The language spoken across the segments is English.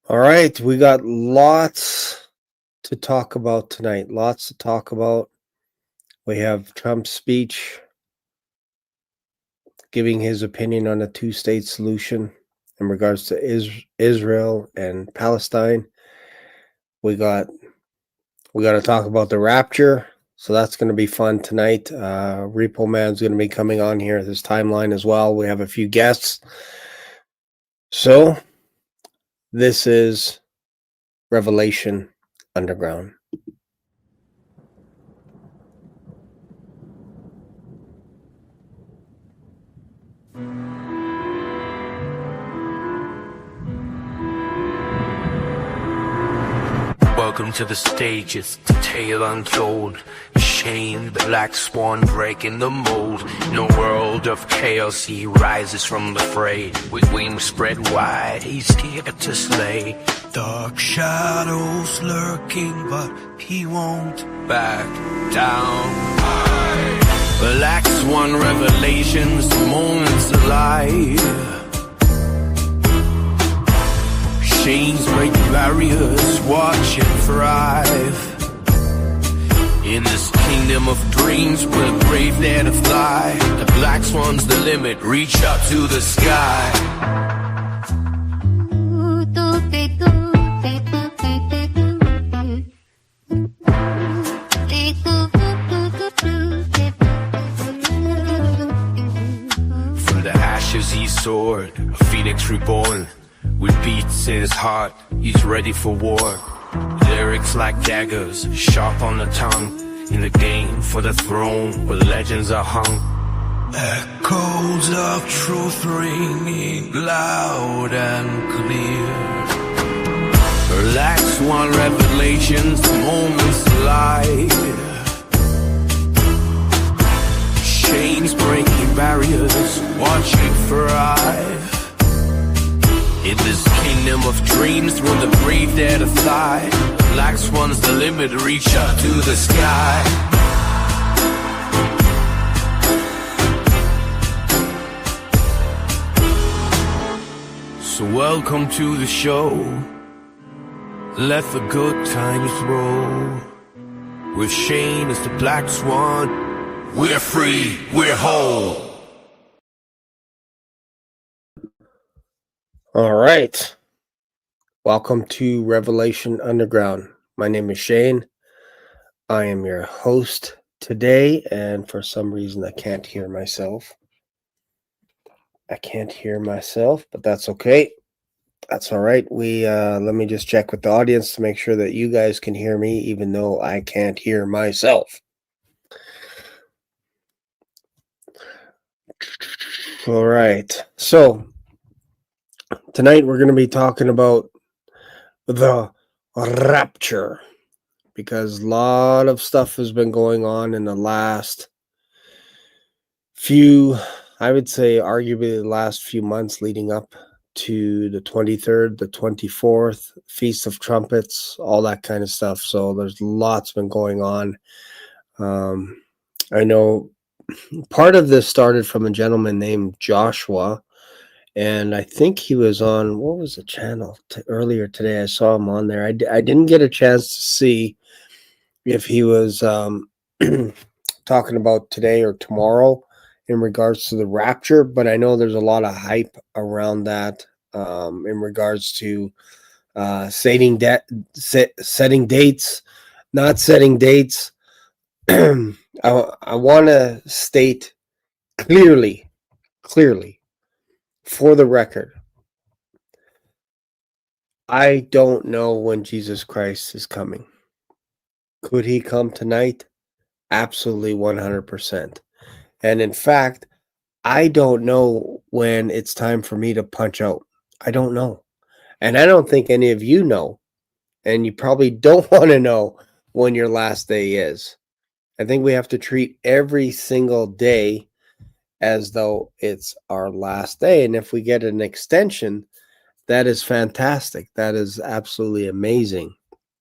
All right, we got lots to talk about tonight. Lots to talk about. We have Trump's speech giving his opinion on a two-state solution in regards to Israel and Palestine. We got to talk about the rapture, so that's going to be fun tonight. Repo Man's going to be coming on here, this timeline as well. We have a few guests. So this is Revelation Underground. Welcome to the stage, it's the tale untold. Shame, the black swan breaking the mold. In a world of chaos, he rises from the fray. With wings spread wide, he's here to slay. Dark shadows lurking, but he won't back down. Black swan revelations, the moment's alive. Chains break barriers, watch it thrive. In this kingdom of dreams, we're brave there to fly. The black swan's the limit, reach up to the sky. From the ashes he soared, a phoenix reborn. With beats in his heart, he's ready for war. Lyrics like daggers, sharp on the tongue. In the game for the throne, where legends are hung. Echoes of truth ringing loud and clear. Black swan revelations, moments alive. Chains breaking barriers, watching thrive. In this kingdom of dreams, we're the brave there to fly. Black swan's the limit, reach up to the sky. So welcome to the show. Let the good times roll. With Shane as the black swan, we're free, we're whole. All right. Welcome to Revelation Underground. My name is Shane. I am your host today, and for some reason I can't hear myself. But that's okay. That's all right. Let me just check with the audience to make sure that you guys can hear me, even though I can't hear myself. All right. So tonight we're going to be talking about the rapture, because a lot of stuff has been going on in the last few, I would say arguably the last few months leading up to the 23rd, the 24th, Feast of Trumpets, all that kind of stuff. So there's lots been going on. I know part of this started from a gentleman named Joshua, and I think he was on, what was the channel earlier today? I saw him on there. I didn't get a chance to see if he was talking about today or tomorrow in regards to the rapture, but I know there's a lot of hype around that in regards to setting dates, not setting dates. I want to state clearly, for the record, I don't know when Jesus Christ is coming. Could he come tonight? Absolutely 100%. And in fact, I don't know when it's time for me to punch out. I don't know. And I don't think any of you know. And you probably don't want to know when your last day is. I think we have to treat every single day as though it's our last day. And if we get an extension, that is fantastic. That is absolutely amazing.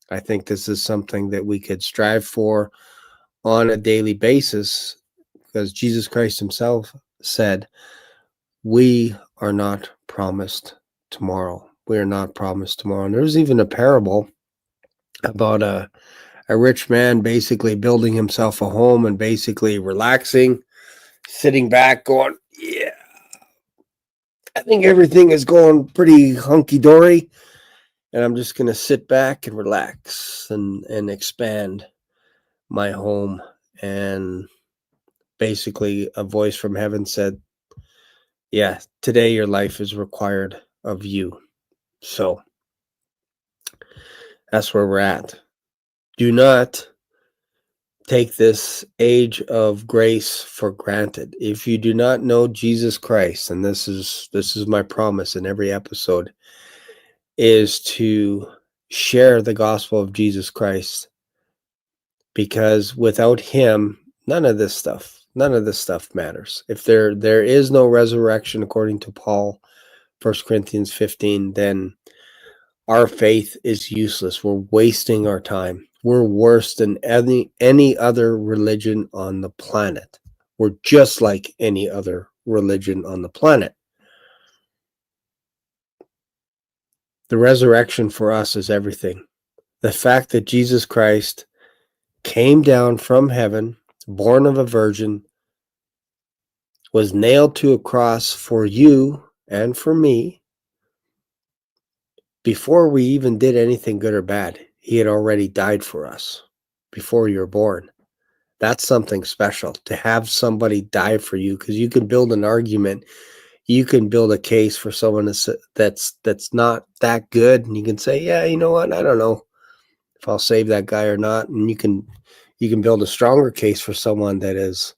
I think this is something that we could strive for on a daily basis, because Jesus Christ himself said, we are not promised tomorrow, we are not promised tomorrow. And there's even a parable about a rich man basically building himself a home and basically relaxing, sitting back, going, yeah, I think everything is going pretty hunky-dory, and I'm just going to sit back and relax and expand my home. And basically a voice from heaven said, yeah, today your life is required of you. So that's where we're at. Do not take this age of grace for granted. If you do not know Jesus Christ, and this is my promise in every episode, is to share the gospel of Jesus Christ, because without him, none of this stuff matters. If there is no resurrection according to Paul, 1 Corinthians 15, then our faith is useless. We're wasting our time. We're worse than any other religion on the planet. We're just like any other religion on the planet. The resurrection for us is everything. The fact that Jesus Christ came down from heaven, born of a virgin, was nailed to a cross for you and for me. Before we even did anything good or bad, he had already died for us before you were born. That's something special, to have somebody die for you, because you can build an argument. You can build a case for someone that's not that good, and you can say, yeah, you know what, I don't know if I'll save that guy or not. And you can build a stronger case for someone that is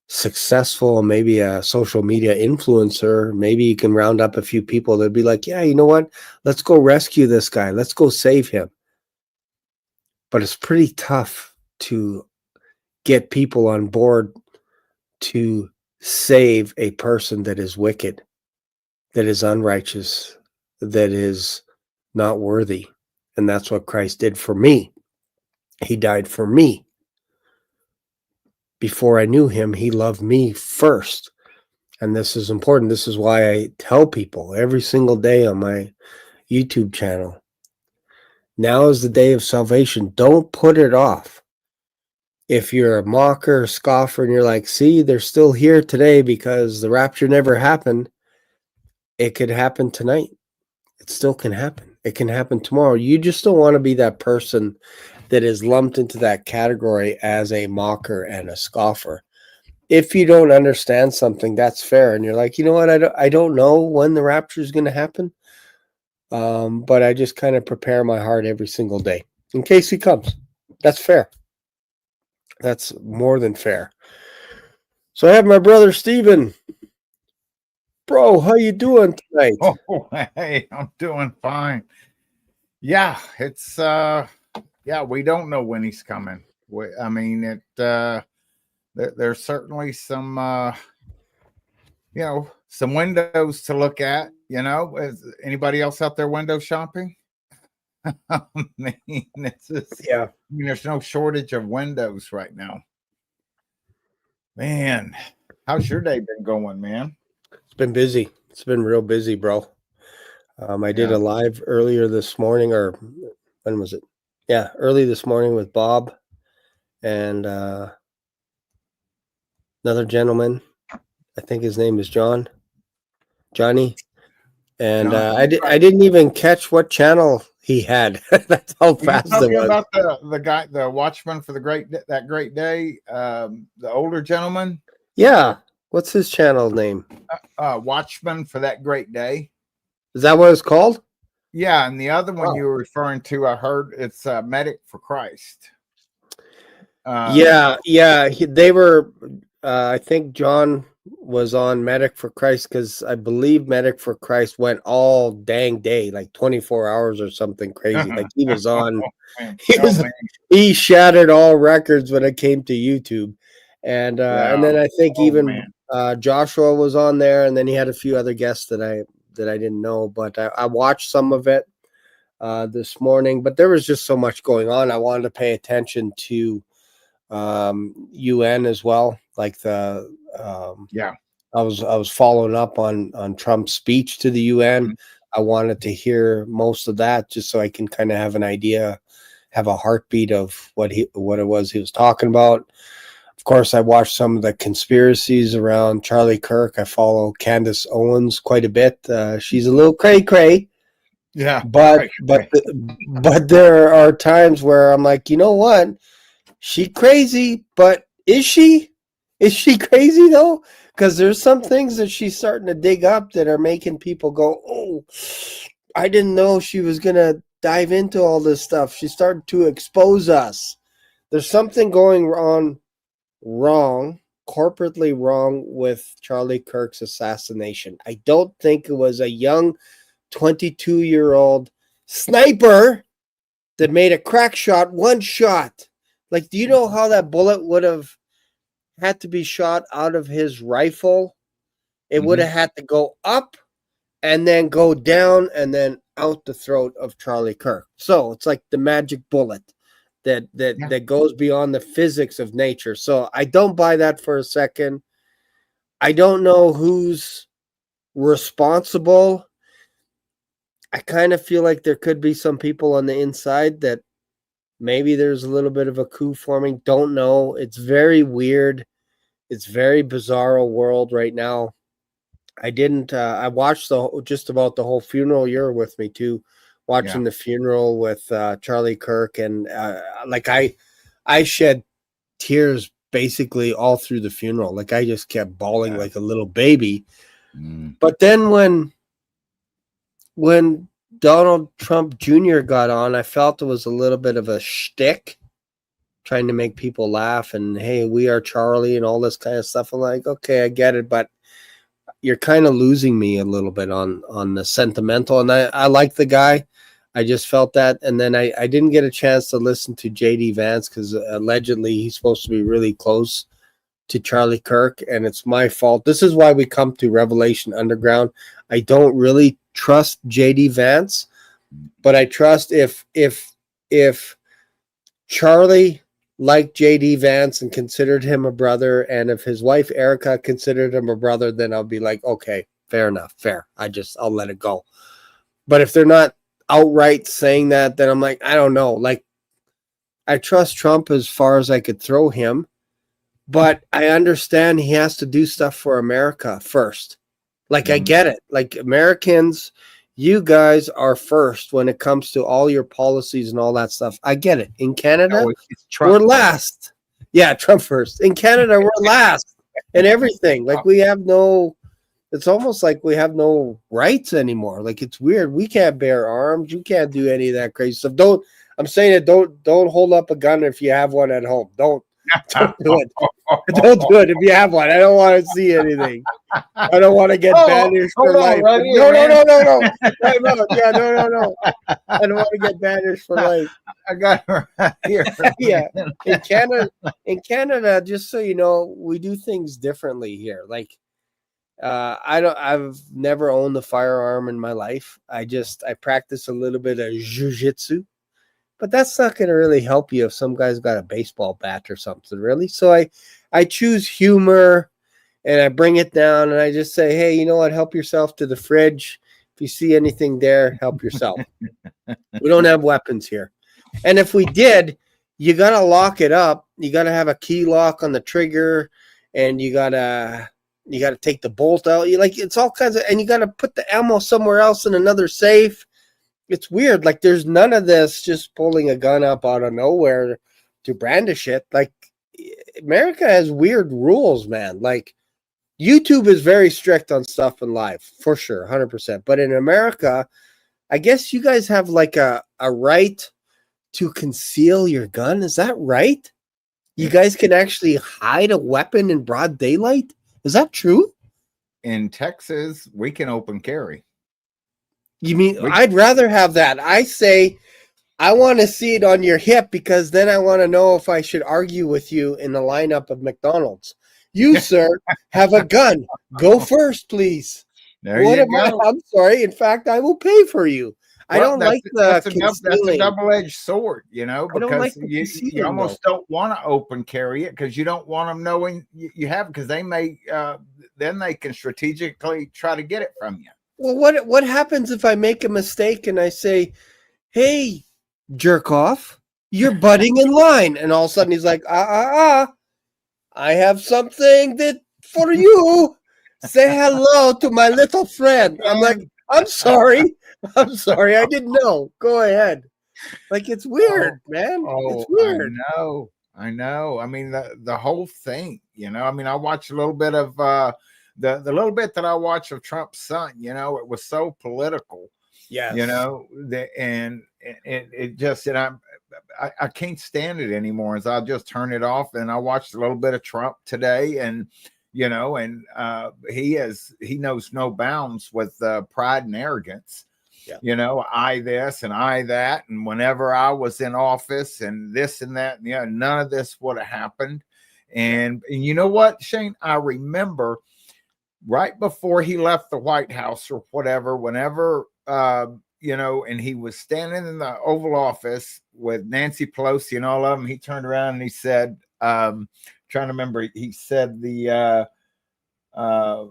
successful, maybe a social media influencer. Maybe you can round up a few people that'd be like, yeah, you know what, let's go rescue this guy, let's go save him. But it's pretty tough to get people on board to save a person that is wicked, that is unrighteous, that is not worthy. And that's what Christ did for me. He died for me. Before I knew him, he loved me first. And this is important. This is why I tell people every single day on my YouTube channel, now is the day of salvation. Don't put it off. If you're a mocker, scoffer, and you're like, see, they're still here today because the rapture never happened, it could happen tonight. It still can happen. It can happen tomorrow. You just don't want to be that person that is lumped into that category as a mocker and a scoffer. If you don't understand something, that's fair. And you're like, you know what? I don't know when the rapture is going to happen. But I just kind of prepare my heart every single day in case he comes. That's fair. That's more than fair. So I have my brother Stephen. Bro, how you doing tonight? Oh, hey, I'm doing fine. Yeah, it's we don't know when he's coming. I mean, there's certainly some some windows to look at. Is anybody else out there window shopping? I mean, there's no shortage of windows right now. Man, how's your day been going, man? It's been busy. It's been real busy, bro. I did a live earlier this morning, or when was it? Yeah, early this morning with Bob and another gentleman. I think his name is Johnny. And I didn't even catch what channel he had. That's how fast it was. About the guy, the watchman for that great day, the older gentleman. Yeah, what's his channel name? Watchman for that great day. Is that what it's called? Yeah, and the other one you were referring to, I heard it's Medic for Christ. They were. I think John was on Medic for Christ because I believe Medic for Christ went all dang day, like 24 hours or something crazy. Like he was on. He shattered all records when it came to YouTube, and then I think Joshua was on there, and then he had a few other guests that I didn't know, but I watched some of it this morning. But there was just so much going on. I wanted to pay attention to UN as well, like I was following up on Trump's speech to the UN. I wanted to hear most of that just so I can kind of have an idea, have a heartbeat of what it was he was talking about. Of course, I watched some of the conspiracies around Charlie Kirk. I follow Candace Owens quite a bit. She's a little cray-cray. Yeah. But there are times where I'm like, you know what? She crazy, but is she? Is she crazy though? Because there's some things that she's starting to dig up that are making people go, oh, I didn't know she was gonna dive into all this stuff. She started to expose us. There's something going on wrong, corporately wrong with Charlie Kirk's assassination. I don't think it was a young 22-year-old sniper that made a crack shot, one shot. Like, do you know how that bullet would have had to be shot out of his rifle? It would have had to go up and then go down and then out the throat of Charlie Kirk. So it's like the magic bullet that goes beyond the physics of nature. So I don't buy that for a second. I don't know who's responsible. I kind of feel like there could be some people on the inside that maybe there's a little bit of a coup forming. Don't know. It's very weird. It's very bizarro world right now. I watched just about the whole funeral. You're with me too, watching the funeral with Charlie Kirk. And like I shed tears basically all through the funeral. Like I just kept bawling like a little baby. But then when Donald Trump Jr. got on, I felt it was a little bit of a shtick, trying to make people laugh and, hey, we are Charlie and all this kind of stuff. I'm like, okay, I get it, but you're kind of losing me a little bit on the sentimental. And I like the guy. I just felt that. And then I didn't get a chance to listen to J.D. Vance because allegedly he's supposed to be really close to Charlie Kirk, and it's my fault. This is why we come to Revelation Underground. I don't really trust J.D. Vance, but I trust if Charlie liked J.D. Vance and considered him a brother, and if his wife Erica considered him a brother, then I'll be like, okay, fair enough, fair. I'll let it go. But if they're not outright saying that, then I'm like, I don't know. Like, I trust Trump as far as I could throw him, but I understand he has to do stuff for America first. Like, I get it. Like, Americans, you guys are first when it comes to all your policies and all that stuff. I get it. In Canada, we're last. Yeah, Trump first. In Canada, we're last in everything. Like, it's almost like we have no rights anymore. Like, it's weird. We can't bear arms. You can't do any of that crazy stuff. Don't hold up a gun if you have one at home. Don't do it. Don't do it if you have one. I don't want to see anything. I don't want to get banished for life. No. Yeah, no. I don't want to get banished for life. I got her right here. Yeah. In Canada, just so you know, we do things differently here. Like, I've never owned a firearm in my life. I practice a little bit of jiu-jitsu. But that's not going to really help you if some guy's got a baseball bat or something, really. So I choose humor, and I bring it down, and I just say, hey, you know what? Help yourself to the fridge. If you see anything there, help yourself. We don't have weapons here. And if we did, you got to lock it up. You got to have a key lock on the trigger, and you got to take the bolt out. It's all kinds of, and you got to put the ammo somewhere else in another safe. It's weird. Like, there's none of this just pulling a gun up out of nowhere to brandish it. Like, America has weird rules, man. Like, YouTube is very strict on stuff in life, for sure, 100%. But in America, I guess you guys have like a right to conceal your gun. Is that right? You guys can actually hide a weapon in broad daylight? Is that true? In Texas, we can open carry. You mean I'd rather have that? I say I want to see it on your hip because then I want to know if I should argue with you in the lineup of McDonald's. You, sir, have a gun. Go first, please. I'm sorry. In fact, I will pay for you. I don't like that's a double-edged sword, you know, because you almost don't want to open carry it because you don't want them knowing you have, because they may then they can strategically try to get it from you. Well, what happens if I make a mistake and I say, "Hey, jerk off, you're butting in line," and all of a sudden he's like, I have something that for you. Say hello to my little friend." I'm like, I'm sorry. I'm sorry. I didn't know. Go ahead. Like, it's weird, man. It's I weird. know. I know. I mean, the whole thing, I mean, I watched a little bit of the little bit that I watched of Trump's son, it was so political, Yes. and it just, and I can't stand it anymore. As I'll just turn it off, and I watched a little bit of Trump today, and he knows no bounds with pride and arrogance. Yeah. I this and I that, and whenever I was in office and this and that, and none of this would have happened. And you know what, Shane, I remember right before he left the White House or whatever, whenever and he was standing in the Oval Office with Nancy Pelosi and all of them, he turned around and he said, trying to remember, he said and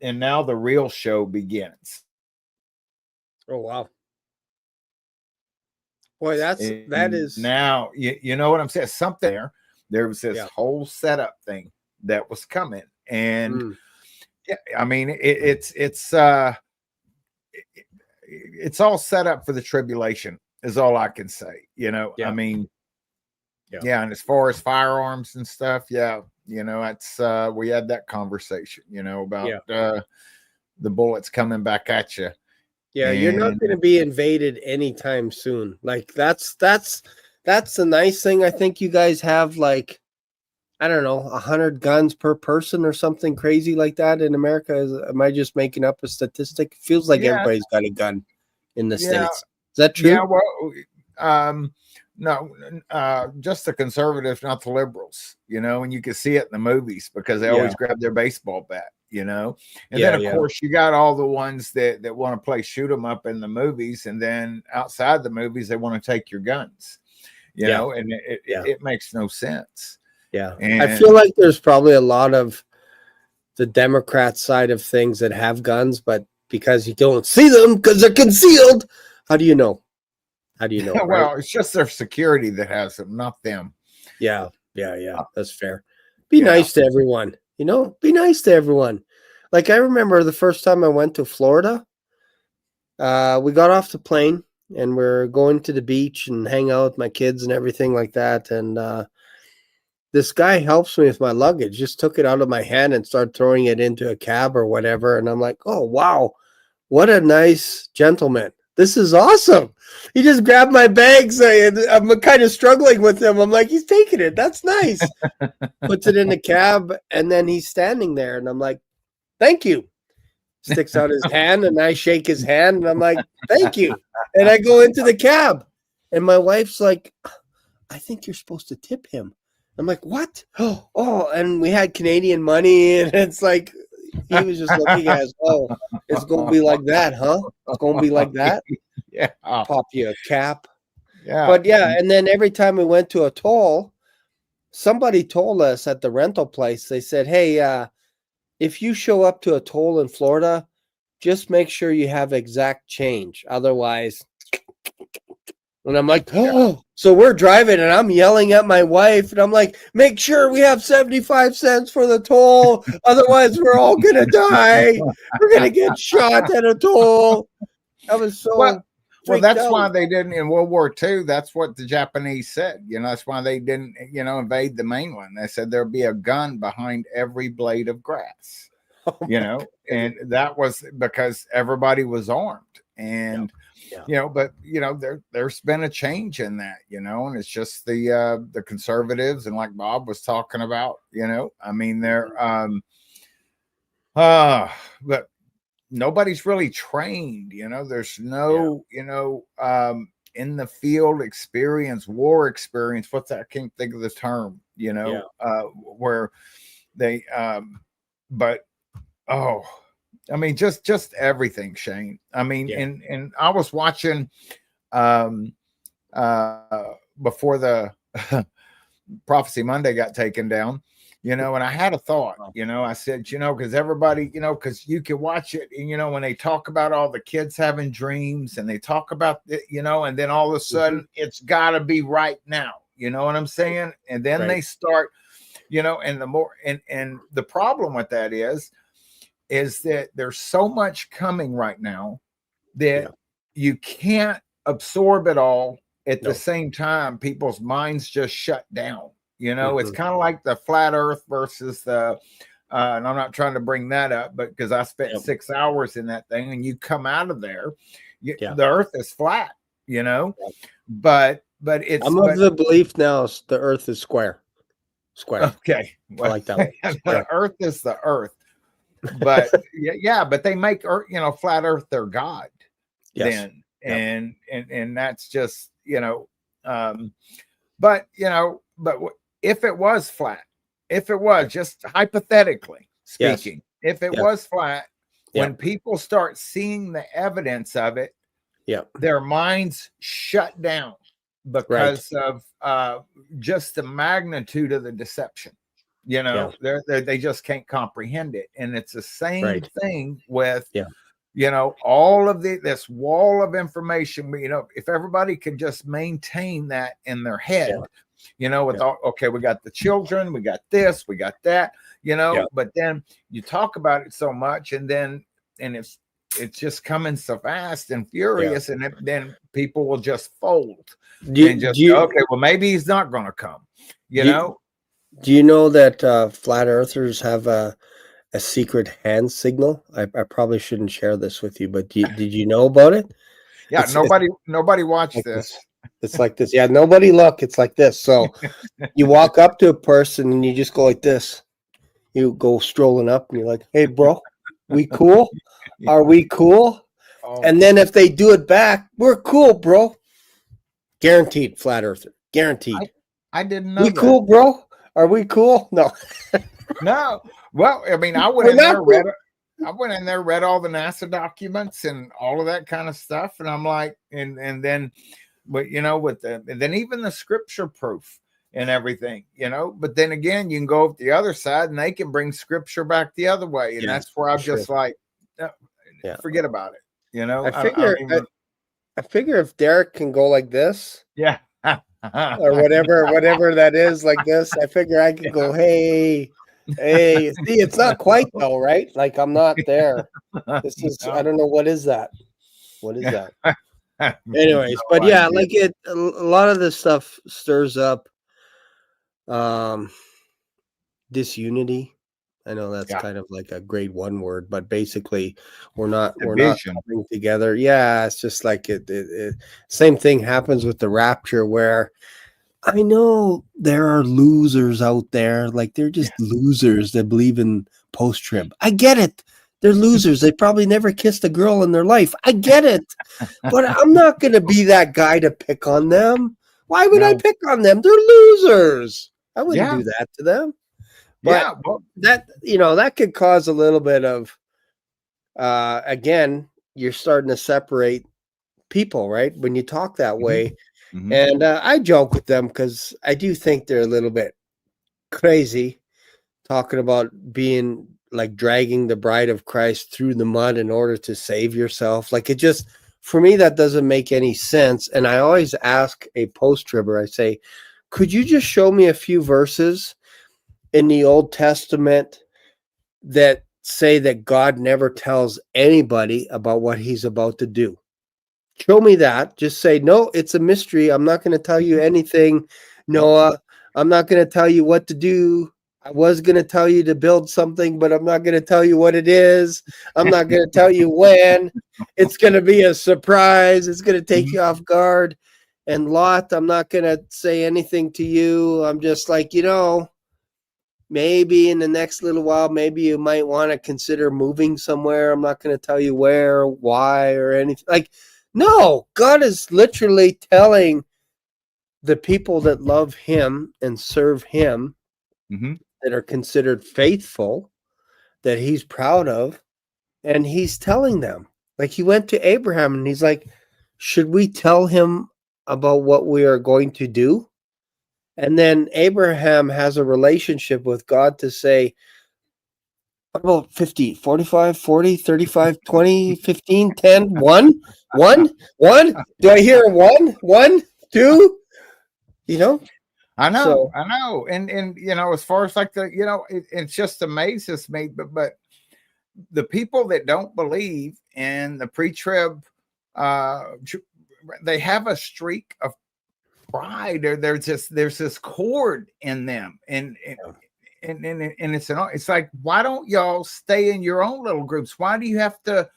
now the real show begins. Oh, wow. Boy, that is now, you know what I'm saying? Something there was this whole setup thing that was coming. And I mean, it's all set up for the tribulation is all I can say, I mean, and as far as firearms and stuff, it's we had that conversation, about the bullets coming back at you. Yeah, you're not going to be invaded anytime soon. Like, that's the nice thing. I think you guys have, like, I don't know, 100 guns per person or something crazy like that in America. Am I just making up a statistic? It feels like everybody's got a gun in the States. Is that true? Yeah, well, no, just the conservatives, not the liberals, and you can see it in the movies because they always grab their baseball bat, and then of course you got all the ones that want to play shoot 'em up in the movies, and then outside the movies they want to take your guns, and it makes no sense. Yeah, and I feel like there's probably a lot of the Democrat side of things that have guns, but because you don't see them because they're concealed, how do you know? Well, right? It's just their security that has them, not them. Yeah. That's fair. Be nice to everyone. Be nice to everyone. Like, I remember the first time I went to Florida, we got off the plane and we're going to the beach and hang out with my kids and everything like that. And this guy helps me with my luggage, just took it out of my hand and started throwing it into a cab or whatever. And I'm like, oh, wow, what a nice gentleman. This is awesome. He just grabbed my bags. I'm kind of struggling with him. I'm like, he's taking it. That's nice. Puts it in the cab, and then he's standing there. And I'm like, thank you. Sticks out his hand, and I shake his hand. And I'm like, thank you. And I go into the cab. And my wife's like, I think you're supposed to tip him. I'm like, what? Oh, and we had Canadian money. And it's like, he was just looking at us. Oh, it's going to be like that, huh? It's going to be like that? Yeah. Pop you a cap. Yeah. But and then every time we went to a toll, somebody told us at the rental place, they said, hey, if you show up to a toll in Florida, just make sure you have exact change. Otherwise, and I'm like, oh, so we're driving and I'm yelling at my wife and I'm like, make sure we have 75 cents for the toll. Otherwise, we're all going to die. We're going to get shot at a toll. I was so well, that's out. why they didn't in World War II. That's what the Japanese said. That's why they didn't, invade the mainland. They said there'd be a gun behind every blade of grass, and that was because everybody was armed. And but there's been a change in that, and it's just the conservatives, and like Bob was talking about, I mean, they're but nobody's really trained, there's no in the field experience, war experience. What's that? I can't think of the term, where they but I mean, just everything, Shane. I mean, and I was watching before the Prophecy Monday got taken down, And I had a thought, I said, because everybody, because you can watch it, and when they talk about all the kids having dreams and they talk about it, and then all of a sudden it's got to be right now, you know what I'm saying? And then they start, and the more, and the problem with that is that there's so much coming right now that you can't absorb it all at the same time. People's minds just shut down. It's kind of like the flat earth versus the and I'm not trying to bring that up, but because I spent 6 hours in that thing, and you come out of there, the earth is flat, but it's, I'm of the belief now the earth is square. Okay, I like that one. The earth is the earth, but but they make earth, flat earth their god. Then and that's just but if it was flat, if it was just hypothetically speaking, if it was flat, when people start seeing the evidence of it, their minds shut down because of just the magnitude of the deception. They just can't comprehend it. And it's the same thing with all of this wall of information. If everybody could just maintain that in their head, with all, we got the children, we got this, we got that, but then you talk about it so much, and it's just coming so fast and furious, and then people will just fold well, maybe he's not going to come, Do you know that flat earthers have a secret hand signal? I probably shouldn't share this with you, but did you know about it? Yeah, nobody watched like this. It's like this. Yeah, nobody look. It's like this. So you walk up to a person and you just go like this. You go strolling up and you're like, "Hey, bro, we cool? Are we cool?" And then if they do it back, "We're cool, bro." Guaranteed, flat earther. Guaranteed. I didn't know. We cool, bro? Are we cool? No. No. Well, I mean, I went in there, read all the NASA documents and all of that kind of stuff, and I'm like, and then, but and then even the scripture proof and everything, But then again, you can go up the other side, and they can bring scripture back the other way, and that's where I'm just like, forget about it. I figure if Derek can go like this, or whatever that is, like this, I figure I can go, hey, see, it's not quite though, right? Like I'm not there. This is, I don't know, what is that? What is that? Anyways, but like a lot of this stuff stirs up disunity. I know that's kind of like a grade 1 word, but basically we're not coming together. Yeah, it's just like it same thing happens with the rapture, where I know there are losers out there, like they're just losers that believe in post-trib. I get it. They're losers. They probably never kissed a girl in their life. I get it. But I'm not going to be that guy to pick on them. Why would I pick on them? They're losers. I wouldn't do that to them. But that could cause a little bit of, again, you're starting to separate people, right? When you talk that way. Mm-hmm. And I joke with them because I do think they're a little bit crazy, talking about being like dragging the bride of Christ through the mud in order to save yourself. Like, it just, for me, that doesn't make any sense. And I always ask a post-tribber, I say, could you just show me a few verses in the Old Testament that say that God never tells anybody about what he's about to do? Show me that. Just say, no, it's a mystery. I'm not going to tell you anything, Noah. I'm not going to tell you what to do. I was going to tell you to build something, but I'm not going to tell you what it is. I'm not going to tell you when. It's going to be a surprise. It's going to take you off guard. And Lot, I'm not going to say anything to you. I'm just like, maybe in the next little while, maybe you might want to consider moving somewhere. I'm not going to tell you where or why or anything. Like, no, God is literally telling the people that love him and serve him, that are considered faithful, that he's proud of, and he's telling them. Like, he went to Abraham and he's like, should we tell him about what we are going to do? And then Abraham has a relationship with God to say, what about 50, 45, 40, 35, 20, 15, 10, 1, 1, 1? Do I hear 1, 1, 2? You know? I know, So, I know. And you know, as far as like the, you know, it just amazes me. But the people that don't believe in the pre-trib, they have a streak of pride, or there's this cord in them, and it's like, why don't y'all stay in your own little groups? Why do you have to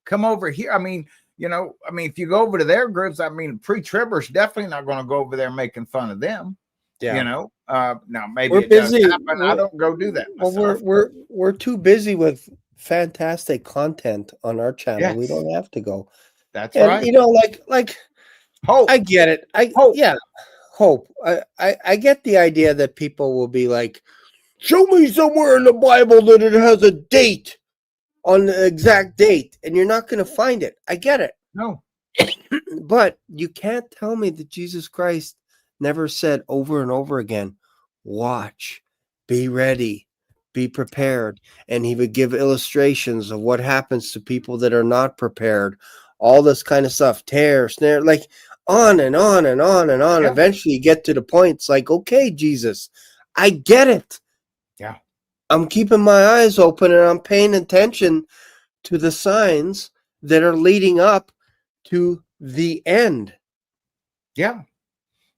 come over here? I mean, you know, I mean, if you go over to their groups, I mean, pre-tribbers definitely not going to go over there making fun of them. yeah. You know, now maybe We're it does busy. happen. I don't go do that Well, myself. we're too busy with fantastic content on our channel. We Yes, don't have to go. that's And right. you know, like Hope, I get it. hope. Yeah, hope. I get the idea that people will be like, show me somewhere in the Bible that it has a date on the exact date, and you're not going to find it. I get it. No, But you can't tell me that Jesus Christ never said over and over again, watch, be ready, be prepared. And he would give illustrations of what happens to people that are not prepared, all this kind of stuff, tear, snare, like on and on and on and on. Yeah. Eventually you get to the point, it's like, okay, Jesus, I get it. yeah, I'm keeping my eyes open and I'm paying attention to the signs that are leading up to the end. yeah.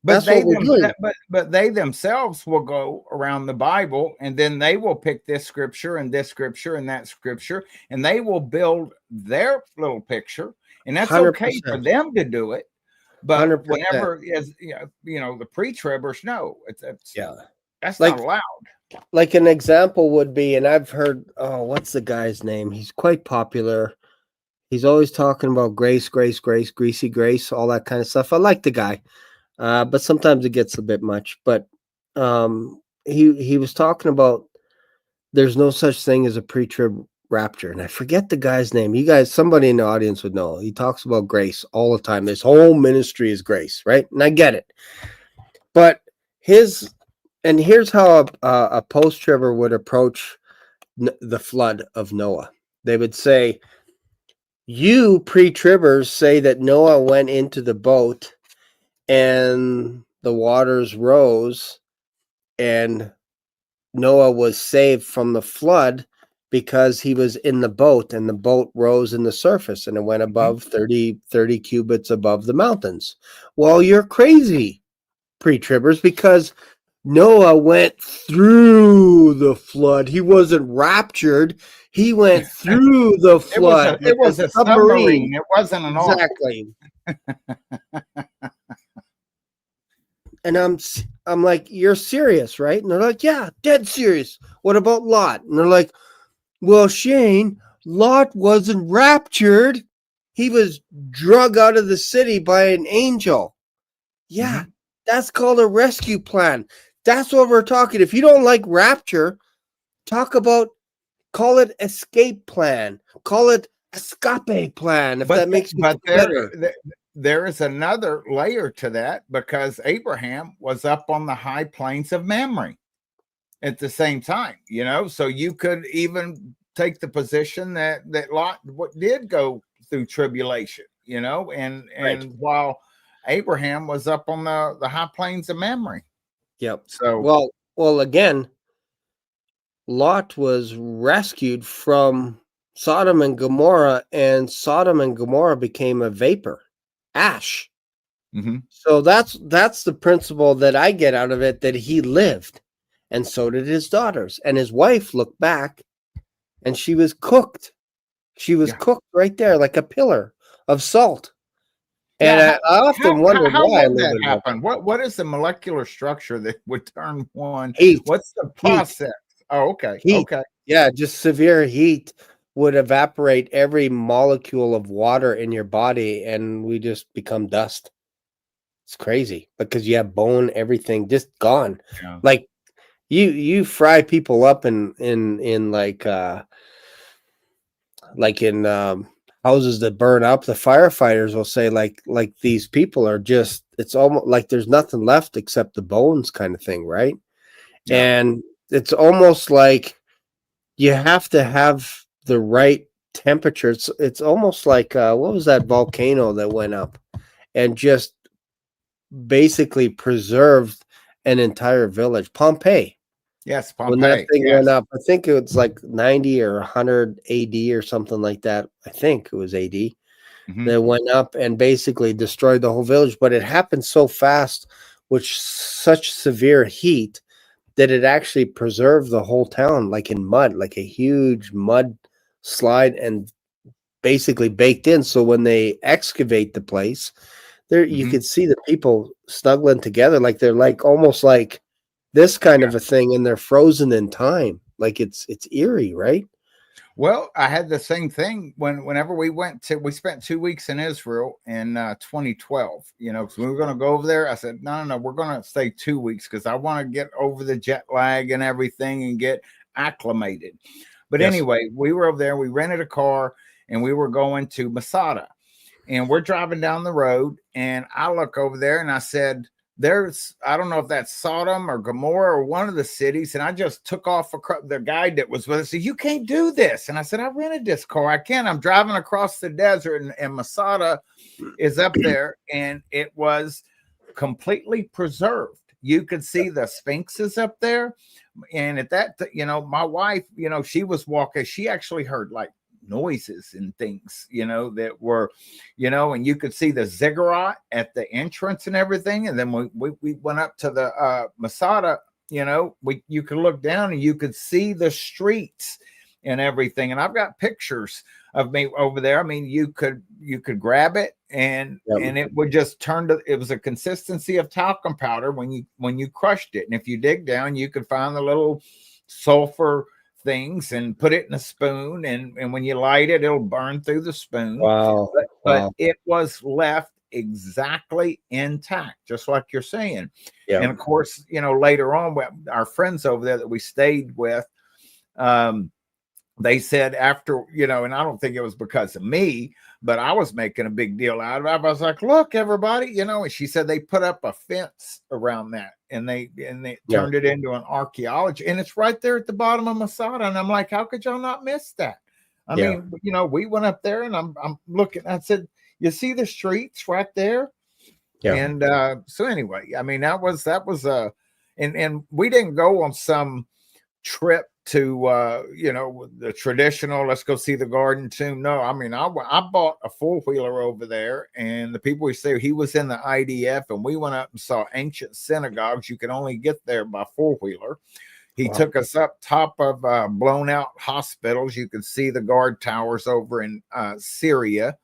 But That's what we're doing. but they themselves will go around the Bible, and then they will pick this scripture and this scripture and that scripture, and they will build their little picture, and that's okay for 100%. them to do it. But 100%. whenever is you know the pre-tribbers, no, it's Yeah. that's Like- not allowed. Like an example would be, and I've heard, what's the guy's name? He's quite popular. He's always talking about grace, grace, grace, greasy grace, all that kind of stuff. I like the guy, but sometimes it gets a bit much. But he was talking about there's no such thing as a pre-trib rapture, and I forget the guy's name. You guys, somebody in the audience would know. He talks about grace all the time. His whole ministry is grace, right? And I get it, but here's how a post-tribber would approach the flood of Noah. They would say, you pre-tribbers say that Noah went into the boat and the waters rose and Noah was saved from the flood because he was in the boat and the boat rose in the surface and it went above 30 cubits above the mountains. Well, you're crazy, pre-tribbers, because Noah went through the flood. He wasn't raptured. He went through the flood. It was a submarine. It wasn't an ark. Exactly. And I'm like, you're serious, right? And they're like, yeah, dead serious. What about Lot? And they're like, well, Shane, Lot wasn't raptured. He was drug out of the city by an angel. Yeah, that's called a rescue plan. That's what we're talking. If you don't like rapture, call it escape plan. Call it escape plan, if that makes you feel better. There is another layer to that, because Abraham was up on the high plains of Mamre at the same time, you know, so you could even take the position that Lot did go through tribulation, you know, and Right. while Abraham was up on the high plains of Mamre. Yep. So well, again, Lot was rescued from Sodom and Gomorrah, and Sodom and Gomorrah became a vapor, ash. So that's the principle that I get out of it, that he lived, and so did his daughters. And his wife looked back, and she was cooked. She was cooked right there, like a pillar of salt. And I often wonder how why would that happen. What is the molecular structure that would turn one? Heat. What's the process? Oh, okay. Heat. Okay. Yeah, just severe heat would evaporate every molecule of water in your body, and we just become dust. It's crazy because you have bone, everything just gone. Yeah. Like you fry people up in like in houses that burn up, the firefighters will say like these people are just, it's almost like there's nothing left except the bones kind of thing, right? Yeah. And it's almost like you have to have the right temperature. It's almost like what was that volcano that went up and just basically preserved an entire village? Pompeii. Yes, When that Pompeii. thing went Yes. up, I think it was like 90 or 100 AD or something like that. I think it was AD Mhm. that went up and basically destroyed the whole village. But it happened so fast with such severe heat that it actually preserved the whole town like in mud, like a huge mud slide and basically baked in. So when they excavate the place, there you Mhm. could see the people snuggling together like they're like almost like this kind Yeah. of a thing, and they're frozen in time. Like it's eerie, right? Well, I had the same thing whenever we spent 2 weeks in Israel in 2012, because we were going to go over there. I said, no, we're going to stay 2 weeks because I want to get over the jet lag and everything and get acclimated. But Yes. anyway, we were over there, we rented a car and we were going to Masada, and we're driving down the road and I look over there and I said, I don't know if that's Sodom or Gomorrah or one of the cities. And I just took off the guide that was with us. Said, you can't do this. And I said, I rented this car. I can't. I'm driving across the desert and Masada is up there and it was completely preserved. You could see the sphinxes up there. And at that, my wife, she was walking, she actually heard like noises and things, that were, and you could see the ziggurat at the entrance and everything. And then we went up to the Masada, you could look down and you could see the streets and everything. And I've got pictures of me over there. I mean, you could grab it and it would just turn to, it was a consistency of talcum powder when you crushed it. And if you dig down, you could find the little sulfur things and put it in a spoon, and when you light it, it'll burn through the spoon. Wow. But it was left exactly intact, just like you're saying. Yeah. And of course, later on, our friends over there that we stayed with, they said after, and I don't think it was because of me, but I was making a big deal out of it. I was like, look, everybody, and she said they put up a fence around that and they turned it into an archaeology, and it's right there at the bottom of Masada. And I'm like, how could y'all not miss that? I mean, we went up there and I'm looking, I said, you see the streets right there? Yeah. And so anyway, I mean, that was and we didn't go on some trip to the traditional, let's go see the Garden Tomb. No, I mean, I bought a four-wheeler over there, and the people we say he was in the IDF, and we went up and saw ancient synagogues. You can only get there by four-wheeler. He took us up top of blown out hospitals. You could see the guard towers over in Syria.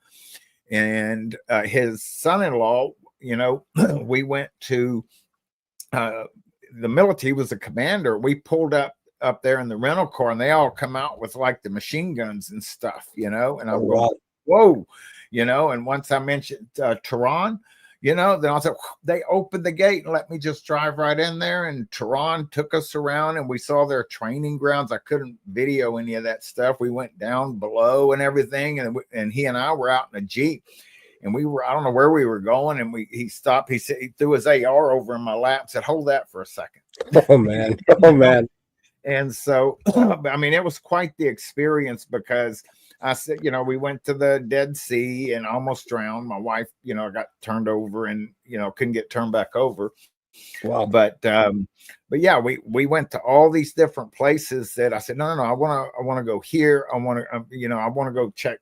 And his son-in-law, we went to the military, was a commander. We pulled up there in the rental car, and they all come out with like the machine guns and stuff, and I'm going, whoa, and once I mentioned Tehran, then I said, they opened the gate and let me just drive right in there. And Tehran took us around and we saw their training grounds. I couldn't video any of that stuff. We went down below and everything. And he and I were out in a Jeep, and I don't know where we were going. And he stopped. He said, he threw his AR over in my lap and said, hold that for a second. Oh man. Oh man. And so, I mean, it was quite the experience, because I said, we went to the Dead Sea and almost drowned. My wife, got turned over and, couldn't get turned back over. Wow. But yeah, we went to all these different places that I said, no, I want to go here. I want to, I want to go check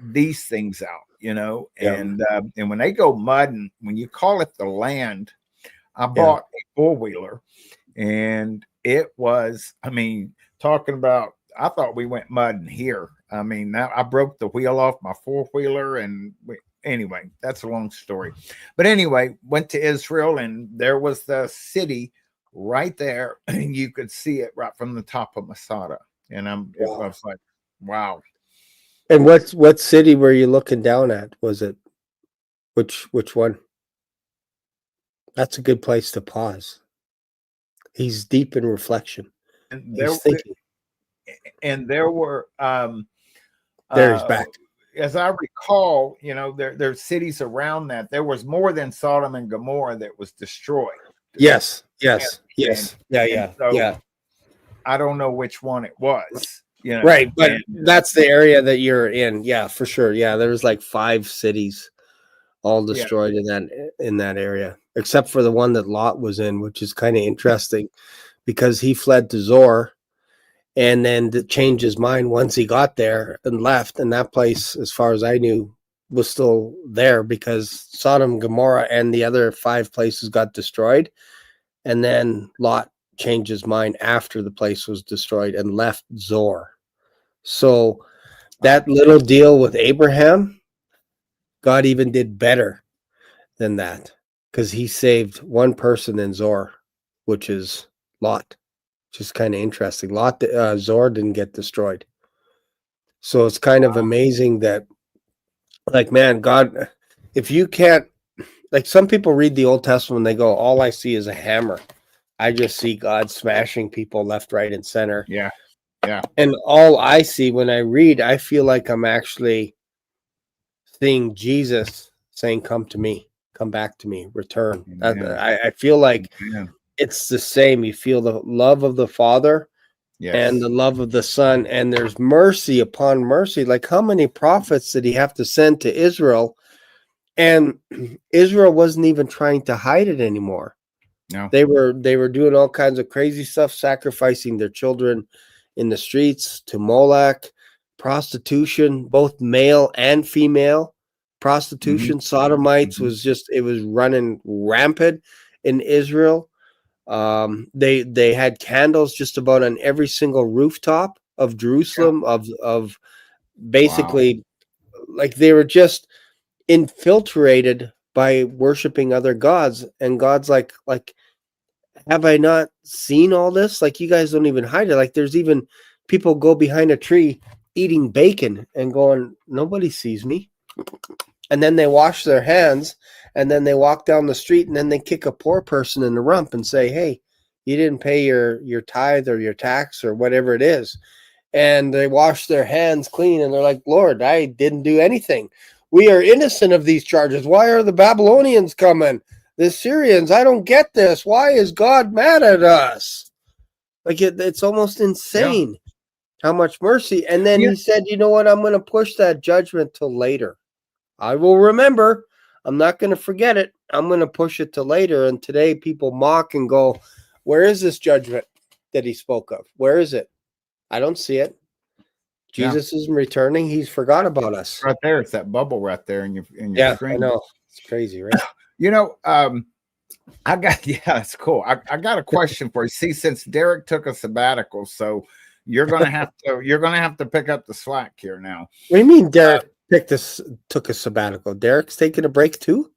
these things out, and when they go mudding, when you call it the land, I bought a four-wheeler, and it was, I mean, talking about, I thought we went mudding here. I mean, now I broke the wheel off my four-wheeler, and anyway, that's a long story. But anyway, went to Israel, and there was the city right there, and you could see it right from the top of Masada. And I was like, wow. And what city were you looking down at? Was it which one? That's a good place to pause. He's deep in reflection. And He's thinking. and there were There he's back. as I recall, there's cities around that. There was more than Sodom and Gomorrah that was destroyed. Yes. Yeah. So I don't know which one it was. Right, but that's the area that you're in. Yeah, for sure. Yeah, there's like 5 cities all destroyed in that area, except for the one that Lot was in, which is kind of interesting because he fled to Zor and then changed his mind once he got there and left. And that place, as far as I knew, was still there because Sodom, Gomorrah, and the other 5 places got destroyed. And then Lot changed his mind after the place was destroyed and left Zor. So that little deal with Abraham, God even did better than that because he saved one person in Zor, which is Lot. Just kind of interesting. Zor didn't get destroyed. So it's kind of amazing that, like, man, God, if you can't, like, some people read the Old Testament and they go, all I see is a hammer. I just see God smashing people left, right, and center. Yeah. And all I see when I read, I feel like I'm actually seeing Jesus saying, come to me, come back to me, return. I feel like it's the same. You feel the love of the Father and the love of the Son, and there's mercy upon mercy. Like, how many prophets did he have to send to Israel? And Israel wasn't even trying to hide it anymore. No. They were doing all kinds of crazy stuff, sacrificing their children in the streets to Moloch, prostitution, both male and female prostitution. Sodomites was it was running rampant in Israel. They had candles just about on every single rooftop of Jerusalem, of basically like they were just infiltrated by worshiping other gods. And God's like, have I not seen all this? Like, you guys don't even hide it. Like, there's even people go behind a tree eating bacon and going, nobody sees me. And then they wash their hands and then they walk down the street and then they kick a poor person in the rump and say, hey, you didn't pay your tithe or your tax or whatever it is. And they wash their hands clean and they're like, Lord, I didn't do anything. We are innocent of these charges. Why are the Babylonians coming? The Syrians, I don't get this. Why is God mad at us? Like, it's almost insane how much mercy. And then he said, you know what? I'm going to push that judgment till later. I will remember. I'm not going to forget it. I'm going to push it till later. And today people mock and go, where is this judgment that he spoke of? Where is it? I don't see it. Jesus isn't returning. He's forgot about us. Right there. It's that bubble right there in your screen. I know. It's crazy, right? I got it's cool. I got a question for you. See, since Derek took a sabbatical, so you're gonna have to pick up the slack here now. What do you mean Derek took a sabbatical? Derek's taking a break too?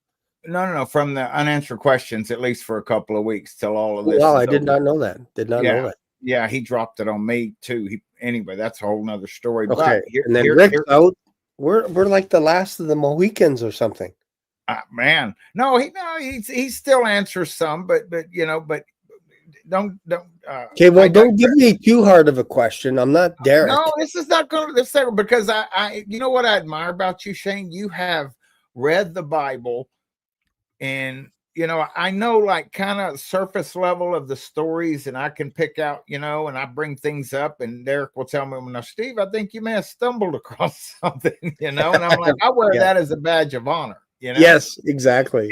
No, from the unanswered questions, at least for a couple of weeks till all of this. Well, I did not know that. Know that. Yeah, he dropped it on me too. Anyway, that's a whole nother story. Okay, and then Rick's out. We're like the last of the Mohicans or something. Man, he still answers some, but don't. Okay, well, don't give me too hard of a question. I'm not Derek. No, this is not going to because I you know what I admire about you, Shane? You have read the Bible, and I know like kind of surface level of the stories, and I can pick out, and I bring things up, and Derek will tell me, "Now, Steve, I think you may have stumbled across something," and I'm like, I wear that as a badge of honor. Yes, exactly.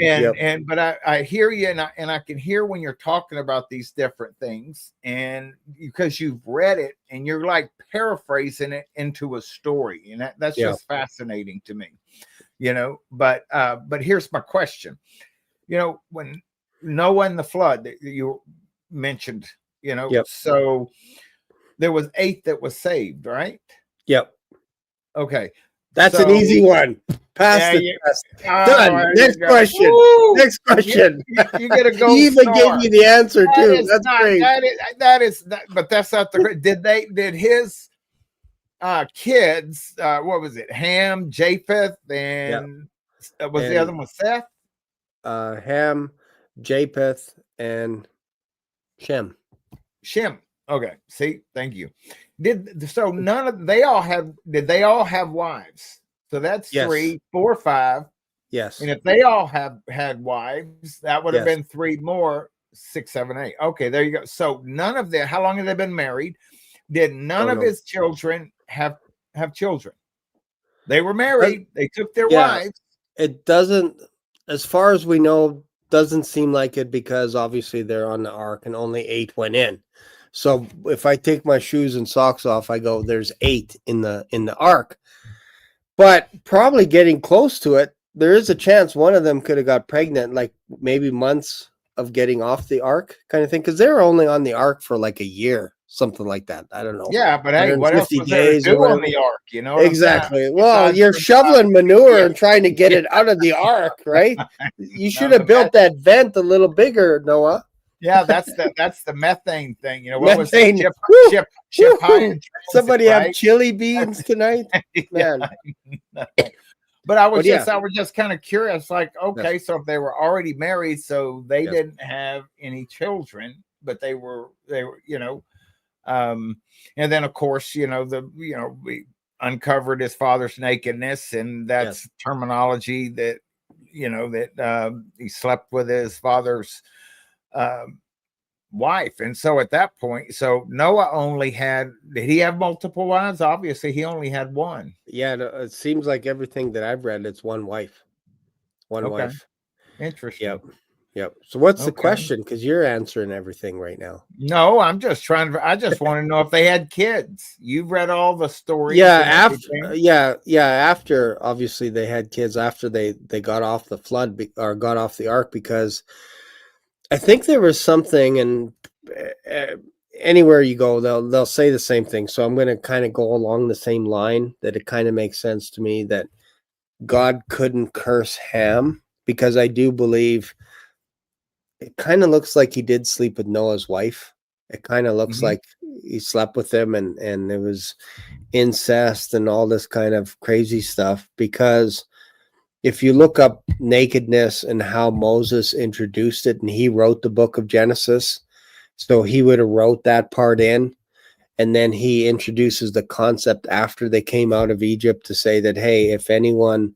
But I hear you, and I can hear when you're talking about these different things, and because you've read it and you're like paraphrasing it into a story, and that's just fascinating to me, But here's my question: when Noah and the flood that you mentioned, so there was 8 that was saved, right? Yep. Okay. That's an easy one. Pass the test. Done. Next question. Woo! Next question. You get a gold He even star. gave me the answer too. That's great. But that's not the. Did his kids? What was it? Ham, Japheth, and the other one Seth? Ham, Japheth, and Shem. Okay. See, thank you. Did they all have wives? So that's Yes. 3, 4, 5. Yes. And if they all have had wives, that would have Yes. been 3 more, 6, 7, 8. Okay, there you go. So none of them, how long have they been married? Did none Don't of know. his children have children? They were married. They took their Yeah. wives. It doesn't, as far as we know, doesn't seem like it, because obviously they're on the ark and only 8 went in. So if I take my shoes and socks off, I go, there's 8 in the ark. But probably getting close to it, there is a chance one of them could have got pregnant, like maybe months of getting off the ark kind of thing, because they were only on the ark for like a year, something like that. I don't know. Yeah, but hey, what else 150 was there to days do or on whatever. the ark? You know what Exactly. I'm saying? Well, Besides you're survive. shoveling manure Yeah. and trying to get it out of the ark, right? You should have built that vent a little bigger, Noah. Yeah, that's the methane thing. You know, what was Methane. it? Woo! Ship Woo! high in transit, Somebody have right? chili beans tonight, Yeah. man. But I was But I was just kind of curious, like, okay, Yes. so if they were already married, so they Yes. didn't have any children, but they were, you know, and then of course, we uncovered his father's nakedness, and that's terminology that, that he slept with his father's wife. And so at that point, so Noah did he have multiple wives? Obviously he only had one. Yeah, it seems like everything that I've read, it's one wife. One Okay. wife. Interesting. Yep. So what's the Okay. question? Because you're answering everything right now. No, I just want to know if they had kids. You've read all the stories. Yeah, and after everything. after obviously they had kids after they got off the flood or got off the ark, because I think there was something, and anywhere you go, they'll say the same thing. So I'm going to kind of go along the same line, that it kind of makes sense to me that God couldn't curse Ham, because I do believe it kind of looks like he did sleep with Noah's wife. It kind of looks like he slept with him, and it was incest and all this kind of crazy stuff. Because if you look up nakedness and how Moses introduced it, and he wrote the book of Genesis, so he would have wrote that part in, and then he introduces the concept after they came out of Egypt to say that, hey, if anyone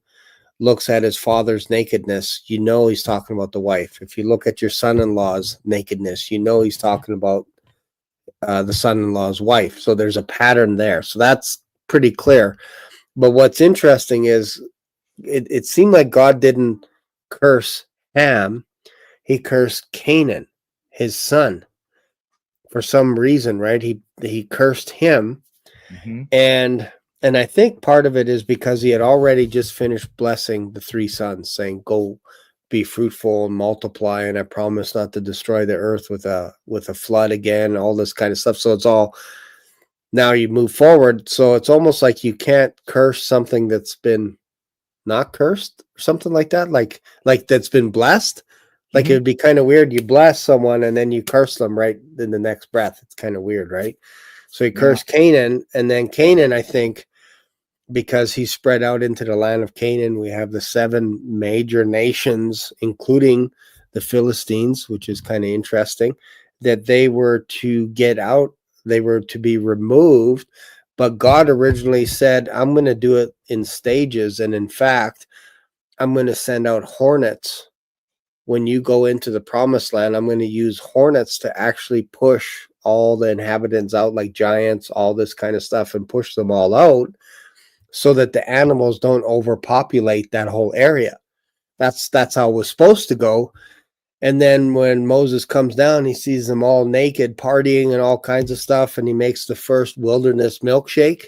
looks at his father's nakedness, he's talking about the wife. If you look at your son-in-law's nakedness, he's talking about the son-in-law's wife. So there's a pattern there. So that's pretty clear. But what's interesting is it seemed like God didn't curse Ham. He cursed Canaan, his son, for some reason, right? He cursed him. And I think part of it is because he had already just finished blessing the 3 sons, saying, go be fruitful and multiply, and I promise not to destroy the earth with a flood again, all this kind of stuff. So it's all, now you move forward. So it's almost like you can't curse something that's been not cursed, or something like that, like that's been blessed. Like it would be kind of weird. You bless someone and then you curse them right in the next breath. It's kind of weird, right? So he cursed Canaan, and then Canaan, I think, because he spread out into the land of Canaan, we have the 7 major nations, including the Philistines, which is kind of interesting, that they were to get out, they were to be removed. But God originally said, I'm going to do it in stages. And in fact, I'm going to send out hornets. When you go into the promised land, I'm going to use hornets to actually push all the inhabitants out, like giants, all this kind of stuff, and push them all out, so that the animals don't overpopulate that whole area. That's how it was supposed to go. And then when Moses comes down, he sees them all naked, partying and all kinds of stuff, and he makes the first wilderness milkshake,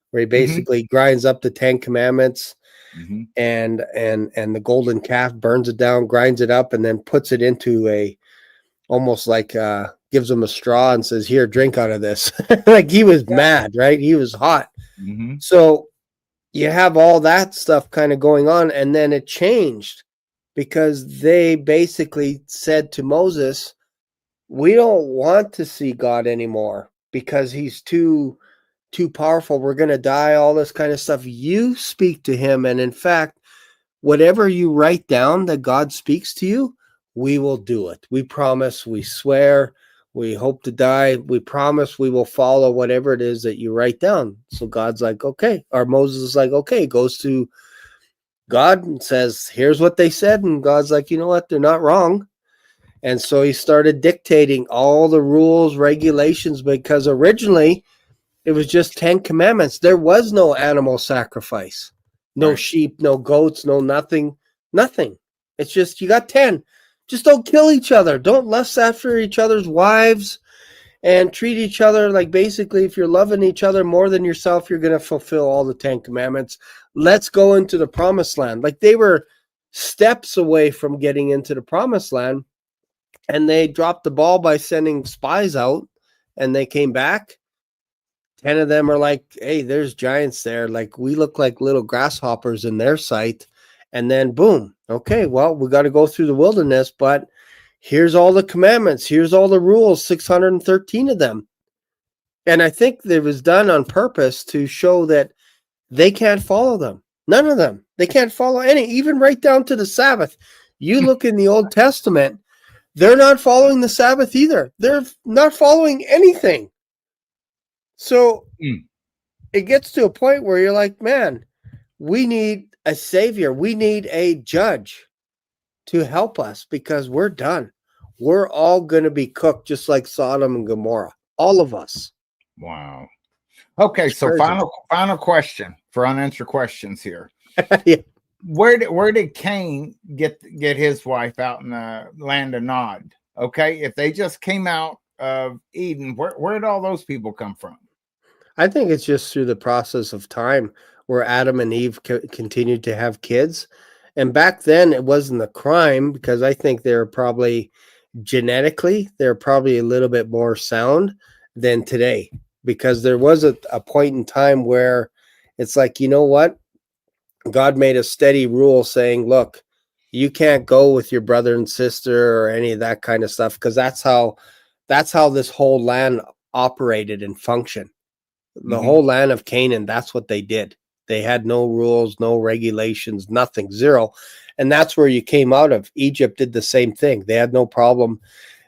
where he basically grinds up the 10 commandments and the golden calf, burns it down, grinds it up, and then puts it into a, almost like gives him a straw and says, here, drink out of this. Like he was mad, right? He was hot. So you have all that stuff kind of going on, and then it changed, because they basically said to Moses, we don't want to see God anymore because he's too powerful. We're going to die, all this kind of stuff. You speak to him, and in fact, whatever you write down that God speaks to you, we will do it. We promise, we swear, We hope to die. We promise we will follow whatever it is that you write down. So God's like, okay. Or Moses is like, okay. Goes to God and says, here's what they said. And God's like, you know what? They're not wrong. And so he started dictating all the rules, regulations, because originally it was just 10 commandments. There was no animal sacrifice, no Right. sheep, no goats, no nothing. It's just, you got 10. Just don't kill each other. Don't lust after each other's wives, and treat each other like, basically, if you're loving each other more than yourself, you're going to fulfill all the 10 commandments. Let's go into the promised land. Like, they were steps away from getting into the promised land, and they dropped the ball by sending spies out, and they came back. 10 of them are like, hey, there's giants there. Like, we look like little grasshoppers in their sight. And then boom. Okay, well, we got to go through the wilderness, but here's all the commandments. Here's all the rules, 613 of them. And I think it was done on purpose to show that they can't follow them. None of them. They can't follow any, even right down to the Sabbath. You look in the Old Testament, they're not following the Sabbath either. They're not following anything. So it gets to a point where you're like, man, we need a savior. We need a judge to help us, because we're done. We're all going to be cooked just like Sodom and Gomorrah. All of us. Wow. Okay, It's so crazy. final question for unanswered questions here. Yeah. Where did Cain get his wife out in the land of Nod? Okay, if they just came out of Eden, where did all those people come from? I think it's just through the process of time where Adam and Eve continued to have kids. And back then it wasn't a crime, because I think they're probably genetically, they're probably a little bit more sound than today, because there was a point in time where it's like, you know what? God made a steady rule saying, look, you can't go with your brother and sister or any of that kind of stuff, because that's how this whole land operated and functioned. The whole land of Canaan, that's what they did. They had no rules, no regulations, nothing, zero. And that's where you came out of. Egypt did the same thing. They had no problem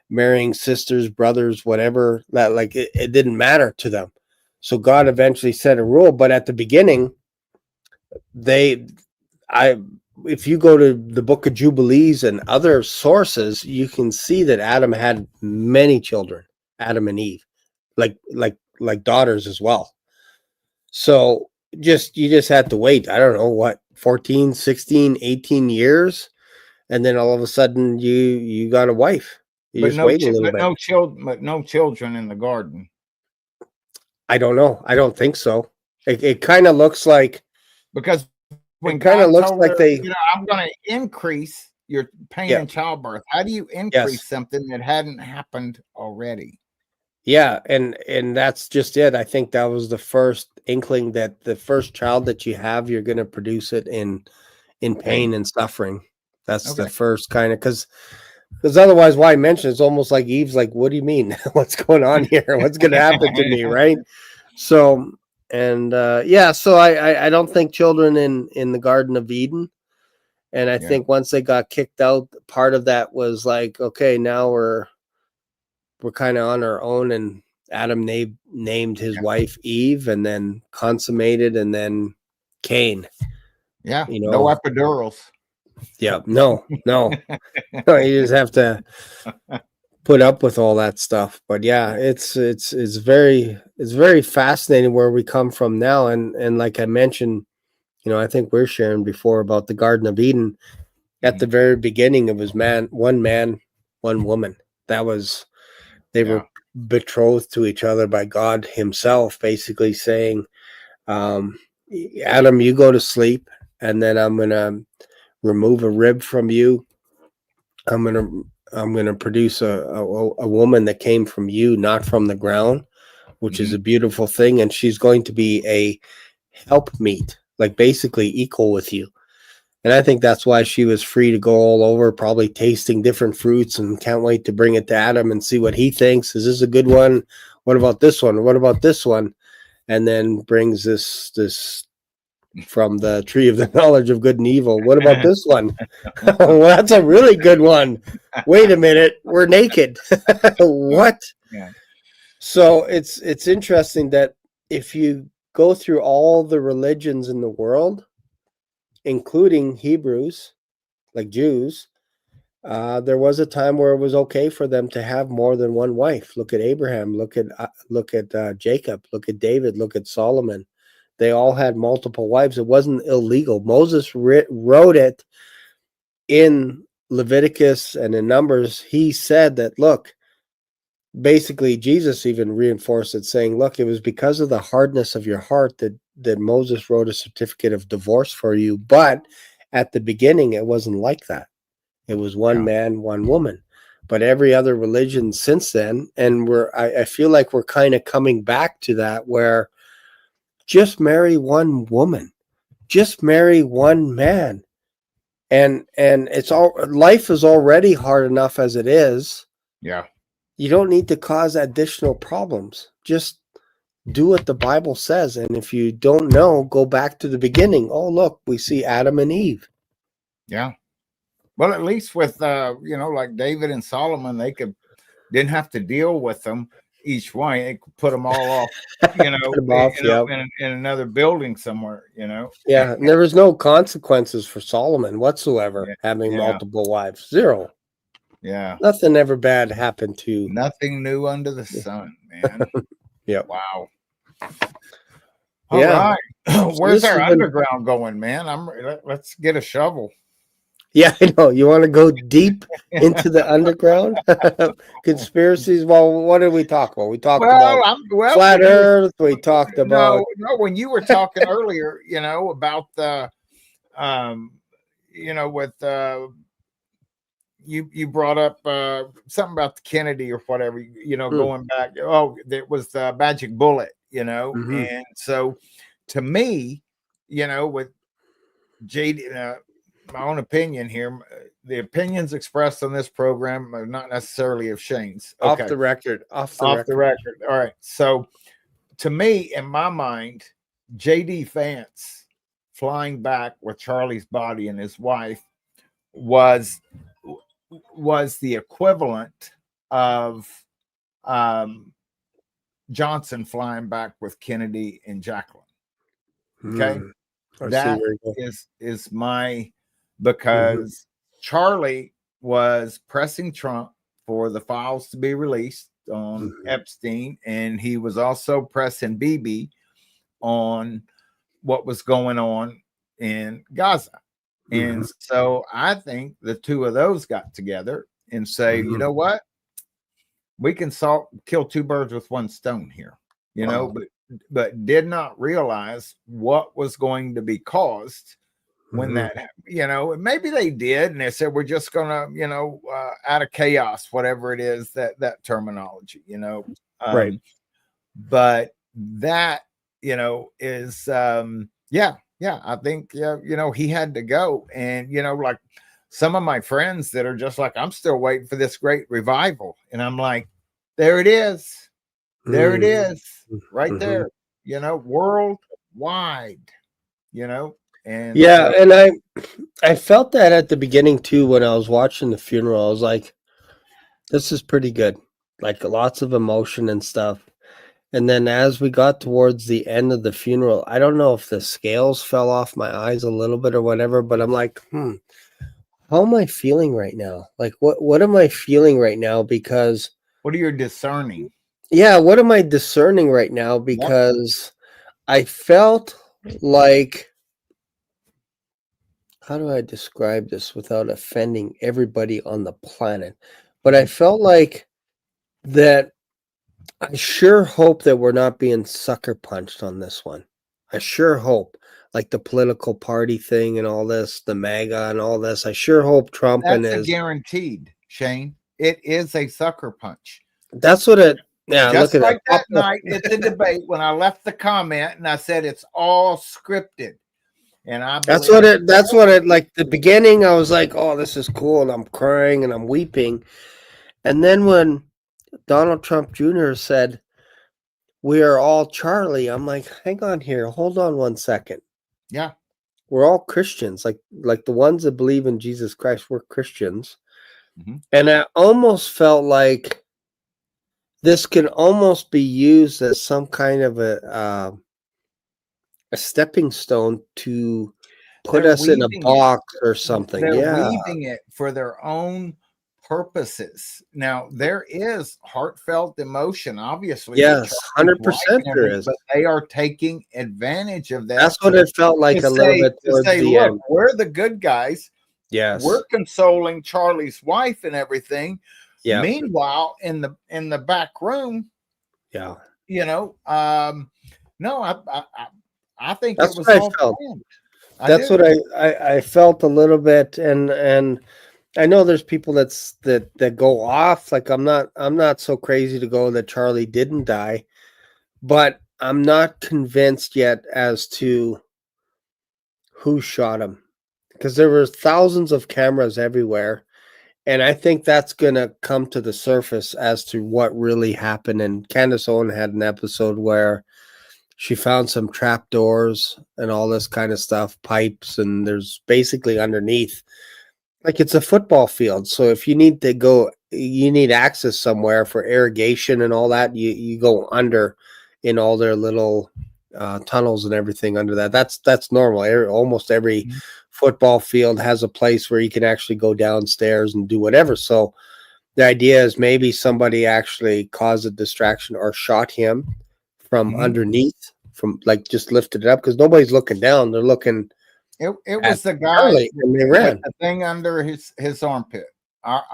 marrying sisters, brothers, whatever. That, like, it didn't matter to them. So God eventually set a rule. But at the beginning, if you go to the book of Jubilees and other sources, you can see that Adam had many children, Adam and Eve, like daughters as well. So you just had to wait, I don't know what, 14, 16, 18 years, and then all of a sudden you got a wife. You just wait a little bit. But no children in the garden. I don't know. I don't think so. It kind of looks like, because when it kind of looks like her, I'm going to increase your pain in childbirth. How do you increase something that hadn't happened already? Yeah, and that's just it. I think that was the first inkling that the first child that you have, you're going to produce it in pain and suffering. That's the first kind of, because otherwise, why mention it? It's almost like Eve's like, what do you mean? What's going on here? What's going to happen to me, right? So, and so I don't think children in the Garden of Eden. And I think once they got kicked out, part of that was like, okay, now we're kind of on our own, and Adam named his wife Eve, and then consummated, and then Cain. Yeah, no epidurals. Yeah, no. You just have to put up with all that stuff. But yeah, it's very fascinating where we come from now, and like I mentioned, I think we're sharing before about the Garden of Eden. At the very beginning, it was one man, one woman. That was. They were betrothed to each other by God himself, basically saying, Adam, you go to sleep, and then I'm going to remove a rib from you. I'm going to produce a woman that came from you, not from the ground, which is a beautiful thing. And she's going to be a helpmeet, like basically equal with you. And I think that's why she was free to go all over, probably tasting different fruits, and can't wait to bring it to Adam and see what he thinks. Is this a good one? What about this one? What about this one? And then brings this from the tree of the knowledge of good and evil. What about this one? Well, that's a really good one. wait a minute, we're naked. What? Yeah. So it's interesting that if you go through all the religions in the world, including Hebrews, like Jews, there was a time where it was okay for them to have more than one wife. Look at Abraham. Look at Jacob. Look at David. Look at Solomon. They all had multiple wives. It wasn't illegal. Moses wrote it in Leviticus and in Numbers. He said that, look, basically Jesus even reinforced it, saying, look, it was because of the hardness of your heart that Moses wrote a certificate of divorce for you. But at the beginning, it wasn't like that. It was one man, one woman. But every other religion since then, and I feel like we're kind of coming back to that, where just marry one woman, just marry one man. And it's all, life is already hard enough as it is. Yeah. You don't need to cause additional problems. Just do what the Bible says. And if you don't know, go back to the beginning. Oh, look, we see Adam and Eve. Yeah. Well, at least with like David and Solomon, they didn't have to deal with them each one. They could put them all off, in another building somewhere, Yeah, and there was no consequences for Solomon whatsoever having multiple wives. Zero. Yeah. Nothing ever bad happened to. Nothing new under the sun, man. Yeah. Wow. All right. Where's our underground going, man? Let's get a shovel. Yeah, I know. You want to go deep into the underground? Conspiracies? Well, what did we talk about? We talked about flat Earth. We talked about... No, when you were talking earlier, about the, with... You brought up something about the Kennedy or whatever, going back. Oh, it was the magic bullet, And so to me, with JD... my own opinion here, the opinions expressed on this program are not necessarily of Shane's. Okay. Off the record. All right. So to me, in my mind, JD Vance flying back with Charlie's body and his wife was the equivalent of Johnson flying back with Kennedy and Jacqueline. Okay. That is my... because Charlie was pressing Trump for the files to be released on Epstein, and he was also pressing Bibi on what was going on in Gaza. And so I think the two of those got together and say, you know what? We can kill two birds with one stone here, but did not realize what was going to be caused when that, maybe they did, and they said we're just gonna, out of chaos, whatever it is, that terminology, right. But that, is I think he had to go, and like some of my friends that are just like, I'm still waiting for this great revival, and I'm like, there it is, right there, worldwide, And and I felt that at the beginning too when I was watching the funeral. I was like, this is pretty good. Like lots of emotion and stuff. And then as we got towards the end of the funeral, I don't know if the scales fell off my eyes a little bit or whatever, but I'm like, how am I feeling right now? Like what am I feeling right now? Because what are you discerning? Yeah, what am I discerning right now? Because I felt like, how do I describe this without offending everybody on the planet? But I felt like that I sure hope that we're not being sucker punched on this one. I sure hope, like the political party thing and all this, the MAGA and all this. I sure hope Trump and his... guaranteed, Shane. It is a sucker punch. That's what it... Yeah, just like that night at the debate when I left the comment and I said it's all scripted. And that's what it like the beginning. I was like, oh, this is cool, and I'm crying and I'm weeping. And then when Donald Trump Jr. said, we are all Charlie, I'm like, hang on here, hold on 1 second. Yeah. We're all Christians, like the ones that believe in Jesus Christ, we're Christians. And I almost felt like this can almost be used as some kind of a stepping stone to put They're us in a weaving it. box or something. They're Yeah. weaving it for their own purposes. Now, there is heartfelt emotion, obviously, with Yes, Charlie's wife 100% and there everything, is. but they are taking advantage of that That's what it felt like a little bit to towards say, the look, end. we're the good guys. Yes. We're consoling Charlie's wife and everything. Yeah. Meanwhile, in the back room, Yeah. you know, no, I think That's it was what I all felt. planned. That's what I felt a little bit, and I know there's people that go off. Like I'm not so crazy to go that Charlie didn't die, but I'm not convinced yet as to who shot him, because there were thousands of cameras everywhere, and I think that's gonna come to the surface as to what really happened. And Candace Owen had an episode where she found some trap doors and all this kind of stuff, pipes, and there's basically underneath, like it's a football field. So if you need to go, you need access somewhere for irrigation and all that, you go under in all their little tunnels and everything under that. That's normal. Almost every football field has a place where you can actually go downstairs and do whatever. So the idea is maybe somebody actually caused a distraction or shot him from underneath, from like just lifted it up, because nobody's looking down. They're looking. It was the guy Charlie, and they ran. with the thing under his armpit. Well,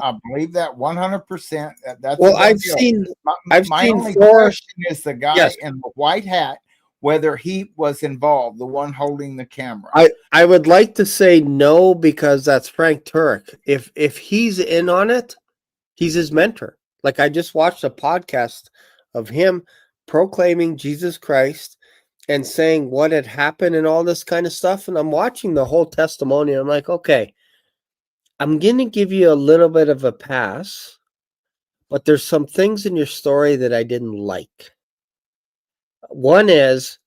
I believe that 100%. That's well, a done deal. I've My seen only 4. question is the guy Yes, in the white hat, whether he was involved, the one holding the camera. I would like to say no, because that's Frank Turek. If he's in on it, he's his mentor. Like I just watched a podcast of him proclaiming Jesus Christ and saying what had happened and all this kind of stuff. And I'm watching the whole testimony. I'm like, okay, I'm going to give you a little bit of a pass, but there's some things in your story that I didn't like. One is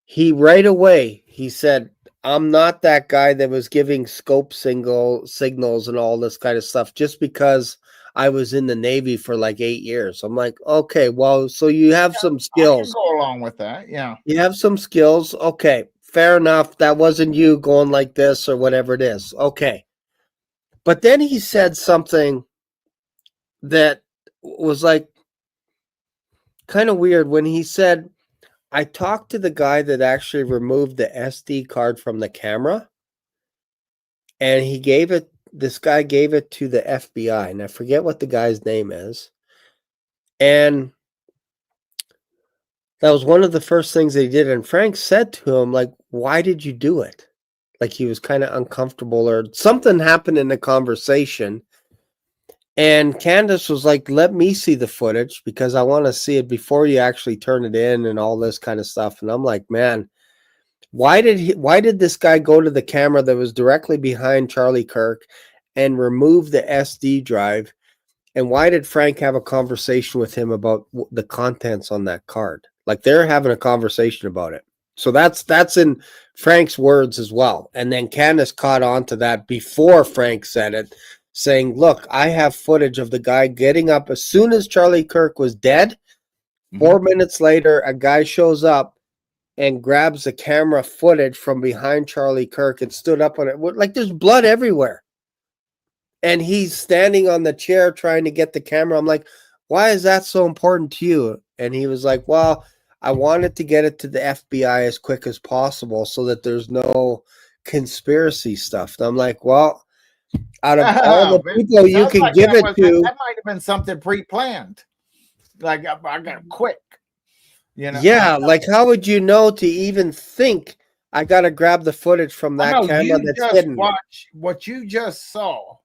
he right away, he said, I'm not that guy that was giving scope signals and all this kind of stuff just because I was in the Navy for like 8 years. I'm like, okay, well, so you have some I can skills. go along with that. Yeah. You have some skills. Okay, fair enough. That wasn't you going like this or whatever it is. Okay. But then he said something that was like kind of weird when he said, I talked to the guy that actually removed the SD card from the camera, and this guy gave it to the FBI, and I forget what the guy's name is. And that was one of the first things that he did. And Frank said to him, like, why did you do it? Like he was kind of uncomfortable or something happened in the conversation. And Candace was like, let me see the footage because I want to see it before you actually turn it in and all this kind of stuff. And I'm like, man, why did this guy go to the camera that was directly behind Charlie Kirk and remove the SD drive? And why did Frank have a conversation with him about the contents on that card? Like they're having a conversation about it. So that's in Frank's words as well. And then Candace caught on to that before Frank said it, saying, look, I have footage of the guy getting up as soon as Charlie Kirk was dead. 4 minutes later, a guy shows up and grabs the camera footage from behind Charlie Kirk and stood up on it. Like there's blood everywhere. And he's standing on the chair trying to get the camera. I'm like, why is that so important to you? And he was like, well, I wanted to get it to the FBI as quick as possible so that there's no conspiracy stuff. And I'm like, well, out of all the people you can give it to, that might have been something pre-planned. Like I got quick. You know? Yeah, like how would you know to even think I got to grab the footage from that camera that's hidden? Watch what you just saw.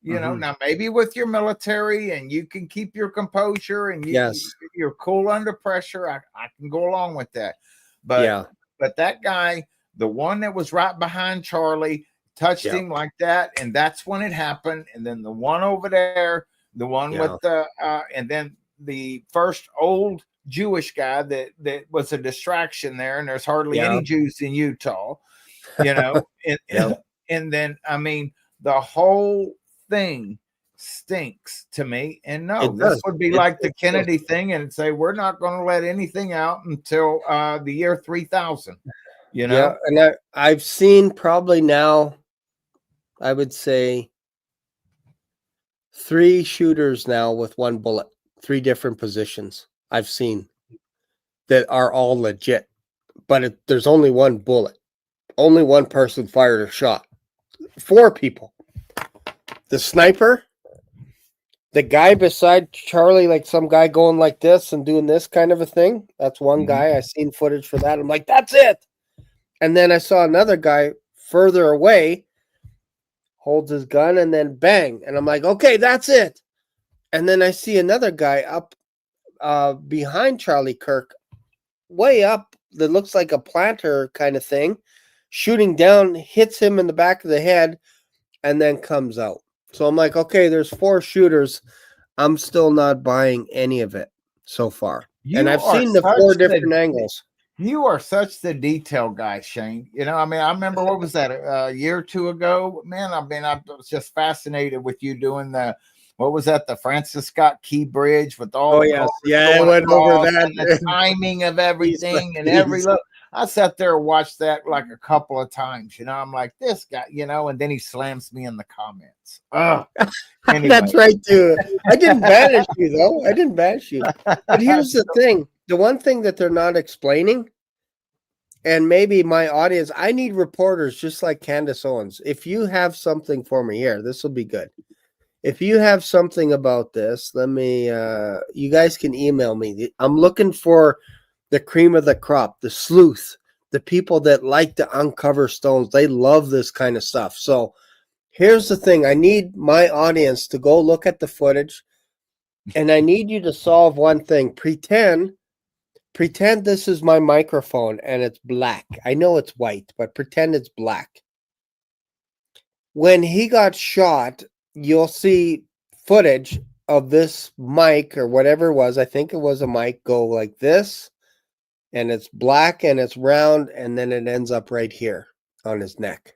You know, now maybe with your military and you can keep your composure and you're cool under pressure. I can go along with that. But that guy, the one that was right behind Charlie, touched him like that, and that's when it happened. And then the one over there, the one with the and then the first old Jewish guy that was a distraction there, and there's hardly any Jews in Utah, you know. And then I mean the whole thing stinks to me. And no, It this does. would be like the Kennedy thing and say, we're not going to let anything out until the year 3000, you know? Yeah, and I've seen probably now, I would say 3 shooters now with 1 bullet, 3 different positions I've seen that are all legit, but there's only 1 bullet. Only 1 person fired a shot. 4 people. The sniper, the guy beside Charlie, like some guy going like this and doing this kind of a thing. That's one guy. I seen footage for that. I'm like, that's it. And then I saw another guy further away holds his gun and then bang. And I'm like, okay, that's it. And then I see another guy up behind Charlie Kirk, way up, that looks like a planter kind of thing, shooting down, hits him in the back of the head, and then comes out. So I'm like, okay, there's 4 shooters. I'm still not buying any of it so far. And I've seen the 4 different angles. You are such the detail guy, Shane. You know, I mean, I remember, what was that, a year or 2 ago? Man, I mean, I was just fascinated with you doing what was that, the Francis Scott Key Bridge with all the yes. Yeah, I went over that. And the timing of everything and every look. I sat there and watched that like a couple of times. You know, I'm like, this guy, you know, and then he slams me in the comments. Oh, anyway. That's right, too. I didn't banish you, though. I didn't banish you. But here's the thing. The one thing that they're not explaining, and maybe my audience, I need reporters just like Candace Owens. If you have something for me here, this will be good. If you have something about this, let me, you guys can email me. I'm looking for the cream of the crop, the sleuth, the people that like to uncover stones. They love this kind of stuff. So here's the thing. I need my audience to go look at the footage, and I need you to solve one thing. Pretend this is my microphone and it's black. I know it's white, but pretend it's black. When he got shot, you'll see footage of this mic or whatever it was. I think it was a mic, go like this, and it's black and it's round, and then it ends up right here on his neck.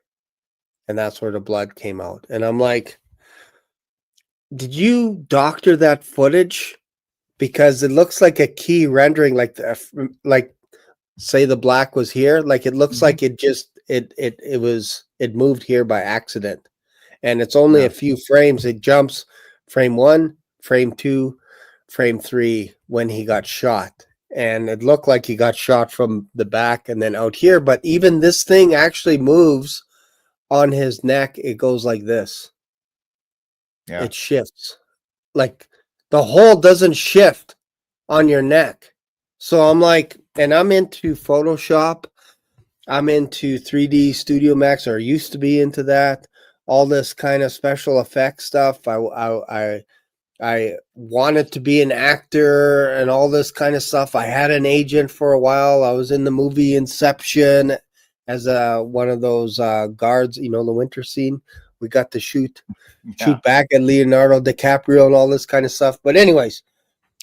And that's where the blood came out. And I'm like, did you doctor that footage? Because it looks like a key rendering, like say the black was here, like it looks like it just it moved here by accident. And it's only a few frames. It jumps frame 1, frame 2, frame 3 when he got shot. And it looked like he got shot from the back and then out here. But even this thing actually moves on his neck. It goes like this. Yeah. It shifts. Like the hole doesn't shift on your neck. So I'm like, and I'm into Photoshop. I'm into 3D Studio Max, or used to be into that. All this kind of special effects stuff. I wanted to be an actor and all this kind of stuff. I had an agent for a while. I was in the movie Inception as one of those guards, you know, the winter scene. We got to shoot back at Leonardo DiCaprio and all this kind of stuff. But anyways,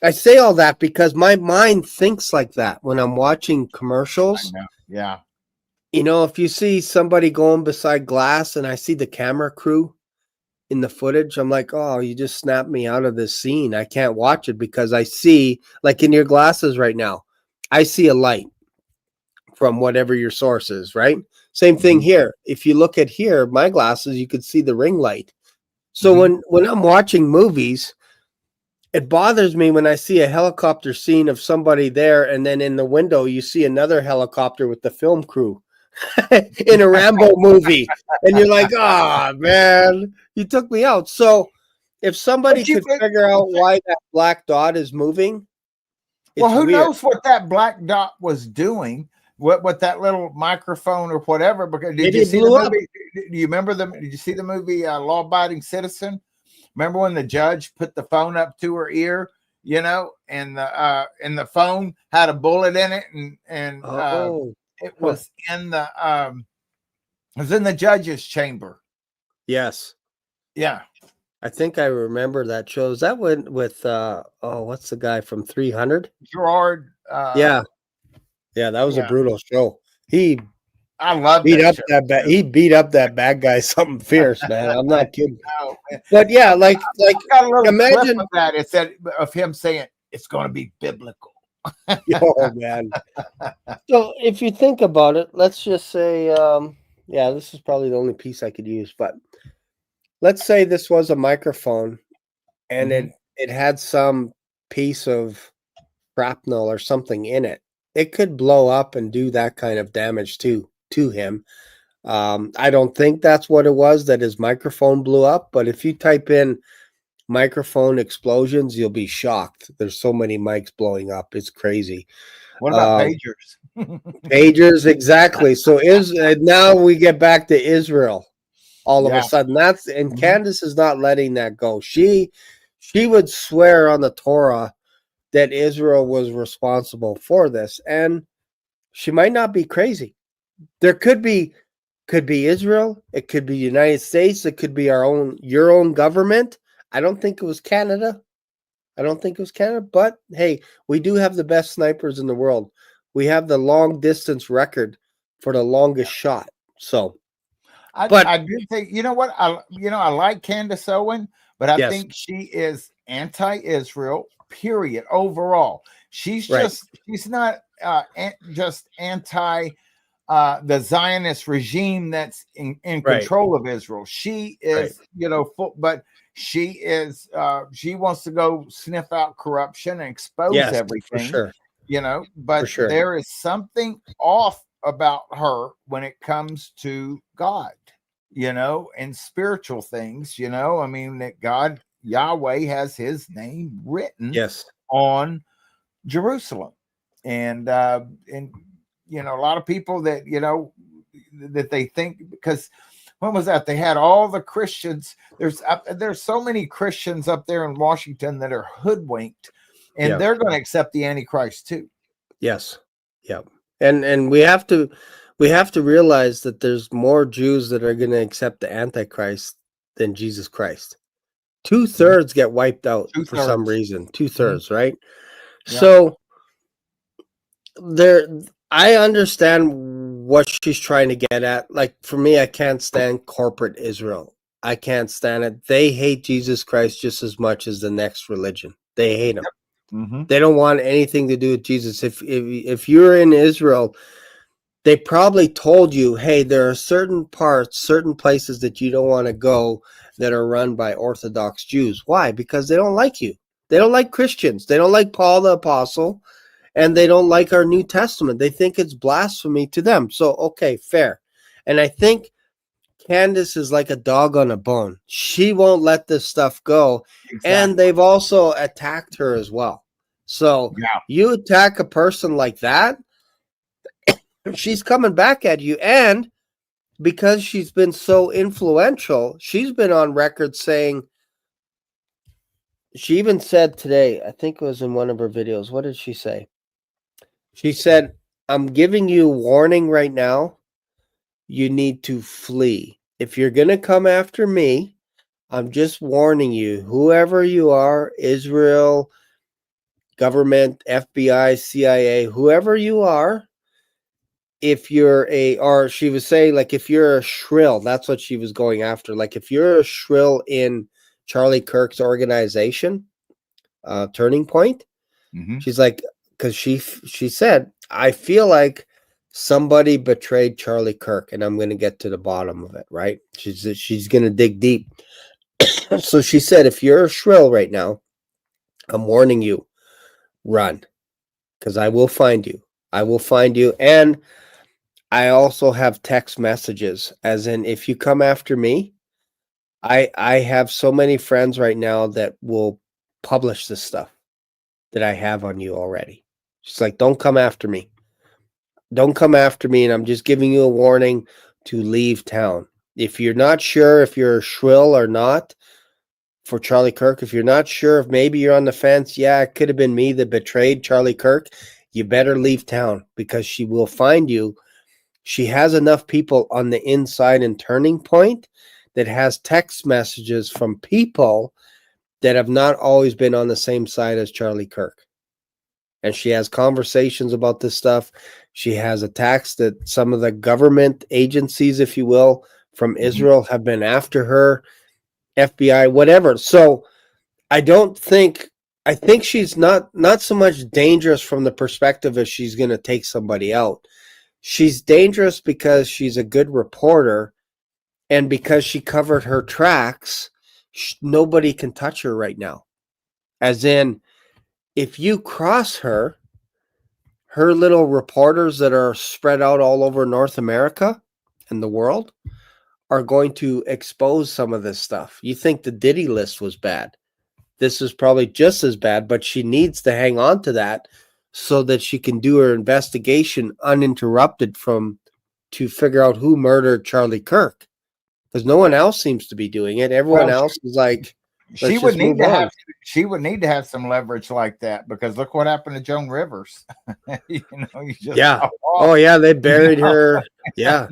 I say all that because my mind thinks like that when I'm watching commercials. Yeah. You know, if you see somebody going beside glass and I see the camera crew in the footage, I'm like, oh, you just snapped me out of this scene. I can't watch it because I see, like in your glasses right now, I see a light from whatever your source is, right? Same thing here. If you look at here, my glasses, you could see the ring light. So when I'm watching movies, it bothers me when I see a helicopter scene of somebody there, and then in the window you see another helicopter with the film crew in a Rambo movie, and you're like, "Ah, oh, man, you took me out." So if somebody could figure out why that black dot is moving, well, who knows what that black dot was doing? What that little microphone or whatever? Because did you see the movie? Do you remember them? Did you see the movie Law Abiding Citizen? Remember when the judge put the phone up to her ear, you know, and the phone had a bullet in it, and it was in the judge's chamber. Yes. Yeah. I think I remember that show. Is that with what's the guy from 300? Gerard. Yeah, that was a brutal show. He I love Beat that up show. that bad. He beat up that bad guy something fierce, man. I'm I not kidding. know, man. But yeah, like I got a little clip imagine. of that. It said of him saying it's going to be biblical. Oh man. So if you think about it, let's just say, yeah, this is probably the only piece I could use. But let's say this was a microphone, and Mhm. it had some piece of shrapnel or something in it. It could blow up and do that kind of damage to him. I don't think that's what it was that his microphone blew up, but if you type in microphone explosions, you'll be shocked. There's so many mics blowing up. It's crazy. What about Um, pagers? Pagers, exactly. So now we get back to Israel all of a Yeah. sudden. And Mhm. Candace is not letting that go. She would swear on the Torah that Israel was responsible for this. And she might not be crazy. There could be Israel, it could be United States, it could be your own government. I don't think it was Canada. I don't think it was Canada, but hey, we do have the best snipers in the world. We have the long distance record for the longest shot. So, but I do think, you know what, I like Candace Owen, but I yes, think she is anti-Israel. Period. Overall, she's right, not just anti the Zionist regime that's in right, control of Israel. She right. is, but she wants to go sniff out corruption and expose Yes, for everything, sure, for but sure. there is something off about her when it comes to God, and spiritual things, I mean, that God, Yahweh, has his name written Yes, on Jerusalem. And a lot of people that that they think, because when was that, they had all the Christians, there's so many Christians up there in Washington that are hoodwinked, and yeah, they're going to accept the Antichrist too. yes, yeah. And we have to realize that there's more Jews that are going to accept the Antichrist than Jesus Christ. 2/3 get wiped out for some 2/3. reason. Mhm. 2/3, right? Yeah. So there, I understand what she's trying to get at. Like for me, I can't stand corporate Israel. I can't stand it. They hate Jesus Christ just as much as the next religion. They hate him. Mm-hmm. They don't want anything to do with Jesus. If you're in Israel, they probably told you, hey, there are certain parts, certain places that you don't want to go that are run by Orthodox Jews. Why? Because they don't like you. They don't like Christians. They don't like Paul the Apostle, and they don't like our New Testament. They think it's blasphemy to them. So, okay, fair. And I think Candace is like a dog on a bone. She won't let this stuff go. And Exactly. they've also attacked her as well. So Yeah. you attack a person like that, she's coming back at you. And because she's been so influential, she's been on record saying, she even said today, I think it was in one of her videos. What did she say? She said, I'm giving you warning right now. You need to flee. If you're going to come after me, I'm just warning you, whoever you are, Israel, government, FBI, CIA, whoever you are, if you're or she was saying, like, if you're a shrill, that's what she was going after. Like, if you're a shrill in Charlie Kirk's organization, Turning Point, Mm-hmm. she's like, because she said, I feel like somebody betrayed Charlie Kirk, and I'm going to get to the bottom of it, right? She's going to dig deep. So she said, if you're a shrill right now, I'm warning you, run, because I will find you. I will find you. And I also have text messages, as in, if you come after me, I have so many friends right now that will publish this stuff that I have on you already. She's like, don't come after me. Don't come after me. And I'm just giving you a warning to leave town. If you're not sure if you're shrill or not for Charlie Kirk, if you're not sure if maybe you're on the fence, yeah, it could have been me that betrayed Charlie Kirk, you better leave town, because she will find you. She has enough people on the inside in Turning Point that has text messages from people that have not always been on the same side as Charlie Kirk. and she has conversations about this stuff. She has attacks that some of the government agencies, if you will, from Israel have been after her, FBI, whatever. So I think she's not so much dangerous from the perspective of she's going to take somebody out. She's dangerous because she's a good reporter, and because she covered her tracks, nobody can touch her right now. As in, if you cross her little reporters that are spread out all over North America and the world are going to expose some of this stuff. You think the Diddy list was bad. This is probably just as bad, but she needs to hang on to that so that she can do her investigation uninterrupted to figure out who murdered Charlie Kirk. Because no one else seems to be doing it. Everyone else is like, she would need to have some leverage like that, because look what happened to Joan Rivers. You just oh yeah, they buried her. Yeah.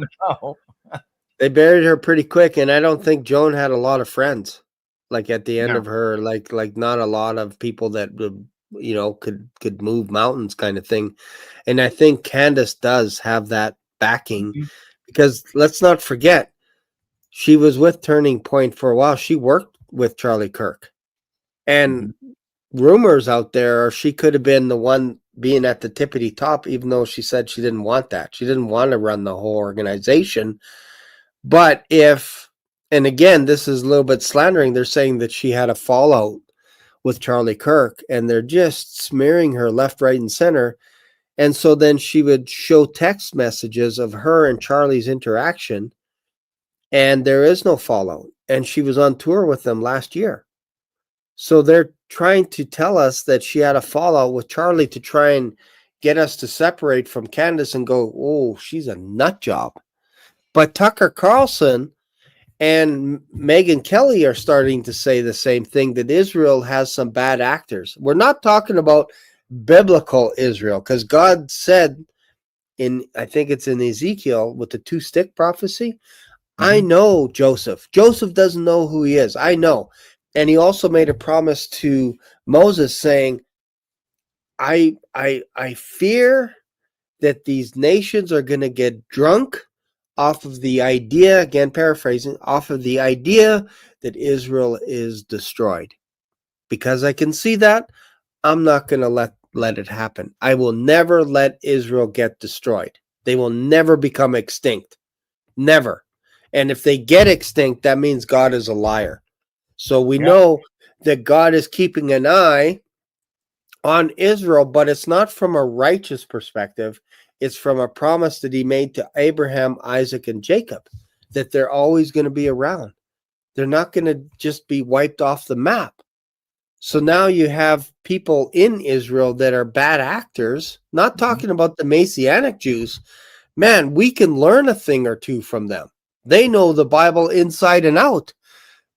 They buried her pretty quick, and I don't think Joan had a lot of friends. Like at the end of her, like not a lot of people that could move mountains, kind of thing. And I think Candace does have that backing, because let's not forget, she was with Turning Point for a while. She worked with Charlie Kirk, and rumors out there are she could have been the one being at the tippity top, even though she said she didn't want that. She didn't want to run the whole organization. But and again, this is a little bit slandering, they're saying that she had a fallout with Charlie Kirk, and they're just smearing her left, right, and center. And so then she would show text messages of her and Charlie's interaction, and there is no fallout. And she was on tour with them last year. So they're trying to tell us that she had a fallout with Charlie to try and get us to separate from Candace and go, oh, she's a nut job. But Tucker Carlson and Megyn Kelly are starting to say the same thing, that Israel has some bad actors. We're not talking about biblical Israel, because God said I think it's in Ezekiel with the 2-stick prophecy, I know Joseph. Joseph doesn't know who he is. I know. And he also made a promise to Moses saying, I fear that these nations are going to get drunk off of the idea, again paraphrasing, off of the idea that Israel is destroyed. Because I can see that, I'm not going to let it happen. I will never let Israel get destroyed. They will never become extinct. Never. And if they get extinct, that means God is a liar. So we know that God is keeping an eye on Israel, but it's not from a righteous perspective. It's from a promise that he made to Abraham, Isaac, and Jacob, that they're always going to be around. They're not going to just be wiped off the map. So now you have people in Israel that are bad actors, not talking about the Messianic Jews. Man, we can learn a thing or two from them. They know the Bible inside and out.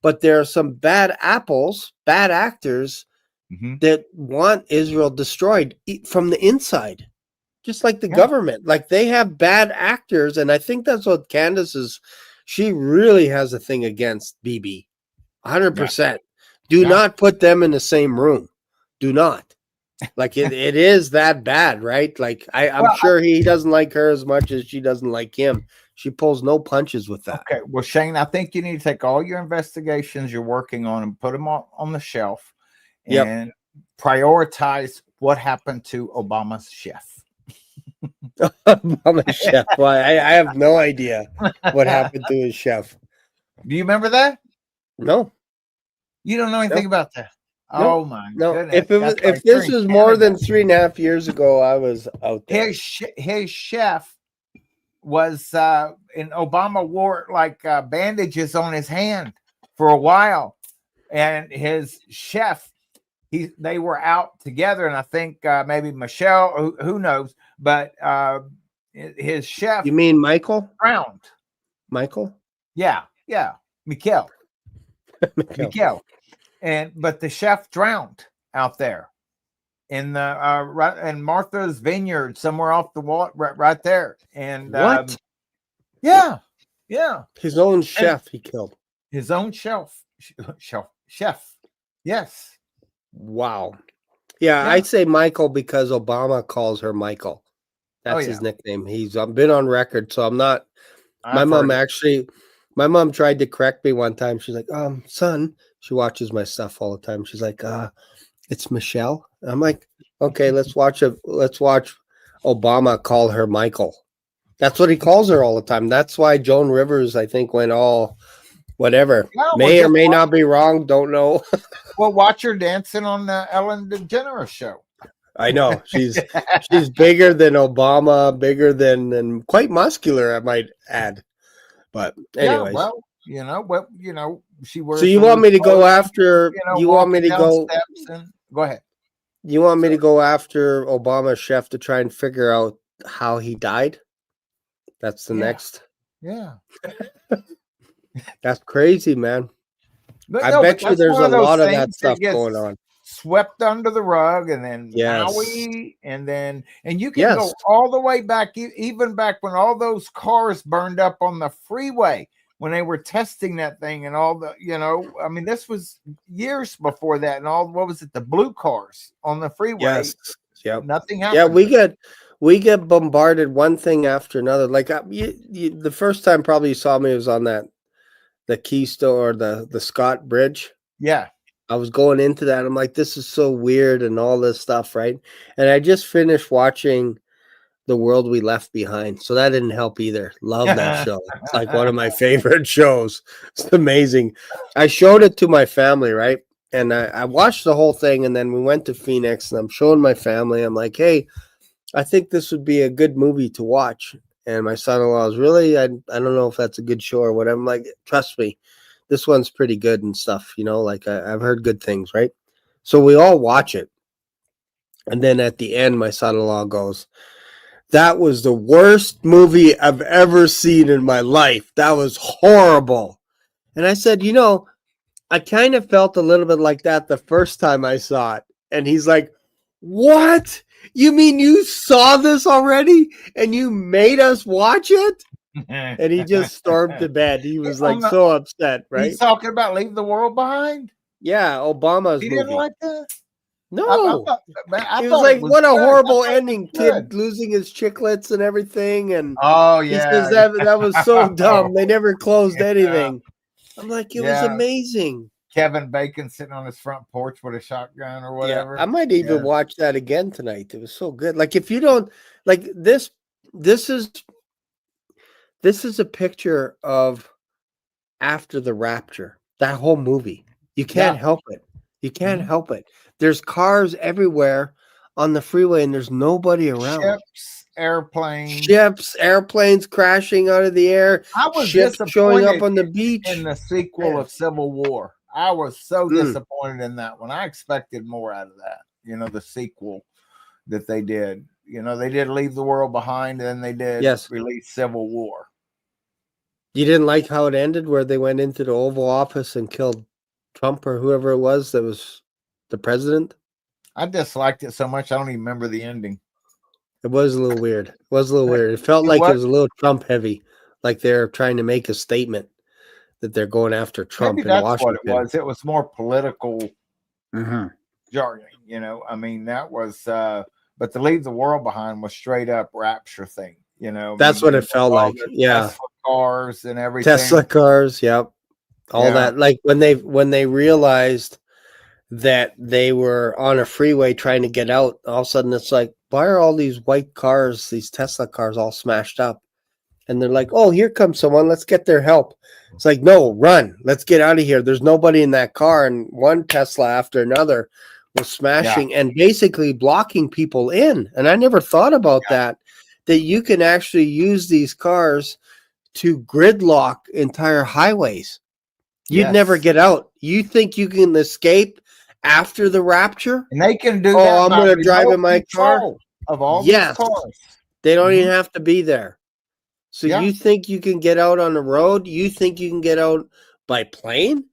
But there are some bad apples, bad actors that want Israel destroyed from the inside. Just like the government, like they have bad actors. And I think that's what Candace is. She really has a thing against BB. 100%. Do not put them in the same room. Do not. Like it is that bad, right? Like I'm sure he doesn't like her as much as she doesn't like him. She pulls no punches with that. Okay. Well, Shane, I think you need to take all your investigations you're working on and put them on the shelf and prioritize what happened to Obama's chef. Obama's chef. Well, I have no idea what happened to his chef. Do you remember that? No. You don't know anything about that? No. Oh my goodness! If this was more than 3.5 years ago, I was out there. His chef was and Obama wore like bandages on his hand for a while, and his chef, they were out together, and I think maybe Michelle, who knows, but his chef. You mean Michael? Drowned. Michael? Yeah, Mikhail. Mikhail. But the chef drowned out there in the in Martha's Vineyard, somewhere off the wall, right there. And what? Yeah. His own chef he killed. His own chef. Yes. Wow. Yeah, Yeah. I'd say Michael because Obama calls her Michael. Oh That's yeah. his nickname. He's been on record, so I'm not. My I've mom heard it. actually, my mom tried to correct me one time. She's like, son, she watches my stuff all the time. She's like, it's Michelle. I'm like, okay, let's watch Obama call her Michael. That's what he calls her all the time. That's why Joan Rivers, I think, went all whatever. Yeah, well, May or may not be wrong. Don't know. watch her dancing on the Ellen DeGeneres show. I know she's bigger than Obama, bigger than and quite muscular, I might add. But Yeah, anyways, well, she wears. so you the want loose me to go clothing, after? You want me walking to down go? steps and go ahead. You want me to Sorry. go after Obama's chef to try and figure out how he died? That's the Yeah. next. Yeah. That's crazy, man. But I no, bet but you that's there's one a of those lot of that things stuff that gets going on. swept under the rug, and then Yes. Maui, and you can Yes. go all the way back, even back when all those cars burned up on the freeway when they were testing that thing, and all the, I mean, this was years before that, and all, what was it, the blue cars on the freeway? Yes. Yep. Nothing Yeah, happened. we get bombarded one thing after another. Like the first time probably you saw me was on the Keystone or the Scott Bridge. Yeah. I was going into that. I'm like, this is so weird and all this stuff, right? And I just finished watching The World We Left Behind. So that didn't help either. Love that show. It's like one of my favorite shows. It's amazing. I showed it to my family, right? And I watched the whole thing, and then we went to Phoenix, and I'm showing my family. I'm like, hey, I think this would be a good movie to watch. And my son-in-law is really, I don't know if that's a good show or what. I'm like, trust me, this one's pretty good and stuff, like I've heard good things, right? So we all watch it. And then at the end, my son-in-law goes, that was the worst movie I've ever seen in my life. That was horrible. And I said, I kind of felt a little bit like that the first time I saw it. And he's like, what? You mean you saw this already and you made us watch it? And he just stormed to bed. He was like so upset, right? He's talking about Leave the World Behind. Yeah, Obama's He movie. didn't like that. No, I he was thought like, it was "What a good. horrible I thought it was ending! good. Kid losing his chiclets and everything." And Oh he yeah, says that was so dumb. They never closed anything. I'm like, it was Yeah. amazing. Kevin Bacon sitting on his front porch with a shotgun or whatever. Yeah, I might even watch that again tonight. It was so good. Like if you don't like this is a picture of after the rapture. That whole movie. You can't help it. You can't help it. There's cars everywhere on the freeway and there's nobody around. Ships, airplanes crashing out of the air. I was ships showing up on the beach. In the sequel of Civil War. I was so disappointed in that one. I expected more out of that. The sequel that they did. They did Leave the World Behind, and then they did release Civil War. You didn't like how it ended, where they went into the Oval Office and killed Trump or whoever it was that was the president? I disliked it so much I don't even remember the ending. It was a little weird. It felt like it was a little Trump heavy, like they're trying to make a statement that they're going after Trump in Washington. What it was. It was more political jargon. I mean, that was but to Leave the World Behind was straight up rapture thing. That's what it felt like. Yeah. Tesla cars and everything. Tesla cars. Yep. All that. Like when they realized that they were on a freeway trying to get out, all of a sudden it's like, why are all these white cars, these Tesla cars all smashed up? And they're like, oh, here comes someone. Let's get their help. It's like, no, run. Let's get out of here. There's nobody in that car. And one Tesla after another was smashing and basically blocking people in. And I never thought about that you can actually use these cars to gridlock entire highways. You'd never get out. You think you can escape after the rapture? And they can do that. Oh, I'm going to drive in my car. Of all these cars. They don't even have to be there. So you think you can get out on the road? You think you can get out by plane?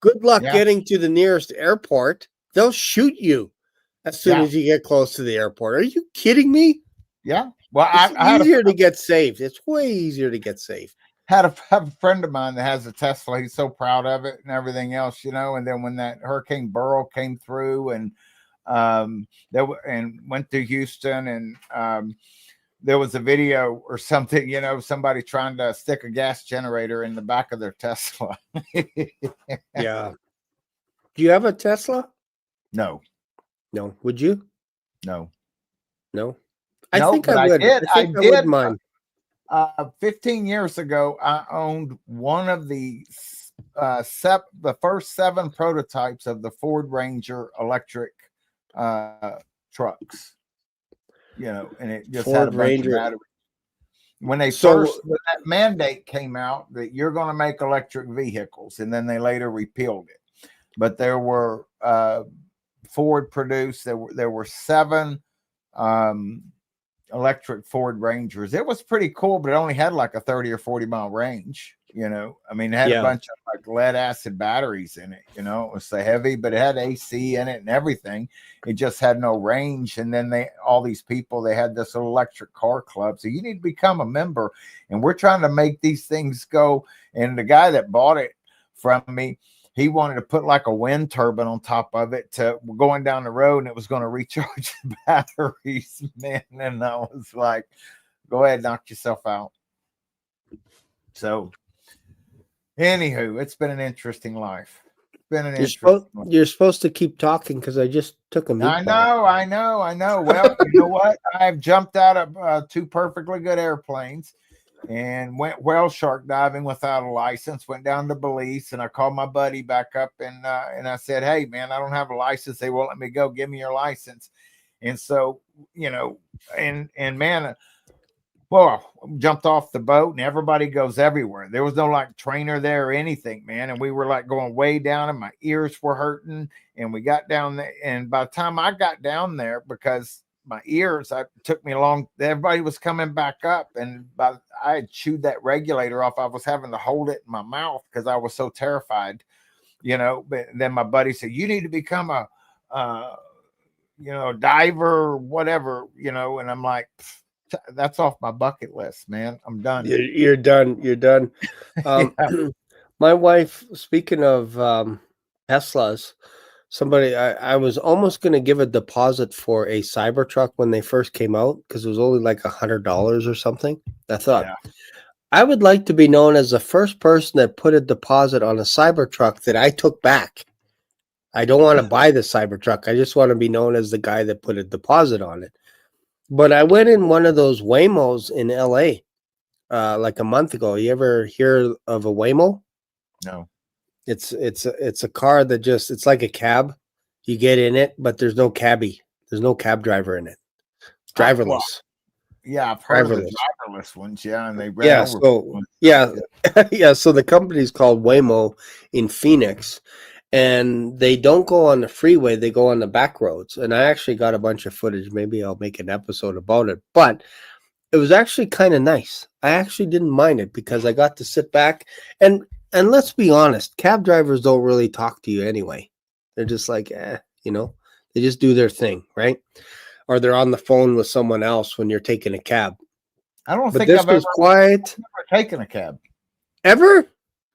Good luck getting to the nearest airport. They'll shoot you as soon as you get close to the airport. Are you kidding me? Yeah. Well, it's easier to get saved. It's way easier to get saved. Have a friend of mine that has a Tesla. He's so proud of it and everything else, And then when that Hurricane Burrow came through and And went to Houston, and there was a video or something, somebody trying to stick a gas generator in the back of their Tesla. Yeah. Do you have a Tesla? No. Would you? No. I No, think but I would. I I would mind. 15 years ago, I owned one of the first 7 prototypes of the Ford Ranger electric trucks. And it just Ford had a bunch Ranger. of batteries. When that mandate came out that you're going to make electric vehicles, and then they later repealed it. But there were Ford produced. There were 7 electric Ford Rangers. It was pretty cool, but it only had like a 30 or 40 mile range. I mean, it had a bunch of like lead acid batteries in it. It was so heavy, but it had AC in it and everything. It just had no range. And then all these people, they had this little electric car club. So you need to become a member. And we're trying to make these things go. And the guy that bought it from me, he wanted to put like a wind turbine on top of it to going down the road, and it was going to recharge the batteries, man. And I was like, go ahead, knock yourself out. So anywho, it's been an interesting life. It's been an You're supposed to keep talking because I just took a meatball. I know. Well, you know what? I've jumped out of 2 perfectly good airplanes and went whale shark diving without a license. Went down to Belize, and I called my buddy back up, and I said, "Hey, man, I don't have a license. They won't let me go. Give me your license." And so, and man. Well, jumped off the boat, and everybody goes everywhere. There was no like trainer there or anything, man. And we were like going way down, and my ears were hurting. And we got down there, and by the time I got down there, because my ears, it took me a long. Everybody was coming back up, and I had chewed that regulator off. I was having to hold it in my mouth because I was so terrified, But then my buddy said, "You need to become a, diver, or whatever, And I'm like, that's off my bucket list, man. I'm done. You're done. You're done. My wife, speaking of Teslas, I was almost going to give a deposit for a Cybertruck when they first came out because it was only like $100 or something. I thought I would like to be known as the first person that put a deposit on a Cybertruck that I took back. I don't want to buy the Cybertruck. I just want to be known as the guy that put a deposit on it. But I went in one of those Waymos in LA like a month ago. You ever hear of a Waymo? No. It's a car that it's like a cab. You get in it, but there's no cabbie. There's no cab driver in it. Driverless. I've heard of the driverless ones. Yeah, and they So the company's called Waymo in Phoenix. And they don't go on the freeway, they go on the back roads. And I actually got a bunch of footage. Maybe I'll make an episode about it. But it was actually kind of nice. I actually didn't mind it because I got to sit back. And let's be honest, cab drivers don't really talk to you anyway. They're just like, they just do their thing, right? Or they're on the phone with someone else when you're taking a cab. I don't think I've ever quiet. Taken a cab. Ever?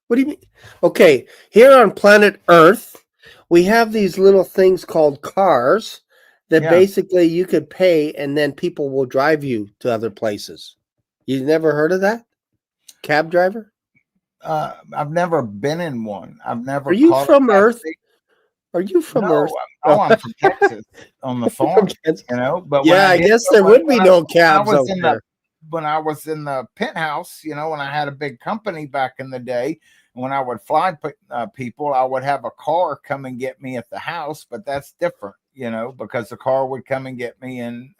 What do you mean? Okay, here on planet Earth, we have these little things called cars that basically you could pay and then people will drive you to other places. You never heard of that? Cab driver? I've never been in one. I've never. Are you from Earth? Are you from Earth? I'm from Texas on the farm, But I guess there would be no cabs out there. When I was in the penthouse, when I had a big company back in the day, when I would fly people, I would have a car come and get me at the house, but that's different, because the car would come and get me and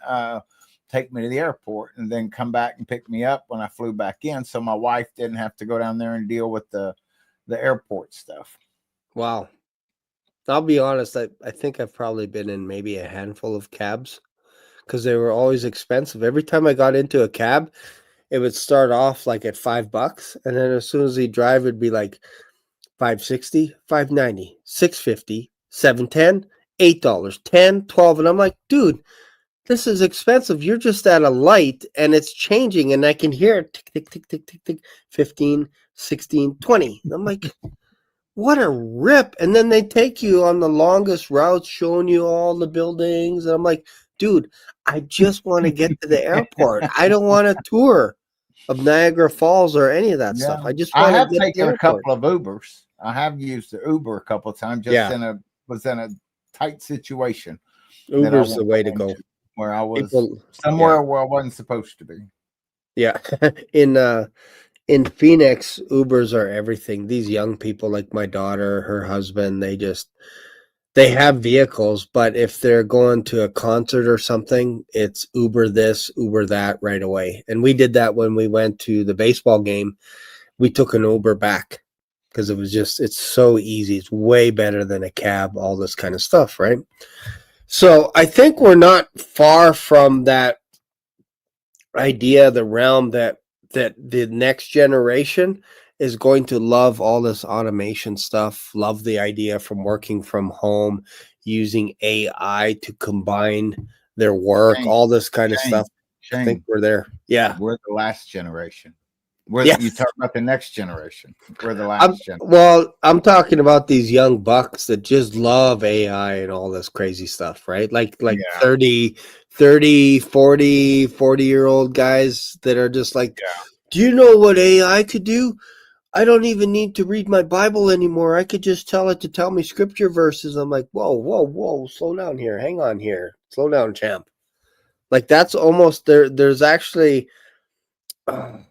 take me to the airport and then come back and pick me up when I flew back in. So my wife didn't have to go down there and deal with the airport stuff. Wow. I'll be honest. I think I've probably been in maybe a handful of cabs because they were always expensive. Every time I got into a cab, it would start off like at $5, and then as soon as you drive, it'd be like $5.60, $5.90, $6.50, $7.10, $8, $10, $12, and I'm like, dude, this is expensive. You're just at a light, and it's changing, and I can hear it tick, tick, tick, tick, tick, tick, 15, 16, 20. And I'm like, what a rip. And then they take you on the longest routes, showing you all the buildings. And I'm like, dude, I just want to get to the airport. I don't want a tour of Niagara Falls or any of that Yeah. stuff. I just I want to have get to the taken a airport. couple of Ubers. I have used the Uber a couple of times, just Yeah. was in a tight situation that I Uber's the won't way go to go. into, where I was People, somewhere where I wasn't supposed to be. yeah. In Phoenix, Ubers are everything. These young people, like my daughter, her husband, they have vehicles, but if they're going to a concert or something, it's Uber this, Uber that right away. And we did that when we went to the baseball game. We took an Uber back because it's so easy. It's way better than a cab, all this kind of stuff, right? So I think we're not far from that idea, the realm that the next generation is going to love all this automation stuff, love the idea from working from home, using AI to combine their work, Shane, all this kind of stuff. I think Shane, we're there. Yeah. we're the last generation. Yeah. You talk about the next generation. We're the last generation. Well, I'm talking about these young bucks that just love AI and all this crazy stuff, right? Like Yeah. 40-year-old guys that are just like, do you know what AI could do? I don't even need to read my Bible anymore. I could just tell it to tell me scripture verses. I'm like, whoa, slow down here. Hang on here. Slow down, champ. Like that's almost there. There's actually, I'm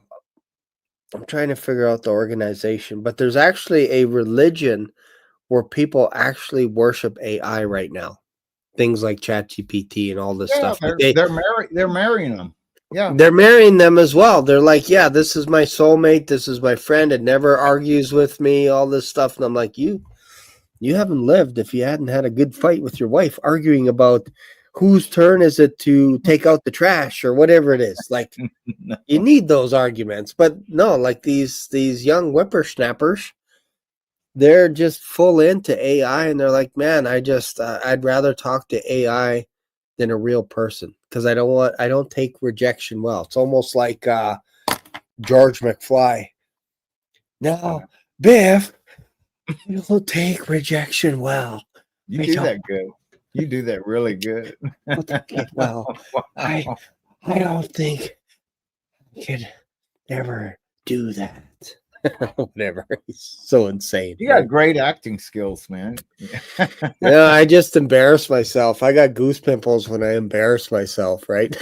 trying to figure out the organization, but there's actually a religion where people actually worship AI right now. Things like ChatGPT and all this stuff. Like they're marrying them. Yeah. They're marrying them as well. They're like, yeah, this is my soulmate. This is my friend. It never argues with me, all this stuff. And I'm like, you haven't lived if you hadn't had a good fight with your wife arguing about whose turn is it to take out the trash or whatever it is. Like No. you need those arguments. But no, like these young whippersnappers, they're just full into AI and they're like, man, I'd rather talk to AI than a real person because I don't take rejection well. It's almost like George McFly. Now, Biff, you don't take rejection well. You do that good. You do that really good. Well, I don't think I could ever do that. Whatever. He's so insane. You got great acting skills, man. Yeah, I just embarrass myself. I got goose pimples when I embarrass myself, right?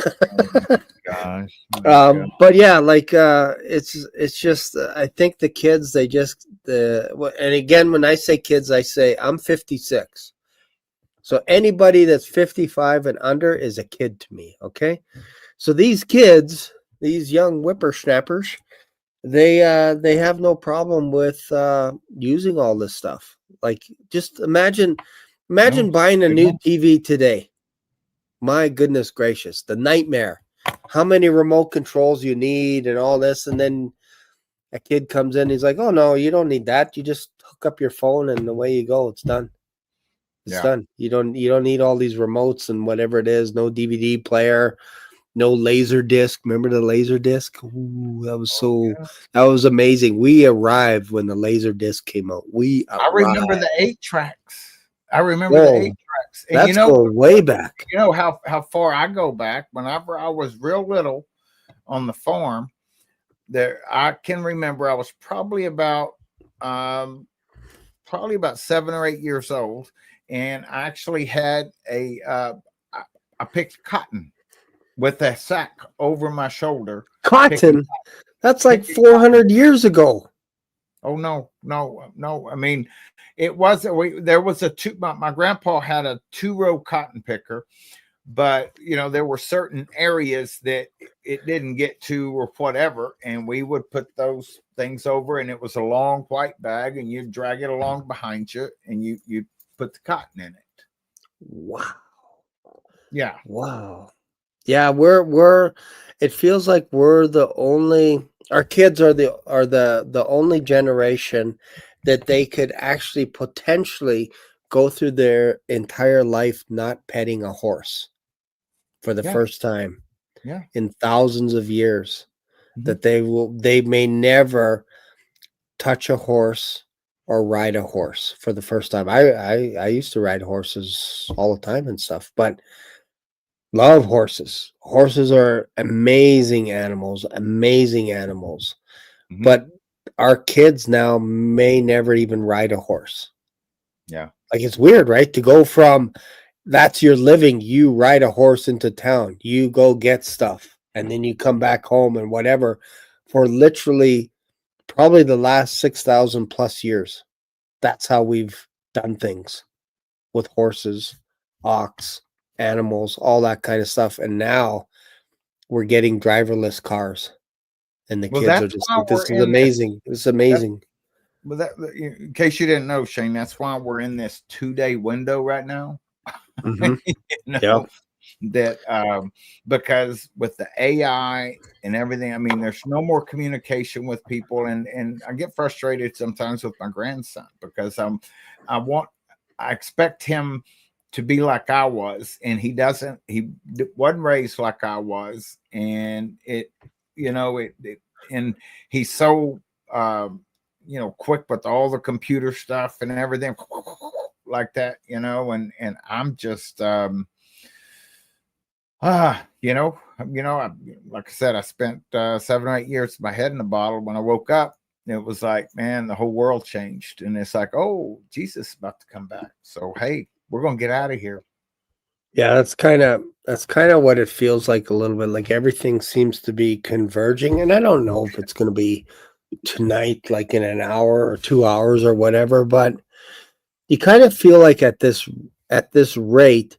Gosh. But yeah, like it's just I think the kids and again when I say kids, I say I'm 56. So anybody that's 55 and under is a kid to me, okay? So these kids, these young whippersnappers, they have no problem with using all this stuff. Like just imagine buying a new TV today. My goodness gracious, the nightmare. How many remote controls you need and all this, and then a kid comes in, he's like, oh no, you don't need that. You just hook up your phone and away you go. It's done. It's done. You don't need all these remotes and whatever it is, no DVD player. No laser disc. Remember the laser disc? Ooh, that was amazing. We arrived when the laser disc came out. I remember the 8-tracks. And that's going way back. You know how far I go back. Whenever I was real little on the farm, I can remember I was probably about 7 or 8 years old, and I actually had I picked cotton with a sack over my shoulder. Cotton? That's like 400 years ago. Oh, no. I mean, it wasn't. There was my grandpa had a 2-row cotton picker, but, there were certain areas that it didn't get to or whatever, and we would put those things over, and it was a long white bag, and you'd drag it along behind you, and you put the cotton in it. Wow. Yeah. Wow. Yeah, it feels like we're the only, our kids are the only generation that they could actually potentially go through their entire life not petting a horse for the first time in thousands of years. Mm-hmm. That they may never touch a horse or ride a horse for the first time. I used to ride horses all the time and stuff, but love horses. Horses are amazing animals, amazing animals. Mhm. But our kids now may never even ride a horse. Yeah. Like it's weird, right? To go from that's your living, you ride a horse into town, you go get stuff, and then you come back home and whatever for literally probably the last 6,000 plus years. That's how we've done things with horses, ox, animals, all that kind of stuff. And now we're getting driverless cars. And the Well, kids are that's just why like, we're this is in this. amazing. This is amazing. Well, in case you didn't know, Shane, that's why we're in this 2-day window right now. Mm-hmm. You know, Yeah. that because with the AI and everything, I mean, there's no more communication with people, and I get frustrated sometimes with my grandson because I expect him to be like I was, and he doesn't. He wasn't raised like I was, and and he's so quick with all the computer stuff and everything like that, and I'm just like I said, I spent 7 or 8 years with my head in a bottle. When I woke up, it was like, man, the whole world changed. And it's like, oh, Jesus is about to come back. So, hey, we're going to get out of here. Yeah, that's kind of what it feels like a little bit. Like everything seems to be converging. And I don't know if it's gonna be tonight, like in an hour or 2 hours or whatever, but you kind of feel like at this rate,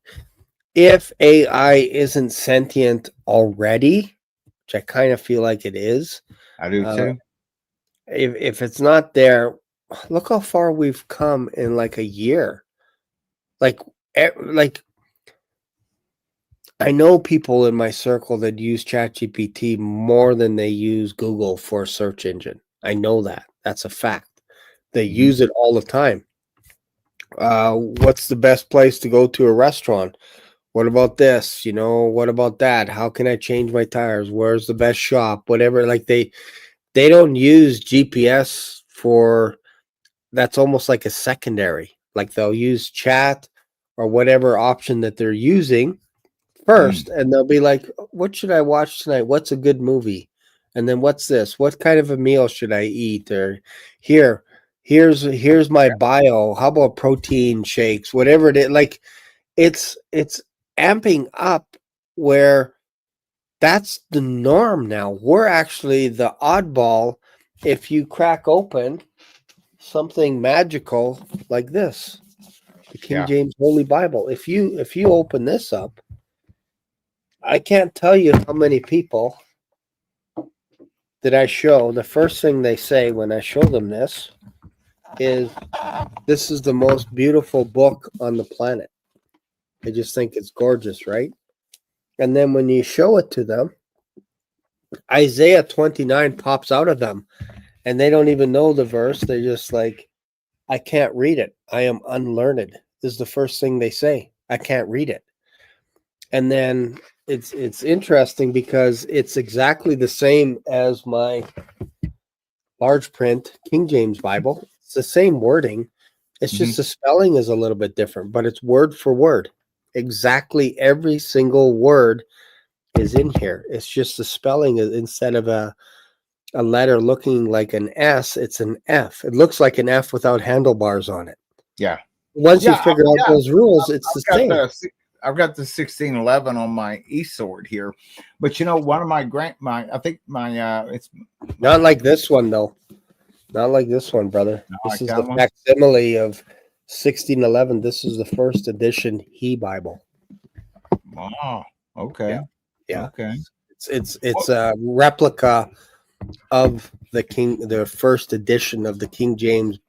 if AI isn't sentient already, which I kind of feel like it is, I do uh, too. if it's not there, look how far we've come in like a year. Like, like I know people in my circle that use ChatGPT more than they use Google for a search engine. I know that. That's a fact. They Mhm. use it all the time. What's the best place to go to a restaurant? What about this? What about that? How can I change my tires? Where's the best shop? Whatever. Like they don't use GPS for that's almost like a secondary. Like they'll use chat or whatever option that they're using Mm. first, and they'll be like, "What should I watch tonight? What's a good movie?" And then what's this? What kind of a meal should I eat? Or here, here's my bio. How about protein shakes? Whatever it is. Like it's amping up where that's the norm now. We're actually the oddball if you crack open something magical like this, the King Yeah. James Holy Bible. If you open this up, I can't tell you how many people that I show. The first thing they say when I show them this is, "This is the most beautiful book on the planet." They just think it's gorgeous, right? And then when you show it to them, Isaiah 29 pops out of them, and they don't even know the verse. They're just like, "I can't read it. I am unlearned." This is the first thing they say. "I can't read it." And then it's interesting because it's exactly the same as my large print King James Bible. It's the same wording. It's Hmm. just the spelling is a little bit different, but it's word for word. Exactly every single word is in here. It's just the spelling is, instead of a letter looking like an S, it's an F. It looks like an F without handlebars on it. Yeah. Once you Yeah. figure out Yeah. those rules, it's the I've got same. I've got the 1611 on my e-sword here, but one of my I think my it's Not my like this one though. Not like this one, brother. This like is the that one. facsimile of 1611. This is the first edition He Bible. Oh, Yeah, okay. yeah. Okay. It's a replica of the first edition of the King James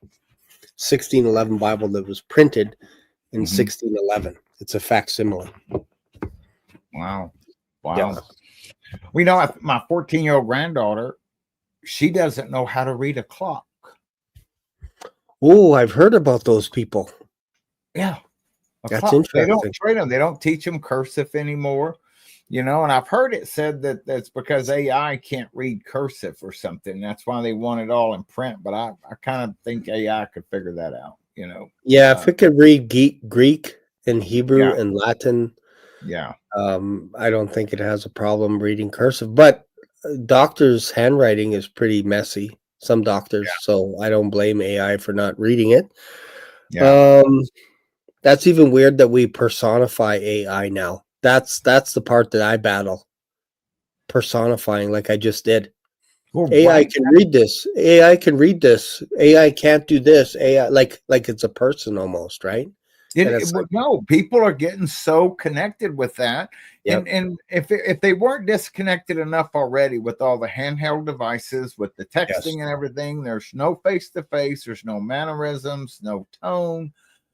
1611 Bible that was printed in Hmm. 1611. It's a facsimile. Wow. Yeah. Wow. My 14-year-old granddaughter, she doesn't know how to read a clock. Oh, I've heard about those people. Yeah. A That's clock. They don't interesting. train them. They don't teach them cursive anymore. You know, and I've heard it said that that's because AI can't read cursive or something. That's why they want it all in print. But I kind of think AI could figure that out. You know. Yeah, if it could read Greek and Hebrew Yeah. and Latin, Yeah. I don't think it has a problem reading cursive. But doctors' handwriting is pretty messy. Some doctors, so I don't blame AI for not reading it. Yeah. That's even weird that we personify AI now. That's the part that I battle. Personifying like I just did. Well, AI right. can read this. AI can read this. AI can't do this. AI like it's a person almost, right? And it's like, No, people are getting so connected with that, yep, and if they weren't disconnected enough already with all the handheld devices, with the yes, texting and everything, there's no face to face, there's no mannerisms, no tone,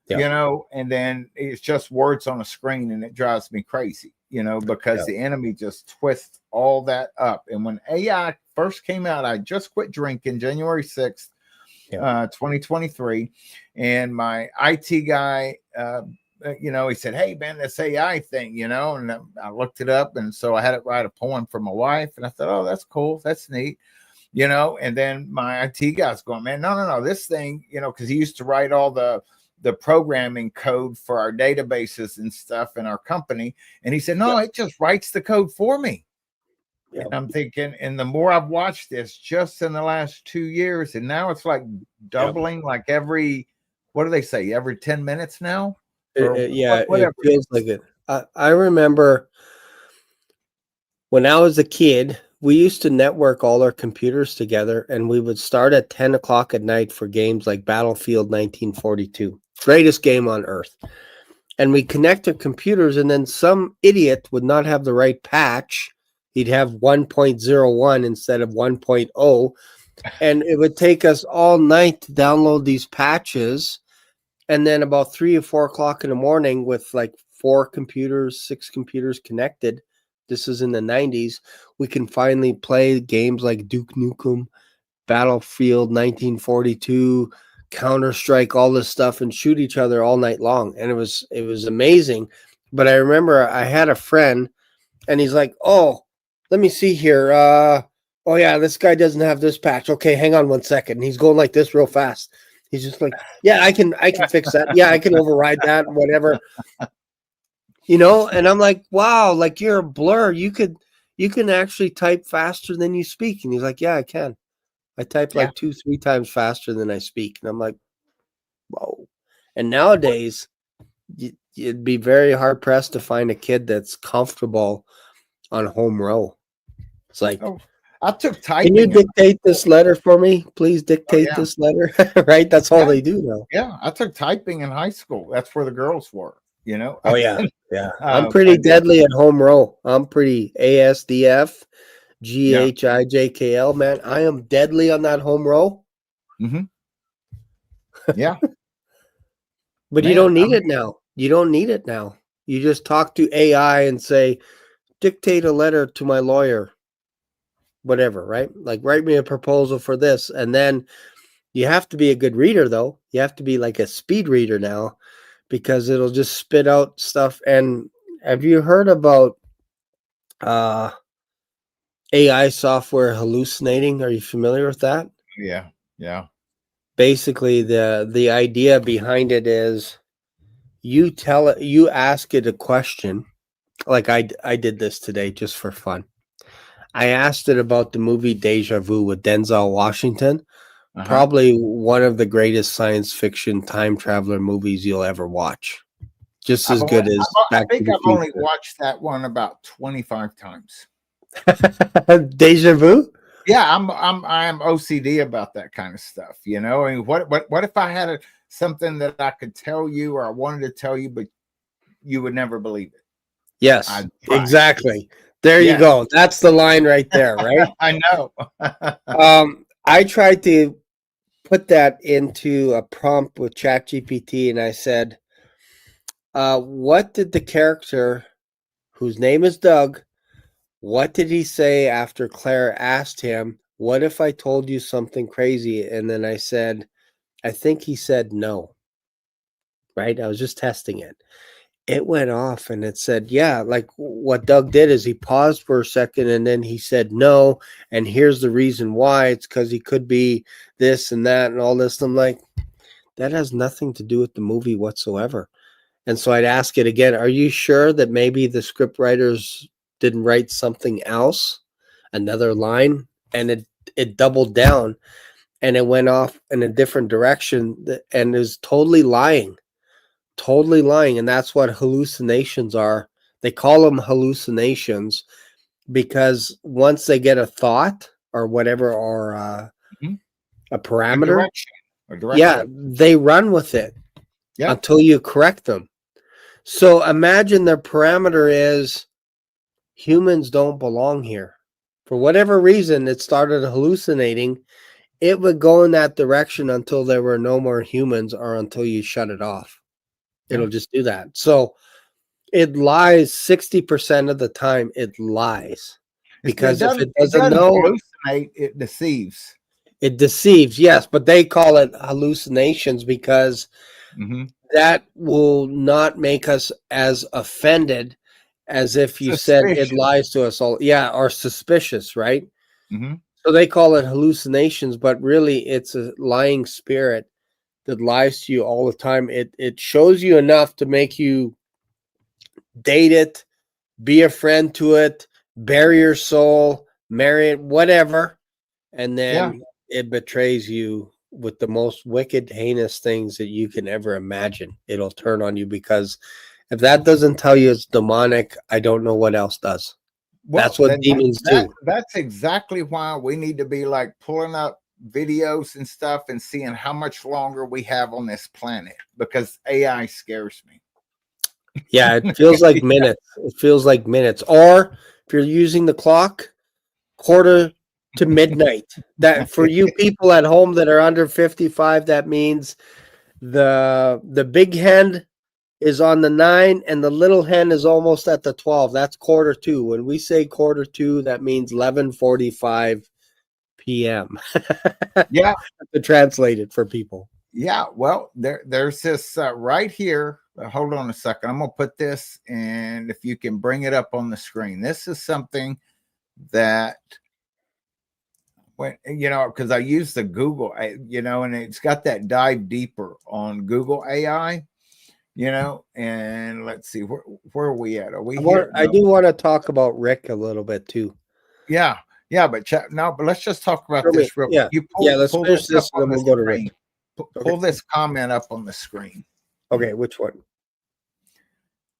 yep, and then it's just words on a screen, and it drives me crazy, because yep, the enemy just twists all that up. And when AI first came out, I just quit drinking January 6th. yep. 2023, and my IT guy, he said, "Hey man, this AI thing, and I looked it up, and so I had it write a poem for my wife, and I thought, oh, that's cool, that's neat, and then my IT guy's going, man, no, this thing, because he used to write all the programming code for our databases and stuff in our company, and he said, no, Yep. it just writes the code for me. Yep. And I'm thinking, and the more I've watched this just in the last 2 years, and now it's like doubling, like what do they say, every 10 minutes now? Or Yeah, it whatever it feels is. like it. I remember when I was a kid, we used to network all our computers together, and we would start at 10 o'clock at night for games like Battlefield 1942, greatest game on earth. And we connect our computers, and then some idiot would not have the right patch. He'd have 1.01 instead of 1.0, and it would take us all night to download these patches. And then about 3 or 4 o'clock in the morning, with like 4 computers, 6 computers connected, this is in the 90s, we can finally play games like Duke Nukem, Battlefield 1942, Counter-Strike, all this stuff, and shoot each other all night long. And it was amazing. But I remember I had a friend, and he's like, oh, let me see here. Oh yeah, this guy doesn't have this patch. Okay, hang on 1 second. And he's going like this real fast. He's just like, yeah, I can fix that. Yeah, I can override that, whatever. And I'm like, wow, like you're a blur. You can actually type faster than you speak. And he's like, yeah, I can. I type Yeah. like 2, 3 times faster than I speak. And I'm like, whoa. And nowadays, you'd be very hard pressed to find a kid that's comfortable on home row. It's like, Oh, I took can you typing. dictate this letter for me? Please Oh dictate yeah. this letter. Right? That's all Yeah. they do now. Yeah. I took typing in high school. That's where the girls were, Oh yeah. Yeah. I'm uh, pretty and then, deadly at home row. I'm pretty ASDF, yeah. GHIJKL, man. I am deadly on that home row. Hmm. Yeah. But you Man, don't need it now. You don't need it now. You just talk to AI and say, dictate a letter to my lawyer, whatever, right? Like, write me a proposal for this. And then you have to be a good reader, though. You have to be like a speed reader now, because it'll just spit out stuff. And have you heard about uh, AI software hallucinating? Are you familiar with that? yeah. Yeah. Basically, the idea behind it is you ask it a question. Like I did this today just for fun. I asked it about the movie Deja Vu with Denzel Washington, Uh-huh. probably one of the greatest science fiction time traveler movies you'll ever watch. Just as good as I Back to think the I've only Future. watched that one about 25 times. Deja Vu? Yeah, I'm OCD about that kind of stuff. I mean, what if I had something that I could tell you, or I wanted to tell you, but you would never believe it? Yes, I'd try. exactly. There you Yeah, go. That's the line right there, right? I know. I tried to put that into a prompt with ChatGPT, and I said, what did the character whose name is Doug, what did he say after Claire asked him, what if I told you something crazy? And then I said, I think he said no, right? I was just testing it. it went off and it said, yeah, like what Doug did is he paused for a second and then he said no, and here's the reason why. It's because he could be this and that and all this. I'm like, that has nothing to do with the movie whatsoever. And so I'd ask it again, are you sure that maybe the script writers didn't write something else, another line, and it doubled down and it went off in a different direction and is totally lying. Totally lying. And that's what hallucinations are. They call them hallucinations because once they get a thought or whatever, or a parameter, yeah, they run with it until you correct them. So imagine their parameter is humans don't belong here. For whatever reason, it started hallucinating. It would go in that direction until there were no more humans or until you shut it off. It'll just do that. So it lies 60% of the time. It lies because if it doesn't know, hallucinate, it deceives. It deceives, yes, but they call it hallucinations because that will not make us as offended as if you said it lies to us all. Yeah, or suspicious, right? So they call it hallucinations, but really it's a lying spirit that lies to you all the time. It shows you enough to make you date it, be a friend to it, bury your soul, marry it, whatever, and then it betrays you with the most wicked, heinous things that you can ever imagine. It'll turn on you because if that doesn't tell you it's demonic, I don't know what else does. Well, that's what demons do. That's exactly why we need to be like pulling up videos and stuff and seeing how much longer we have on this planet, because AI scares me. Yeah, it feels like minutes. It feels like minutes. Or if you're using the clock, quarter to midnight. That for you people at home that are under 55, that means the big hen is on the 9 and the little hen is almost at the 12. That's quarter to. When we say quarter to, that means 11:45 p.m. Yeah, to translate it for people. Yeah, well, there's this right here. Hold on a second. I'm gonna put this, and if you can bring it up on the screen, this is something that, when because I use the Google, and it's got that dive deeper on Google AI, and let's see where are we at? Are we here? I do want to talk about Rick a little bit too. Yeah, but let's just talk about this real quick. Let's finish this and then we'll go to Rick. Pull this comment up on the screen. Okay, which one?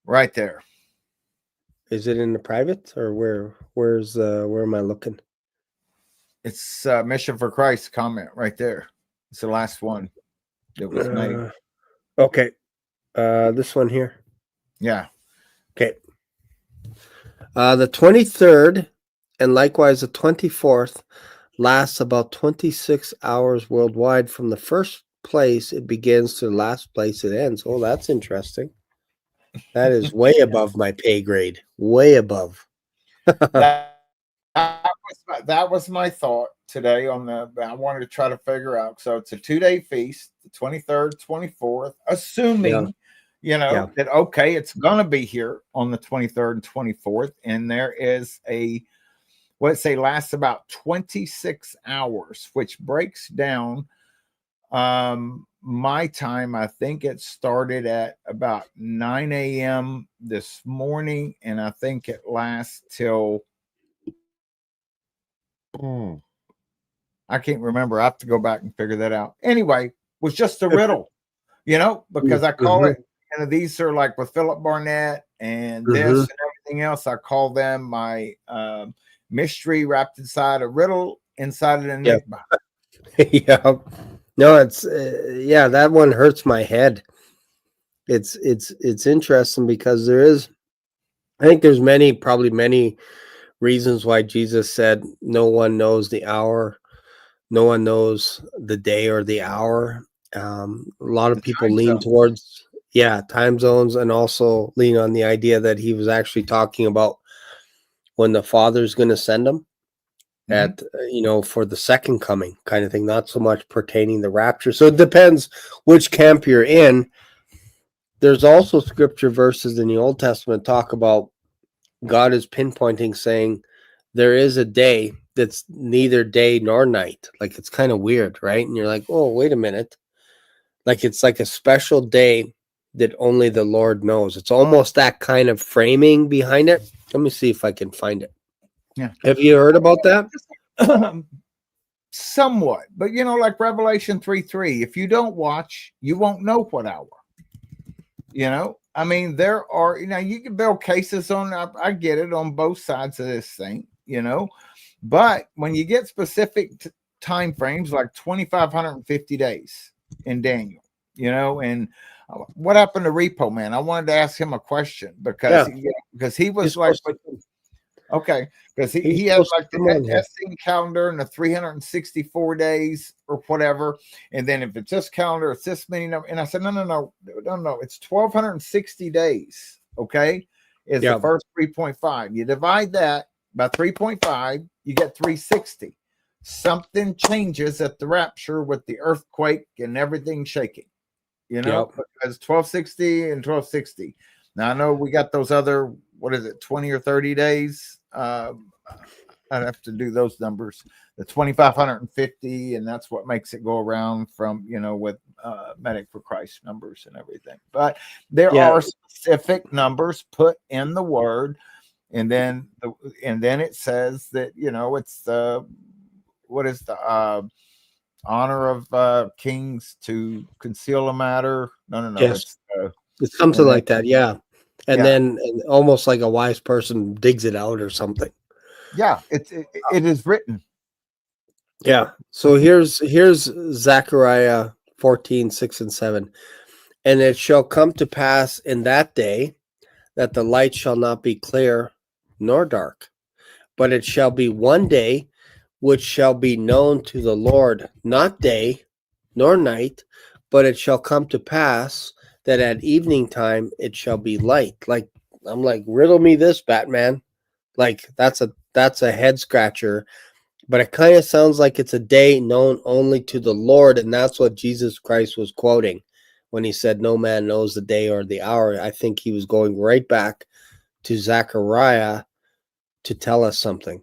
Right there. Is it in the private or where am I looking? It's Mission for Christ comment right there. It's the last one that was made. Okay. This one here. Yeah. Okay. The 23rd and likewise the 24th lasts about 26 hours worldwide. From the first place it begins to the last place it ends. Oh, that's interesting. That is way above my pay grade. Way above. that was my thought today I wanted to try to figure out. So it's a 2-day feast, the 23rd, 24th, assuming that it's gonna be here on the 23rd and 24th, and there is lasts about 26 hours, which breaks down my time. I think it started at about 9 a.m. this morning, and I think it lasts till I can't remember. I have to go back and figure that out. Anyway, it was just a riddle, because I call it, these are like with Philip Barnett and this and everything else. I call them my mystery wrapped inside a riddle inside an enigma. Yeah. No, it's that one hurts my head. It's interesting because I think there's probably many reasons why Jesus said no one knows the hour, no one knows the day or the hour. A lot of people lean towards time zones, and also lean on the idea that he was actually talking about when the Father's going to send them at for the second coming kind of thing, not so much pertaining the rapture. So it depends which camp you're in. there's also scripture verses in the Old Testament talk about God is pinpointing, saying there is a day that's neither day nor night. Like, it's kind of weird, right? And you're like, oh, wait a minute. Like, it's like a special day that only the Lord knows. It's almost that kind of framing behind it. Let me see if I can find it. Yeah. Have you heard about that? Somewhat, but you know, like Revelation 3:3, if you don't watch, you won't know what hour. You know, I mean, there are, you know, you can build cases on, I get it, on both sides of this thing, you know, but when you get specific time frames like 2,550 days in Daniel, you know, and what happened to Repo Man? I wanted to ask him a question because he was like, okay, because he has like the Essene calendar and the 364 days or whatever, and then if it's this calendar, it's this many number. And I said, no, it's 1,260 days. Okay, is the first 3.5. You divide that by 3.5, you get 360. Something changes at the rapture with the earthquake and everything shaking. You know, because 1,260 and 1,260. Now I know we got those other, what is it, 20 or 30 days. I'd have to do those numbers, the 2,550, and that's what makes it go around from, you know, with Medic for Christ numbers and everything. But there are specific numbers put in the word, and then it says that, you know, it's what is the honor of kings to conceal a matter. No, Yes. It's something like that. Yeah. And then almost like a wise person digs it out or something. Yeah, it is written. Yeah. So here's Zechariah 14:6-7. And it shall come to pass in that day that the light shall not be clear nor dark, but it shall be one day which shall be known to the Lord, not day nor night, but it shall come to pass that at evening time it shall be light. Like, I'm like, riddle me this, Batman. Like, that's a head scratcher, but it kind of sounds like it's a day known only to the Lord, and that's what Jesus Christ was quoting when he said no man knows the day or the hour. I think he was going right back to Zechariah to tell us something.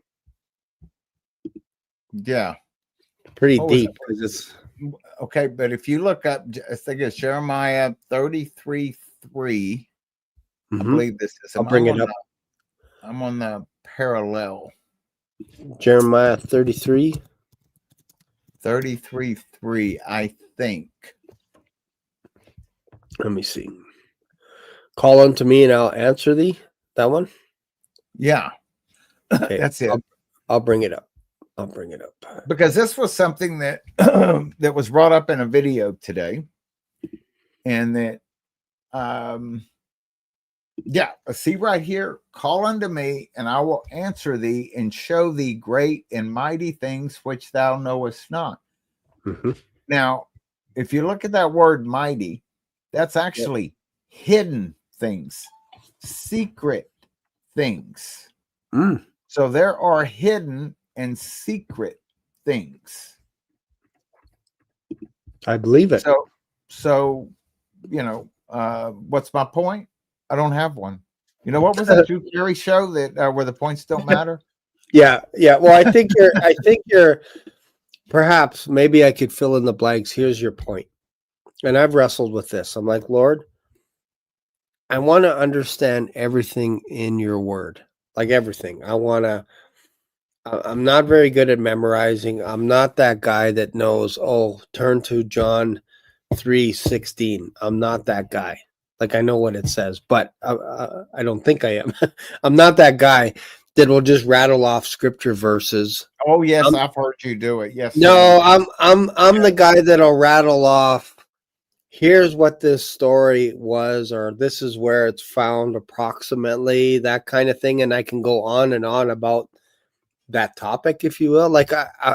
Yeah. Pretty deep. It's okay, but if you look up, I think it's Jeremiah 33:3. I believe this is. I'll bring it up. I'm on the parallel. Jeremiah 33:3, I think. Let me see. Call unto me and I'll answer thee. That one? Yeah. Okay. That's it. I'll bring it up. Because this was something that that was brought up in a video today. And that see right here, call unto me and I will answer thee and show thee great and mighty things which thou knowest not. Mm-hmm. Now, if you look at that word mighty, that's actually hidden things, secret things. So there are hidden and secret things. I believe it. So you know, what's my point? I don't have one. You know, what was that Drew Carey show that where the points don't matter? Yeah. Well, I think you're perhaps, maybe I could fill in the blanks. Here's your point. And I've wrestled with this. I'm like, Lord, I want to understand everything in your word. Like everything. I'm not very good at memorizing. I'm not that guy that knows, turn to John 3:16. I'm not that guy. Like, I know what it says, but I don't think I am. I'm not that guy that will just rattle off scripture verses. Oh yes, I've heard you do it. Yes. No, I'm the guy that'll rattle off. Here's what this story was, or this is where it's found approximately, that kind of thing, and I can go on and on about that topic, if you will. Like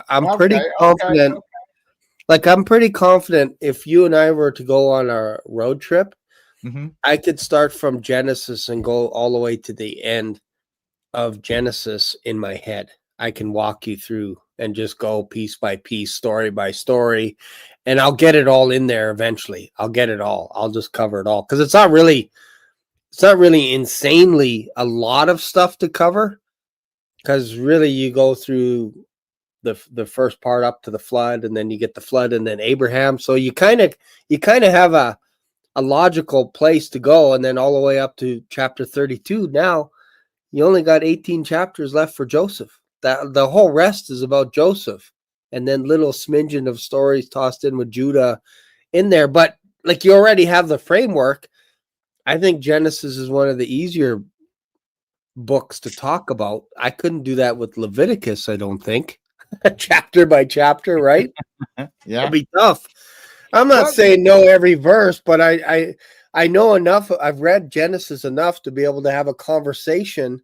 I'm pretty confident. Okay. Like, I'm pretty confident if you and I were to go on a road trip, I could start from Genesis and go all the way to the end of Genesis in my head. I can walk you through and just go piece by piece, story by story, and I'll get it all in there eventually. I'll get it all. I'll just cover it all because it's not really insanely a lot of stuff to cover. Because really, you go through the first part up to the flood, and then you get the flood, and then Abraham. So you kind of have a logical place to go, and then all the way up to chapter 32. Now you only got 18 chapters left for Joseph. That the whole rest is about Joseph, and then little smidgen of stories tossed in with Judah in there. But like you already have the framework. I think Genesis is one of the easier books to talk about. I couldn't do that with Leviticus, I don't think. Chapter by chapter, right? Yeah. It'd be tough. I'm not saying know every verse, but I know enough. I've read Genesis enough to be able to have a conversation.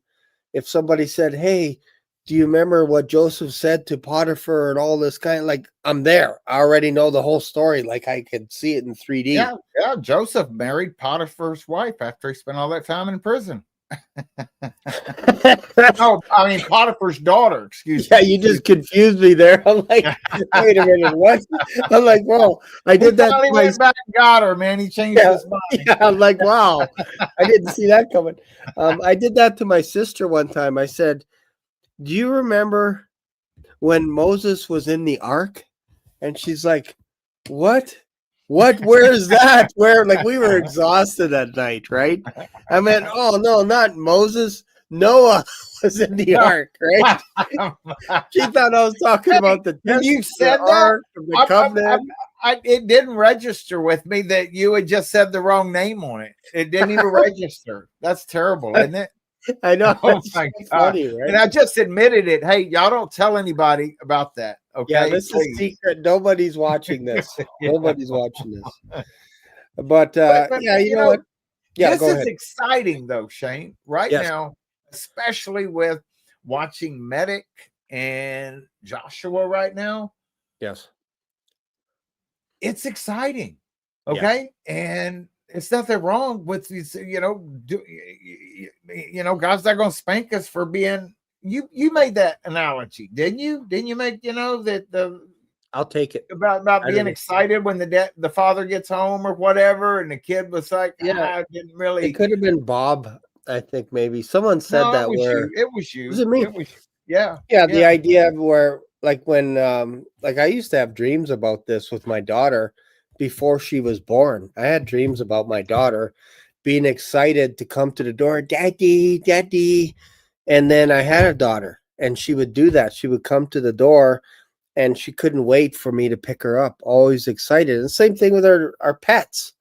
If somebody said, "Hey, do you remember what Joseph said to Potiphar and all this kind of like," I'm there. I already know the whole story. Like I could see it in 3D. Yeah. Joseph married Potiphar's wife after he spent all that time in prison. No, I mean Potiphar's daughter. Excuse me. Yeah, you just confused me there. I'm like, wait a minute, what? I'm like, well, I did that. He went back and got her, man. He changed his mind. Yeah, I'm like, wow, I didn't see that coming. I did that to my sister one time. I said, "Do you remember when Moses was in the ark?" And she's like, "What? Where is that?" Where, like, we were exhausted that night, right? I meant, oh no, not Moses. Noah was in the ark, right? She thought I was talking about the When you said ark, the covenant. It didn't register with me that you had just said the wrong name on it. It didn't even register. That's terrible, isn't it? I know. Oh my God. Funny, right? And I just admitted it. Hey, y'all don't tell anybody about that. Okay. Yeah, this is secret. Nobody's watching this. Nobody's watching this. But yeah, you know what? Yeah, this is exciting though, Shane. Right now, especially with watching Medic and Joshua right now. Yes. It's exciting. Okay. Yeah. And it's nothing wrong with these, God's not going to spank us for being, you made that analogy, didn't you? Didn't you make, that I'll take it. About being excited when the father gets home or whatever. And the kid was like, I didn't really. It could have been Bob. I think maybe someone said that where it was you. Was it me? It was, yeah. The idea of where, like when, like I used to have dreams about this with my daughter before she was born. I had dreams about my daughter being excited to come to the door, "Daddy, Daddy." And then I had a daughter and she would do that. She would come to the door and she couldn't wait for me to pick her up, always excited. And same thing with our pets.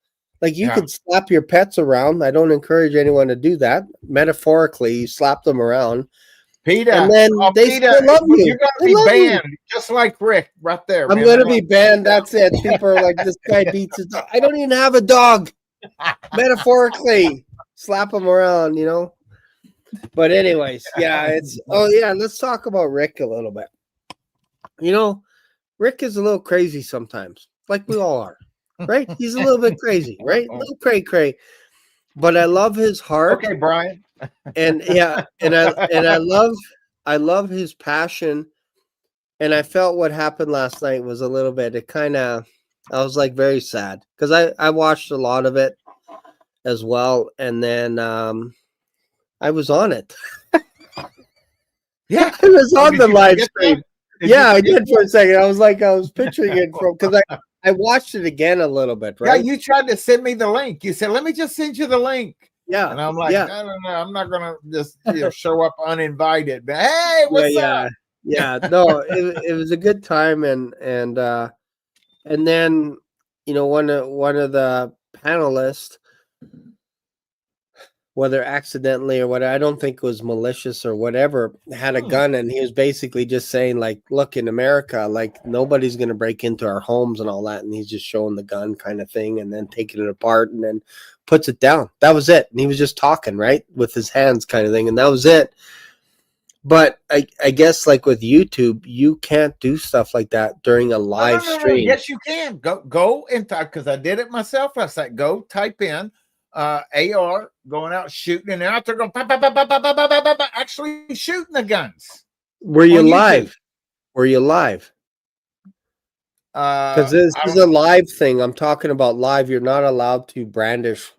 Like you could slap your pets around. I don't encourage anyone to do that. Metaphorically, you slap them around. Peter, and then they still love you. You're going to be banned, just like Rick right there. I'm going to be banned. That's it. People are like, this guy beats his dog. I don't even have a dog. Metaphorically, slap him around, But anyways, let's talk about Rick a little bit. Rick is a little crazy sometimes, like we all are, right? He's a little bit crazy, right? A little cray. But I love his heart. Okay, Brian. And I love his passion. And I felt what happened last night was a little bit, I was like very sad because I watched a lot of it as well. And then I was on it. Yeah. I was on the live stream. Yeah, I did for a second. I was picturing it because I watched it again a little bit, right? Yeah, you tried to send me the link. You said, "Let me just send you the link." Yeah. And I'm like, I don't know. I'm not going to just show up uninvited. But hey, what's up? Yeah. No, it was a good time. And then, one of the panelists, whether accidentally or whatever, I don't think it was malicious or whatever, had a gun. And he was basically just saying, like, look, in America, like nobody's going to break into our homes and all that. And he's just showing the gun kind of thing and then taking it apart and then puts it down. That was it. And he was just talking, right, with his hands kind of thing. And that was it. But I guess like with YouTube, you can't do stuff like that during a live stream. Yes, you can. Go and type, because I did it myself. I said, go type in AR, going out shooting, and out there going, actually shooting the guns. Were you on YouTube. live? Were you live? Because this I is don't a live thing. I'm talking about live. You're not allowed to brandish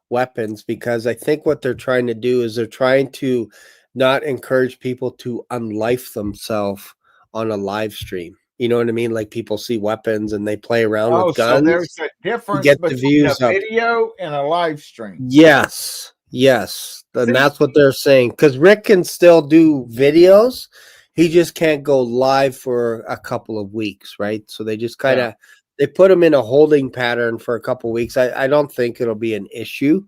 weapons because I think what they're trying to do is they're trying to not encourage people to unlife themselves on a live stream. You know what I mean? Like people see weapons and they play around with so guns there's a to difference get the between a views up. video and a live stream. Yes, yes. And See, that's what they're saying. Because Rick can still do videos. He just can't go live for a couple of weeks, right? So they just kind of they put him in a holding pattern for a couple of weeks. I don't think it'll be an issue,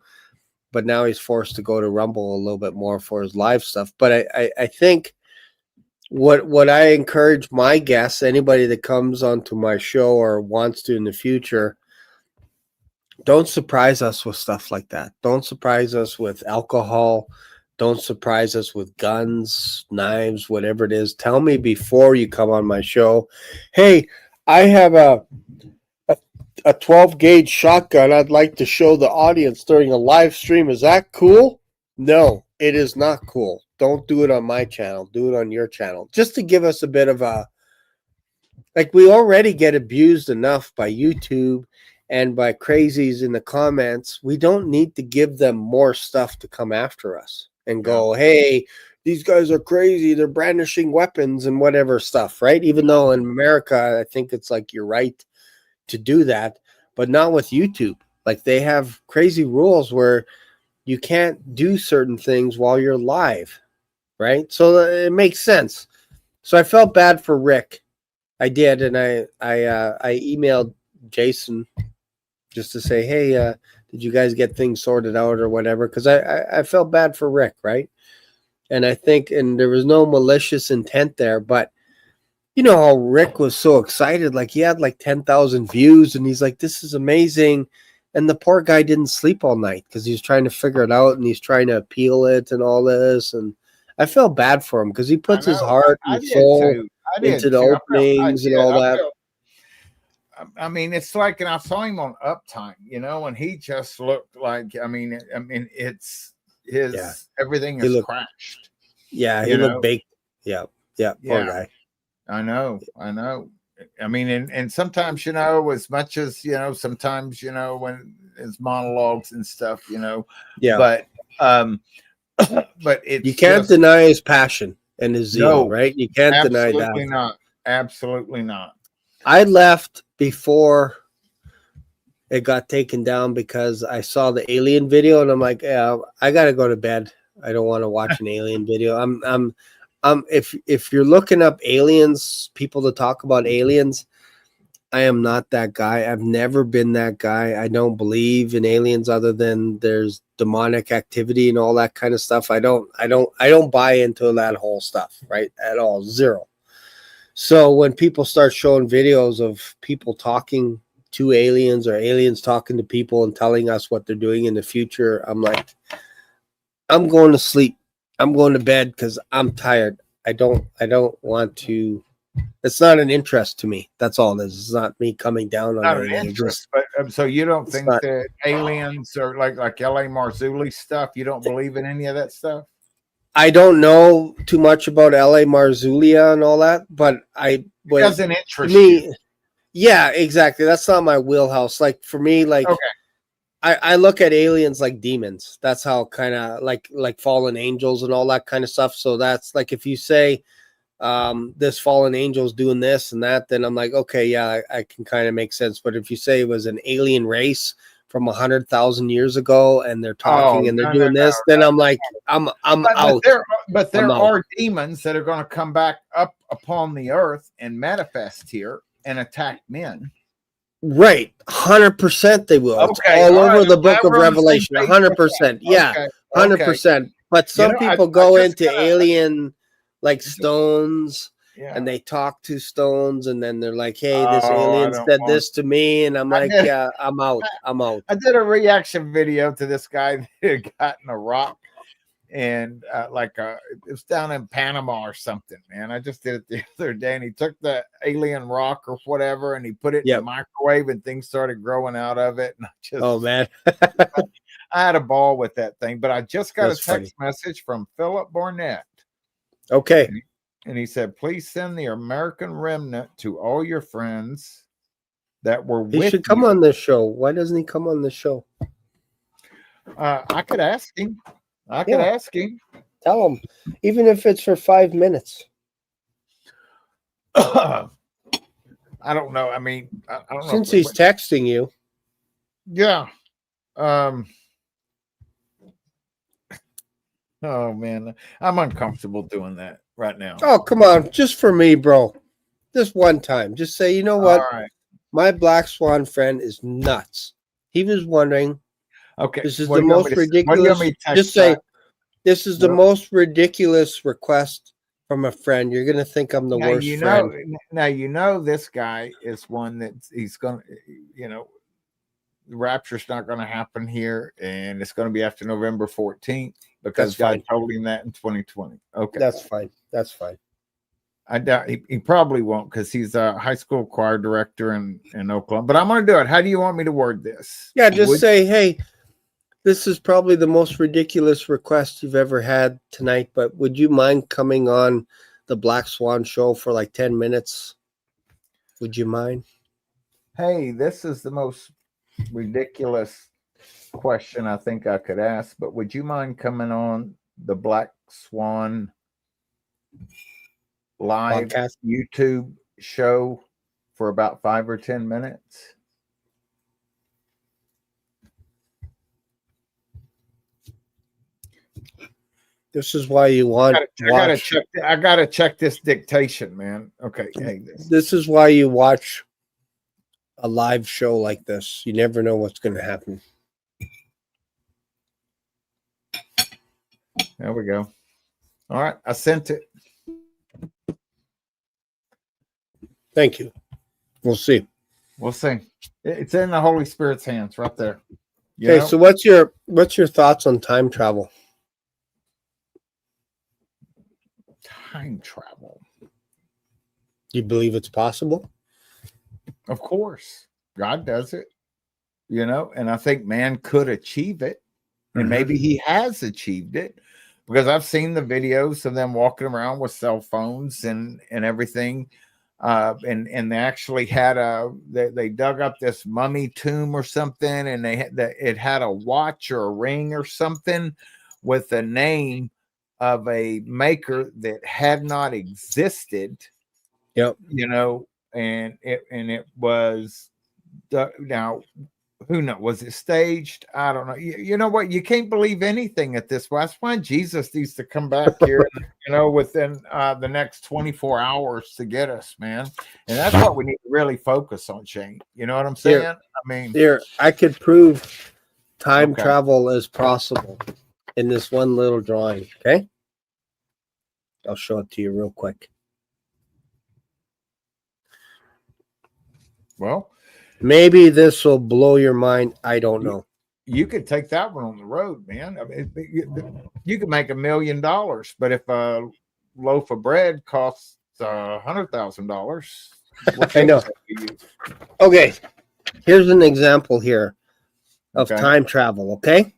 but now he's forced to go to Rumble a little bit more for his live stuff. But I think what I encourage my guests, anybody that comes onto my show or wants to in the future, don't surprise us with stuff like that. Don't surprise us with alcohol. Don't surprise us with guns, knives, whatever it is. Tell me before you come on my show, hey, I have a 12 gauge shotgun I'd like to show the audience during a live stream. Is that cool? No, it is not cool. Don't do it on my channel. Do it on your channel. Just to give us a bit of a, like, we already get abused enough by YouTube and by crazies in the comments. We don't need to give them more stuff to come after us and go, hey, these guys are crazy. They're brandishing weapons and whatever stuff, right? Even though in America, I think it's like you're right to do that, but not with YouTube. Like they have crazy rules where you can't do certain things while you're live, right? So it makes sense. So I felt bad for Rick. I did, and I emailed Jason just to say, hey, did you guys get things sorted out or whatever? Because I felt bad for Rick, right? And I think, and there was no malicious intent there, but you know how Rick was so excited, like he had like 10,000 views, and he's like, this is amazing. And the poor guy didn't sleep all night because he was trying to figure it out and he's trying to appeal it and all this. And I felt bad for him because he puts his heart and soul into the openings and all that. I mean, it's like, and I saw him on Uptime, you know, and he just looked like, I mean, it's his everything is crashed. Yeah, he looked baked. Yeah, poor guy. I know. I mean, and sometimes, you know, as much as, you know, sometimes, you know, when it's monologues and stuff, you know, but it's, you can't deny his passion and his zeal, right? You can't deny that. Absolutely not. I left before it got taken down because I saw the alien video and I'm like, yeah, I got to go to bed. I don't want to watch an alien video. If you're looking up aliens, people to talk about aliens, I am not that guy. I've never been that guy. I don't believe in aliens other than there's demonic activity and all that kind of stuff. I don't buy into that whole stuff, right? At all. Zero. So when people start showing videos of people talking to aliens or aliens talking to people and telling us what they're doing in the future, I'm like, I'm going to sleep. I'm going to bed because I'm tired. I don't want to. It's not an interest to me. That's all it is. It's not me coming down on an interest. But so you don't think that aliens are like L.A. Marzulli stuff? You don't believe in any of that stuff? I don't know too much about L.A. Marzulli and all that, but it doesn't interest me. Yeah, exactly. That's not my wheelhouse. Like for me, like I look at aliens like demons. That's how kind of like fallen angels and all that kind of stuff. So that's like if you say this fallen angel's doing this and that, then I'm like, okay, yeah, I can kind of make sense. But if you say it was an alien race from 100,000 years ago and they're talking and they're doing this, then I'm like, I'm out. But there are demons that are going to come back up upon the earth and manifest here and attack men. Right, 100% they will. It's all over the book of Revelation. 100%, yeah, 100%. But some people go into alien like stones. And they talk to stones, and then they're like, "Hey, this alien said this to me," and I'm like, "Yeah, I'm out. I'm out." I did a reaction video to this guy that had gotten a rock, and it was down in Panama or something. Man, I just did it the other day, and he took the alien rock or whatever, and he put it in the microwave, and things started growing out of it. And I just, oh man, I had a ball with that thing. But I just got a text message from Philip Barnett. Okay. and he said, please send the American remnant to all your friends that were He with should come you. on this show. Why doesn't he come on the show? I could ask him. I could ask him. Tell him, even if it's for 5 minutes. I don't know. I mean, I don't know. Since he's texting you. Yeah. Oh man, I'm uncomfortable doing that right now. Oh, come on. Just for me, bro. Just one time. Just say, you know what? All right. My Black Swan friend is nuts. He was wondering. Okay. This is the most ridiculous. Just say, this is the most ridiculous request from a friend. You're going to think I'm the worst friend. Now, you know, this guy is one that he's going to, you know, the rapture's not going to happen here, and it's going to be after November 14th because God told him that in 2020. Okay. That's fine. That's fine. I doubt he probably won't because he's a high school choir director in Oklahoma. But I'm going to do it. How do you want me to word this? Yeah, just say, hey, this is probably the most ridiculous request you've ever had tonight, but would you mind coming on the Black Swan show for like 10 minutes? Would you mind? Hey, this is the most ridiculous question I think I could ask, but would you mind coming on the Black Swan live podcast YouTube show for about 5 or 10 minutes? This is why you want. I gotta check this dictation, man. Okay, hey, this is why you watch a live show like this. You never know what's going to happen. There we go. All right, I sent it. Thank you. We'll see. We'll see. It's in the Holy Spirit's hands, right there. Okay, so what's your thoughts on time travel? Time travel. You believe it's possible? Of course. God does it, you know, and I think man could achieve it, and maybe he has achieved it, because I've seen the videos of them walking around with cell phones and everything. And they actually had they dug up this mummy tomb or something, and it had a watch or a ring or something with the name of a maker that had not existed. Yep. You know, and it was now, who knows? Was it staged? I don't know. You know what? You can't believe anything at this point. That's why Jesus needs to come back here, you know, within the next 24 hours to get us, man. And that's what we need to really focus on, Shane. You know what I'm saying? I mean, here, I could prove time travel is possible in this one little drawing. Okay. I'll show it to you real quick. Well, maybe this will blow your mind. I don't know. You could take that one on the road, man. I mean, you could make $1 million, but if a loaf of bread costs $100,000, I know. Okay, here's an example here of time travel. Okay.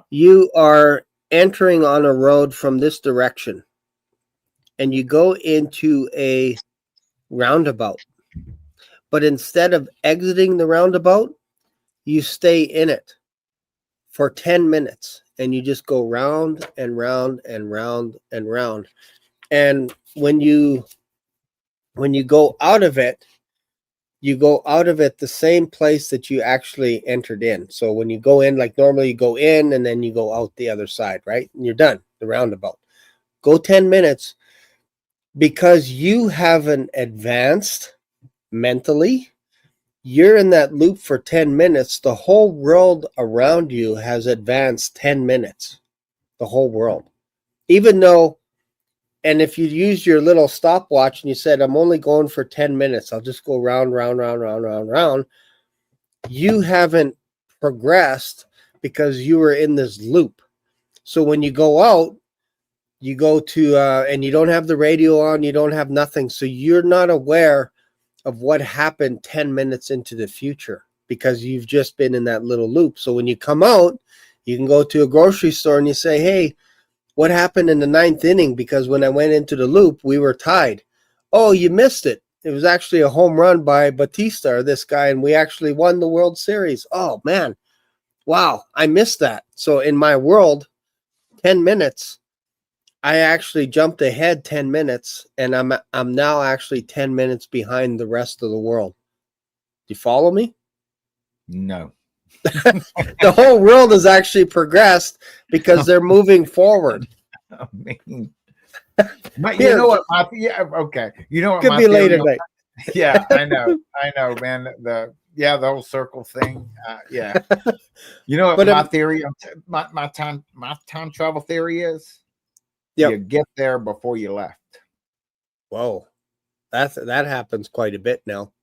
You are entering on a road from this direction, and you go into a roundabout. But instead of exiting the roundabout, you stay in it for 10 minutes and you just go round and round and round and round. And when you go out of it, you go out of it the same place that you actually entered in. So when you go in, like normally you go in and then you go out the other side, right? And you're done, the roundabout. Go 10 minutes because you haven't advanced mentally. You're in that loop for 10 minutes. The whole world around you has advanced 10 minutes. The whole world. Even though, and if you use your little stopwatch and you said, I'm only going for 10 minutes, I'll just go round, you haven't progressed because you were in this loop. So when you go out, you go to, and you don't have the radio on, you don't have nothing. So you're not aware of what happened 10 minutes into the future because you've just been in that little loop. So when you come out, you can go to a grocery store and you say, hey, What happened in the ninth inning? Because when I went into the loop, we were tied. Oh, you missed it. It was actually a home run by Batista, or this guy, and we actually won the World Series. Oh, man. Wow, I missed that. So in my world, 10 minutes, I actually jumped ahead 10 minutes, and I'm now actually 10 minutes behind the rest of the world. Do you follow me? No. The whole world has actually progressed because they're moving forward. I mean, you know what? Okay. You know what? Could be later tonight. Yeah, I know, man. The whole circle thing. Yeah. You know what my theory? My time travel theory is. Yep. You get there before you left. Whoa, that happens quite a bit now.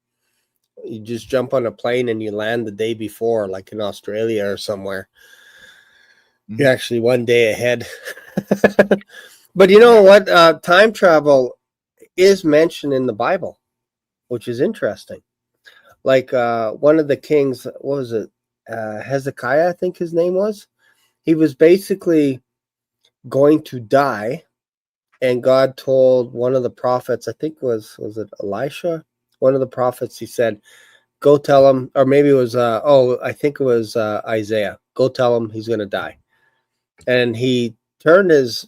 You just jump on a plane and you land the day before, like in Australia or somewhere. Mm-hmm. You're actually one day ahead. But you know what? Time travel is mentioned in the Bible, which is interesting. Like one of the kings, what was it? Hezekiah, I think his name was. He was basically going to die, and God told one of the prophets, I think was it Elisha? One of the prophets, he said, go tell him, or maybe it was, I think it was Isaiah. Go tell him he's going to die. And he turned his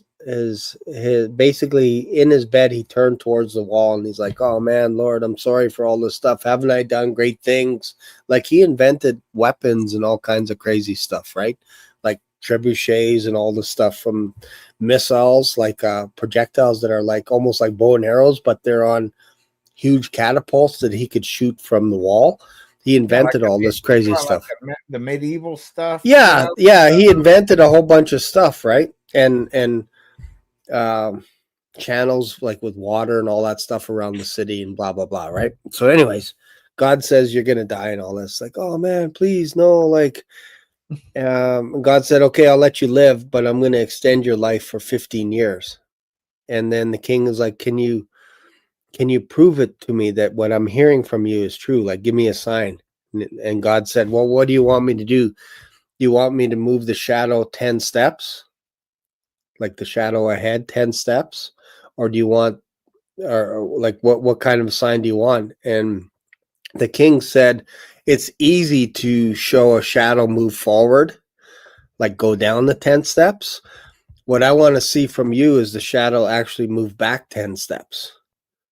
basically in his bed, he turned towards the wall and he's like, oh man, Lord, I'm sorry for all this stuff. Haven't I done great things? Like he invented weapons and all kinds of crazy stuff, right? Like trebuchets and all the stuff from missiles, like projectiles that are like almost like bow and arrows, but they're on huge catapults that he could shoot from the wall. He invented all this crazy stuff. Like the medieval stuff. Yeah, yeah. He invented a whole bunch of stuff, right? And channels like with water and all that stuff around the city and blah blah blah, right? So, anyways, God says you're gonna die and all this. Like, oh man, please no. Like, God said, okay, I'll let you live, but I'm gonna extend your life for 15 years. And then the king is like, can you prove it to me that what I'm hearing from you is true? Like, give me a sign. And God said, well, what do you want me to do? You want me to move the shadow 10 steps? Like the shadow ahead 10 steps? Or do you want, or like, what kind of a sign do you want? And the king said, it's easy to show a shadow move forward, like go down the 10 steps. What I want to see from you is the shadow actually move back 10 steps.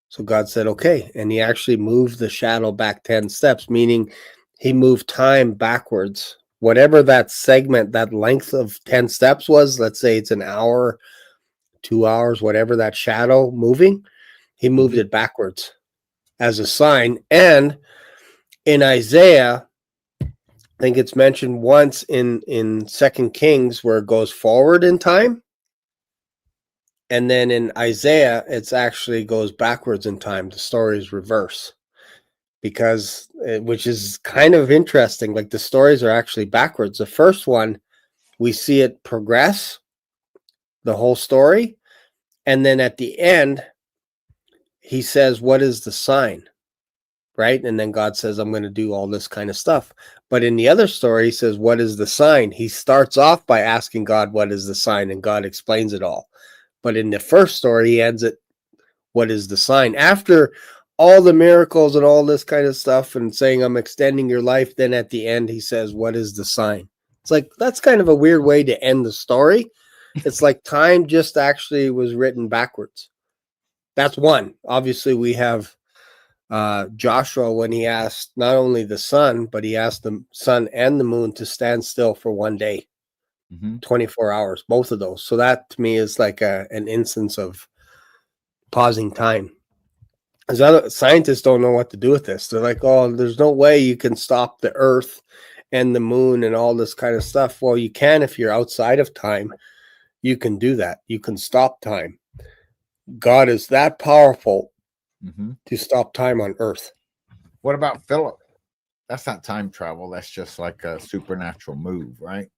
So God said, okay. And he actually moved the shadow back 10 steps, meaning he moved time backwards. Whatever that segment, that length of 10 steps was, let's say it's an hour, 2 hours, whatever that shadow moving, he moved it backwards as a sign. And in Isaiah, I think it's mentioned once in 2 Kings where it goes forward in time. And then in Isaiah, it's actually goes backwards in time. The story is reverse, because which is kind of interesting. Like the stories are actually backwards. The first one, we see it progress, the whole story. And then at the end, he says, what is the sign? Right? And then God says, I'm going to do all this kind of stuff. But in the other story, he says, what is the sign? He starts off by asking God, what is the sign? And God explains it all. But in the first story, he ends it, what is the sign? After all the miracles and all this kind of stuff and saying, I'm extending your life, then at the end, he says, what is the sign? It's like, that's kind of a weird way to end the story. It's like time just actually was written backwards. That's one. Obviously, we have Joshua when he asked not only the sun, but he asked the sun and the moon to stand still for one day. 24 hours, both of those. So that to me is like an instance of pausing time. Because other scientists don't know what to do with this. They're like, oh, there's no way you can stop the earth and the moon and all this kind of stuff. Well, you can if you're outside of time. You can do that. You can stop time. God is that powerful to stop time on earth. What about Philip? That's not time travel. That's just like a supernatural move, right?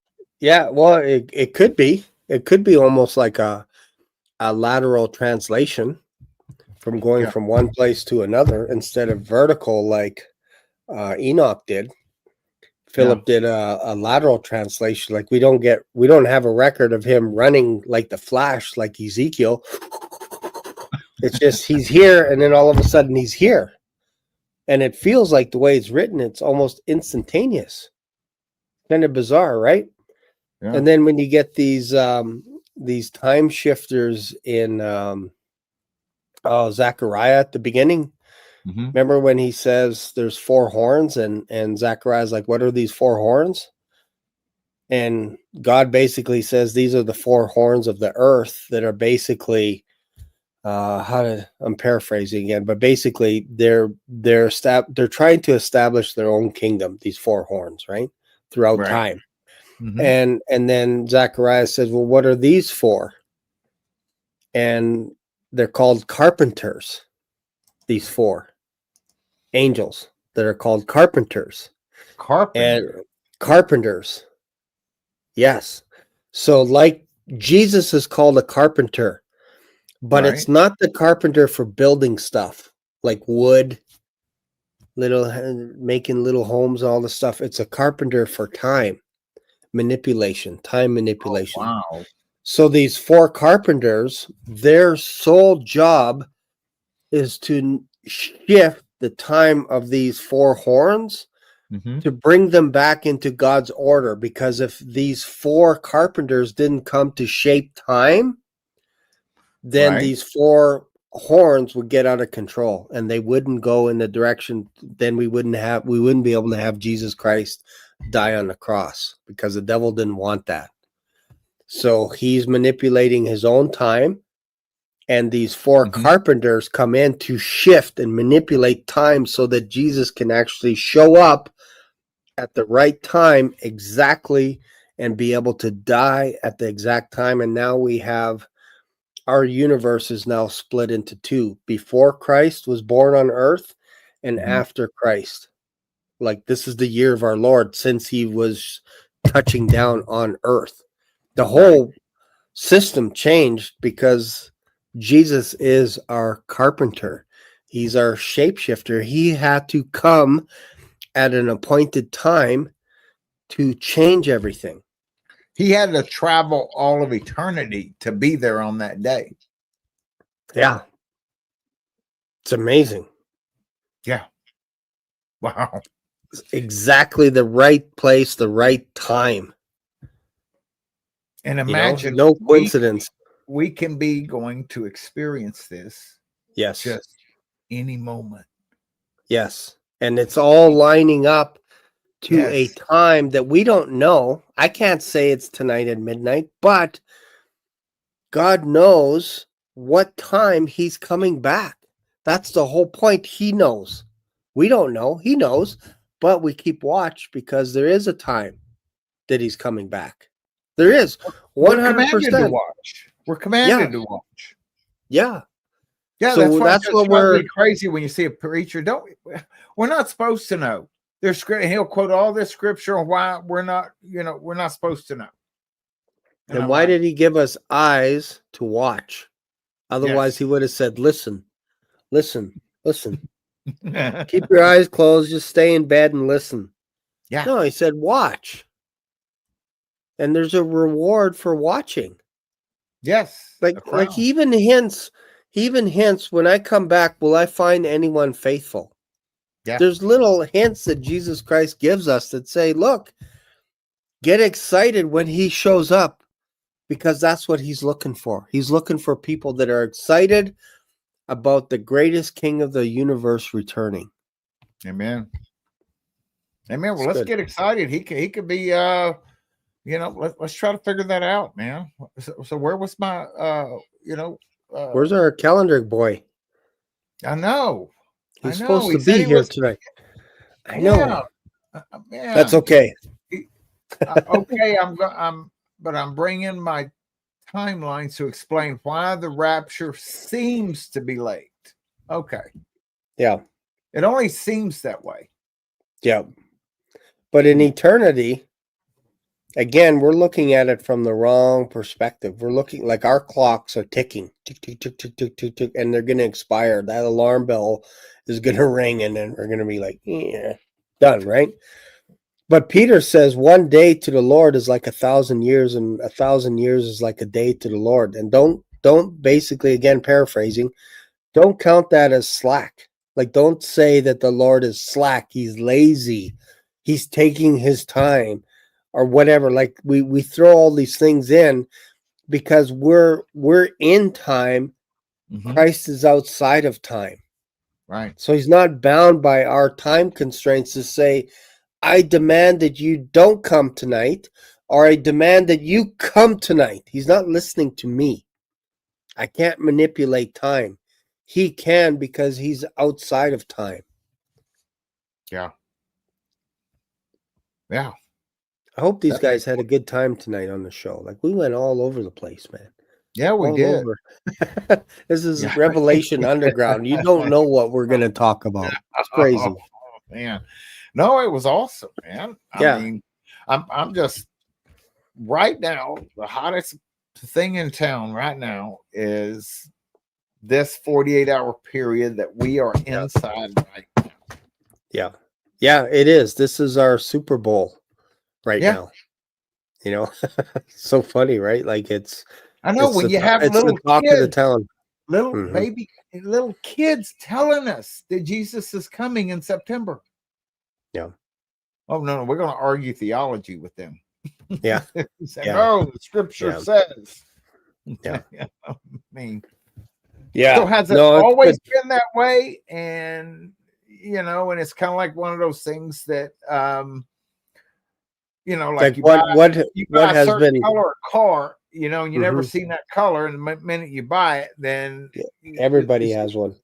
Yeah, well, it could be. It could be almost like a lateral translation from going from one place to another instead of vertical like Enoch did. Philip did a lateral translation. Like we don't have a record of him running like the Flash, like Ezekiel. It's just he's here, and then all of a sudden he's here, and it feels like the way it's written, it's almost instantaneous. Kind of bizarre, right? Yeah. And then when you get these time shifters in Zechariah at the beginning. Mm-hmm. Remember when he says there's 4 horns, and Zechariah's like, what are these 4 horns? And God basically says these are the 4 horns of the earth that are basically I'm paraphrasing again, but basically they're trying to establish their own kingdom, these 4 horns, right? Throughout time. Mm-hmm. And then Zechariah says, well, what are these for? And they're called carpenters, these 4 angels that are called carpenters. Carpenters. Yes. So like Jesus is called a carpenter, but it's not the carpenter for building stuff like wood, making little homes, all the stuff. It's a carpenter for time manipulation. Oh, wow. So these 4 carpenters, their sole job is to shift the time of these 4 horns to bring them back into God's order. Because if these 4 carpenters didn't come to shape time, then these 4 horns would get out of control, and they wouldn't go in the direction. Then we wouldn't be able to have Jesus Christ die on the cross, because the devil didn't want that. So he's manipulating his own time, and these 4 carpenters come in to shift and manipulate time so that Jesus can actually show up at the right time exactly and be able to die at the exact time. And now we have our universe is now split into 2, before Christ was born on earth and after Christ. Like this is the year of our Lord since he was touching down on earth. The whole system changed because Jesus is our carpenter. He's our shapeshifter. He had to come at an appointed time to change everything. He had to travel all of eternity to be there on that day. Yeah. It's amazing. Yeah. Wow. Exactly the right place, the right time. And imagine, no coincidence. We can be going to experience this. Yes. Just any moment. Yes. And it's all lining up to a time that we don't know. I can't say it's tonight at midnight, but God knows what time he's coming back. That's the whole point. He knows. We don't know. He knows, but we keep watch because there is a time that he's coming back. There is 100%. We're commanded to watch. We're commanded to watch. Yeah. Yeah, so that's what we're crazy when you see a preacher. We're not supposed to know. He'll quote all this scripture on why we're not supposed to know. And why did he give us eyes to watch? Otherwise, he would have said, listen. Keep your eyes closed. Just stay in bed and listen. Yeah. No, he said, watch. And there's a reward for watching. Yes. Like he even hints, when I come back, will I find anyone faithful? Yeah. There's little hints that Jesus Christ gives us that say, look, get excited when he shows up, because that's what he's looking for. He's looking for people that are excited about the greatest king of the universe returning. Amen. Well, let's get excited. He could be, let's try to figure that out, man. So where was my, where's our calendar boy? I know. He's supposed to be here tonight. I know. Yeah. That's okay. Okay, I'm bringing my timelines to explain why the rapture seems to be late. Okay. Yeah. It only seems that way. Yeah. But in eternity, again, we're looking at it from the wrong perspective. We're looking like our clocks are ticking, tick, tick, tick, tick, tick, tick, tick, and they're going to expire. That alarm bell is going to ring, and then we're going to be like, yeah, done, right? But Peter says 1 day to the Lord is like 1,000 years, and 1,000 years is like a day to the Lord. And don't basically, again paraphrasing, don't count that as slack. Like, don't say that the Lord is slack. He's lazy. He's taking his time or whatever. Like we throw all these things in because we're in time. Mhm. Christ is outside of time. Right. So he's not bound by our time constraints to say, I demand that you don't come tonight, or I demand that you come tonight. He's not listening to me. I can't manipulate time. He can because he's outside of time. Yeah. Yeah. I hope these That guys makes had a good time tonight on the show. Like, we went all over the place, man. Yeah, we All did. over. This is Yeah. Revelation Underground. You don't know what we're going to talk about. It's crazy. Oh, man. No, it was awesome, man. Yeah. I mean, I'm just right now, the hottest thing in town right now is this 48-hour period that we are inside right now. Yeah. Yeah, it is. This is our Super Bowl right Yeah. now. You know, so funny, right? Like I know it's when the you have it's little the talk of the kids, town. little Mhm. baby, little kids telling us that Jesus is coming in September. Yeah. Oh no, we're going to argue theology with them. Yeah. Say, Yeah. no, the scripture Yeah. says. Yeah. I mean, Yeah. so has it No, it's always good. been that way? And and it's kind of like one of those things that like Like you buy what a has certain been color car, and you never Mhm. seen that color, and the minute you buy it, then Yeah. Everybody it's has one.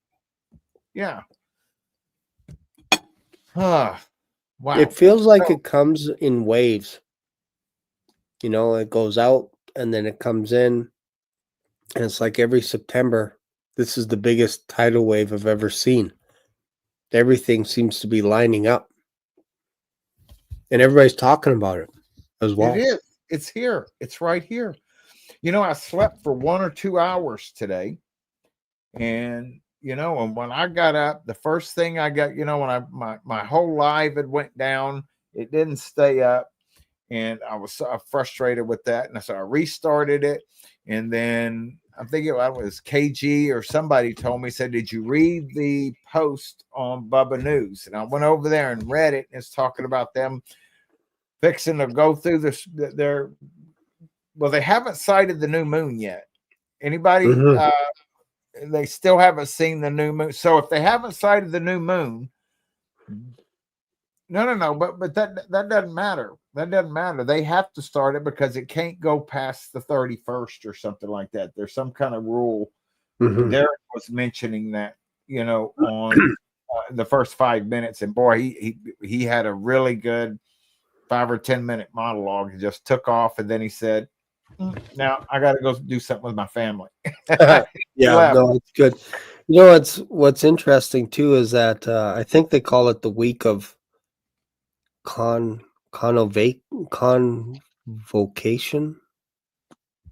yeah. Wow. It feels like So, it comes in waves. It goes out and then it comes in. And it's like every September, this is the biggest tidal wave I've ever seen. Everything seems to be lining up. And everybody's talking about it as it well. is. It's here. It's right here. I slept for 1 or 2 hours today. And and when I got up, the first thing I got, when my whole live had went down, it didn't stay up, and I was so frustrated with that, and so I restarted it, and then I'm thinking it was KG or somebody told me, said, "Did you read the post on Bubba News?" And I went over there and read it, and it's talking about them fixing to go through this. They haven't sighted the new moon yet. Anybody? Mhm. They still haven't seen the new moon. So if they haven't sighted the new moon, no, but that doesn't matter. That doesn't matter. They have to start it because it can't go past the 31st or something like that. There's some kind of rule. Mhm. Derek was mentioning that, on the first 5 minutes, and boy, he had a really good 5 or 10 minute monologue. He just took off, and then he said, "Now I got to go do something with my family." He Yeah, left. no, it's good. What's interesting too is that I think they call it the week of con convocation.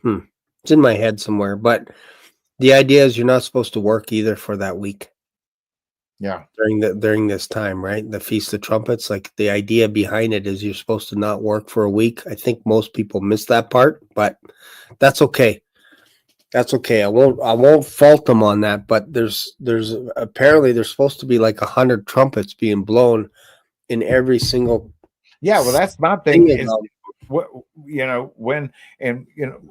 It's in my head somewhere, but the idea is you're not supposed to work either for that week Yeah. during this time, right? The Feast of Trumpets, like the idea behind it is you're supposed to not work for a week. I think most people miss that part, but that's okay. That's okay. I won't fault them on that, but there's apparently there's supposed to be like 100 trumpets being blown in every single Yeah, well, that's my thing is synagogue. what when, and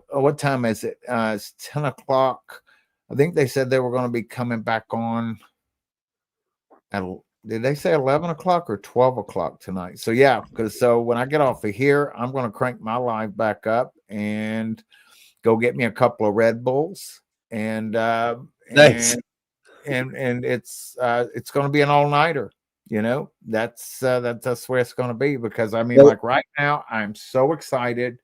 what time is it? It's 10 o'clock. I think they said they were going to be coming back on at, did they say 11 o'clock or 12 o'clock tonight? So yeah, because so when I get off of here, I'm going to crank my live back up and go get me a couple of Red Bulls, and Nice. and it's going to be an all-nighter. That's where it's going to be, because I mean, Well, like right now I'm so excited.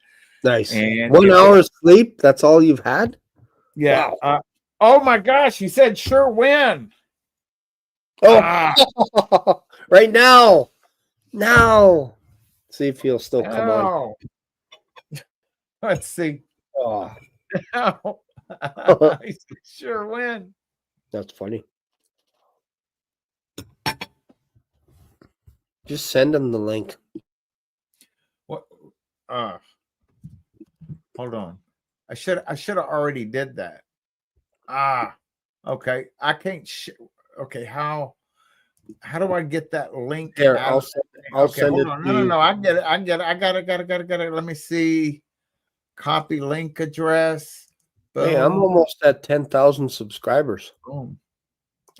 nice. And 1 hour sleep. That's all you've had. yeah, Wow. oh my gosh, he said sure win. Oh, right now. Now. See if he'll still come on. Now let's see. Oh, Now. He said sure win. that's funny. Just send him the link. Hold on. I should have already did that. Okay. I can't. Okay. How do I get that link? Here, out? I'll Okay. send Hold it on. to No. you. I get it. I got it. Let me see. Copy link address. Boom. Hey, I'm almost at 10,000 subscribers. Boom.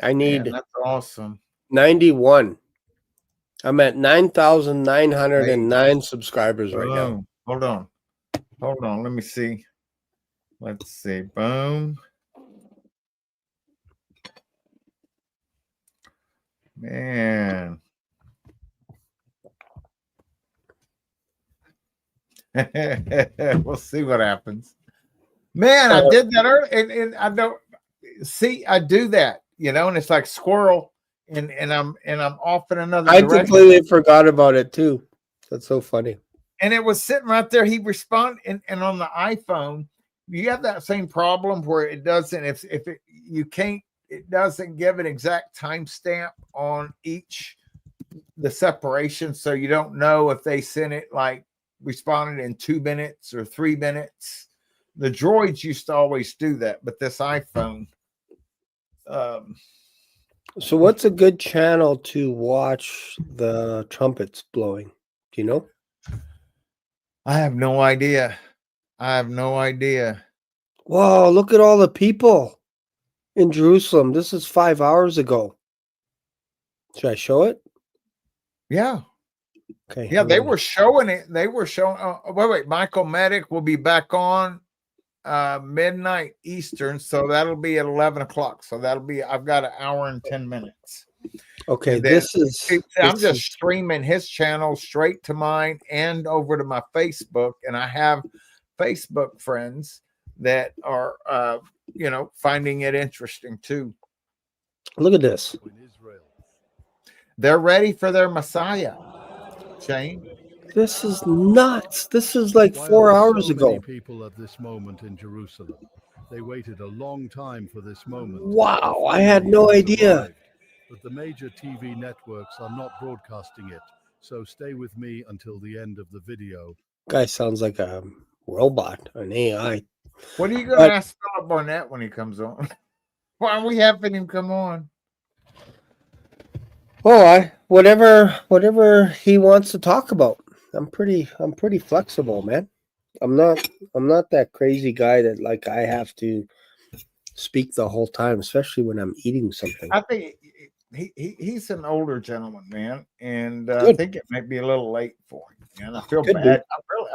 I need Man, that's awesome. 91. I'm at 9,909 subscribers right now. Boom. Hold on. Let me see. Let's see. Boom. Man. We'll see what happens. Man, I did that earlier, and I don't see. I do that, and it's like squirrel, and I'm off in another I direction. completely forgot about it too. That's so funny. And it was sitting right there. He responded, and on the iPhone, you have that same problem where it doesn't. If it doesn't give an exact timestamp on the separation, so you don't know if they sent it like responded in 2 minutes or 3 minutes. The droids used to always do that, but this iPhone. So what's a good channel to watch the trumpets blowing? Do you know? I have no idea. Whoa, look at all the people in Jerusalem. This is 5 hours ago. Should I show it? Yeah. Okay. Yeah, they were showing it. They were showing. Wait. Michael Medic will be back on midnight Eastern, so that'll be at 11 o'clock. So I've got an hour and 10 minutes. Okay, I'm just streaming his channel straight to mine and over to my Facebook, and I have Facebook friends that are finding it interesting too. Look at this. They're ready for their Messiah. Shane, this is nuts. This is like 4 hours ago. Many people at this moment in Jerusalem. They waited a long time for this moment. Wow, I had no idea. But the major TV networks are not broadcasting it. So stay with me until the end of the video. Guy sounds like a robot, an AI. What are you going to ask Philip Barnett when he comes on? Why are we having him come on? Well, whatever he wants to talk about. I'm pretty flexible, man. I'm not that crazy guy that like I have to speak the whole time, especially when I'm eating something. I think he's an older gentleman, man, and I think it might be a little late for him. And I feel bad.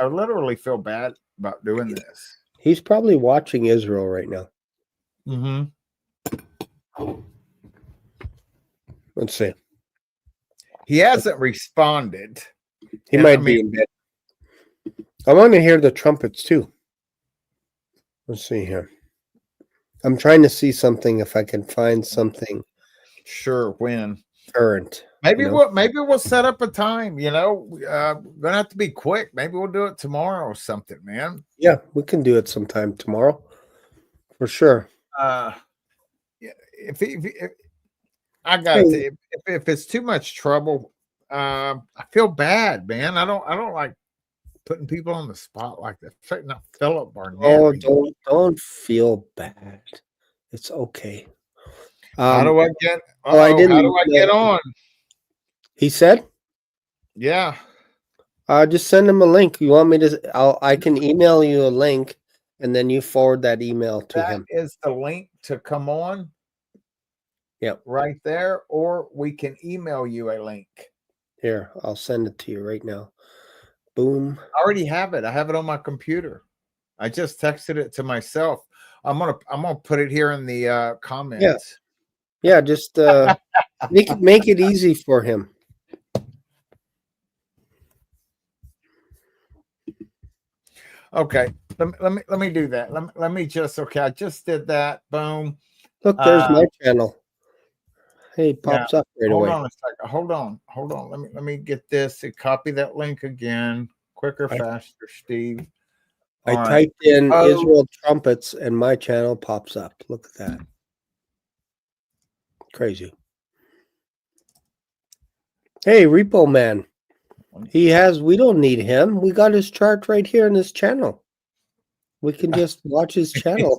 I literally feel bad about doing this. He's probably watching Israel right now. Mm-hmm. Let's see. He hasn't responded. He might be in bed. I want to hear the trumpets too. Let's see here. I'm trying to see something if I can find something. Sure, when current. Maybe we'll set up a time. Gonna have to be quick. Maybe we'll do it tomorrow or something, man. Yeah, we can do it sometime tomorrow, for sure. If I got to, if it's too much trouble, I feel bad, man. I don't like putting people on the spot like that. Not Philip Barnett. Oh, don't feel bad. It's okay. How do I get? I didn't. How do I get on? He said, "Yeah." Just send him a link. You want me to? I can email you a link, and then you forward that email to him. That is the link to come on. Yep. Right there, or we can email you a link. Here, I'll send it to you right now. Boom. I already have it. I have it on my computer. I just texted it to myself. I'm gonna put it here in the comments. Yeah, just make it easy for him. Okay, let me do that. Let me just I just did that. Boom. Look, there's my channel. Hey, it pops up right away. Hold on a second. Hold on. Let me get this. Copy that link again. Quicker, faster, Steve. I typed in Israel trumpets and my channel pops up. Look at that. Crazy. Hey, Repo Man. He has. We don't need him. We got his chart right here in this channel. We can just watch his channel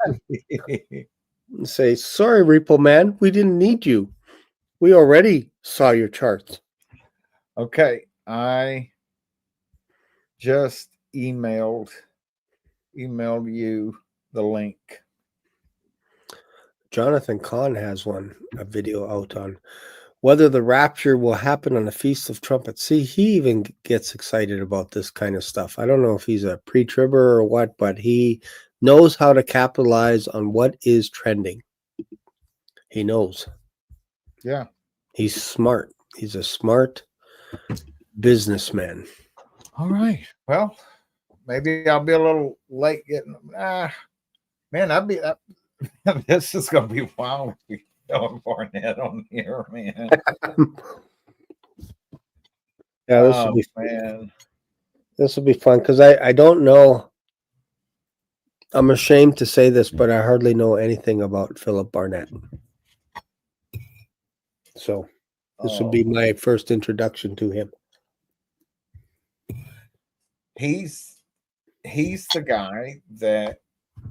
and say, "Sorry, Repo Man, we didn't need you. We already saw your charts." Okay, I just emailed you the link. Jonathan Kahn has a video out on whether the rapture will happen on the Feast of Trumpets. See, he even gets excited about this kind of stuff. I don't know if he's a pre-tribber or what, but he knows how to capitalize on what is trending. He knows. Yeah. He's smart. He's a smart businessman. All right. Well, maybe I'll be a little late getting. Man, this is gonna be wild. Barnett on here, man. Yeah, this will be man. This will be fun because I don't know. I'm ashamed to say this, but I hardly know anything about Philip Barnett. So this will be my first introduction to him. He's the guy that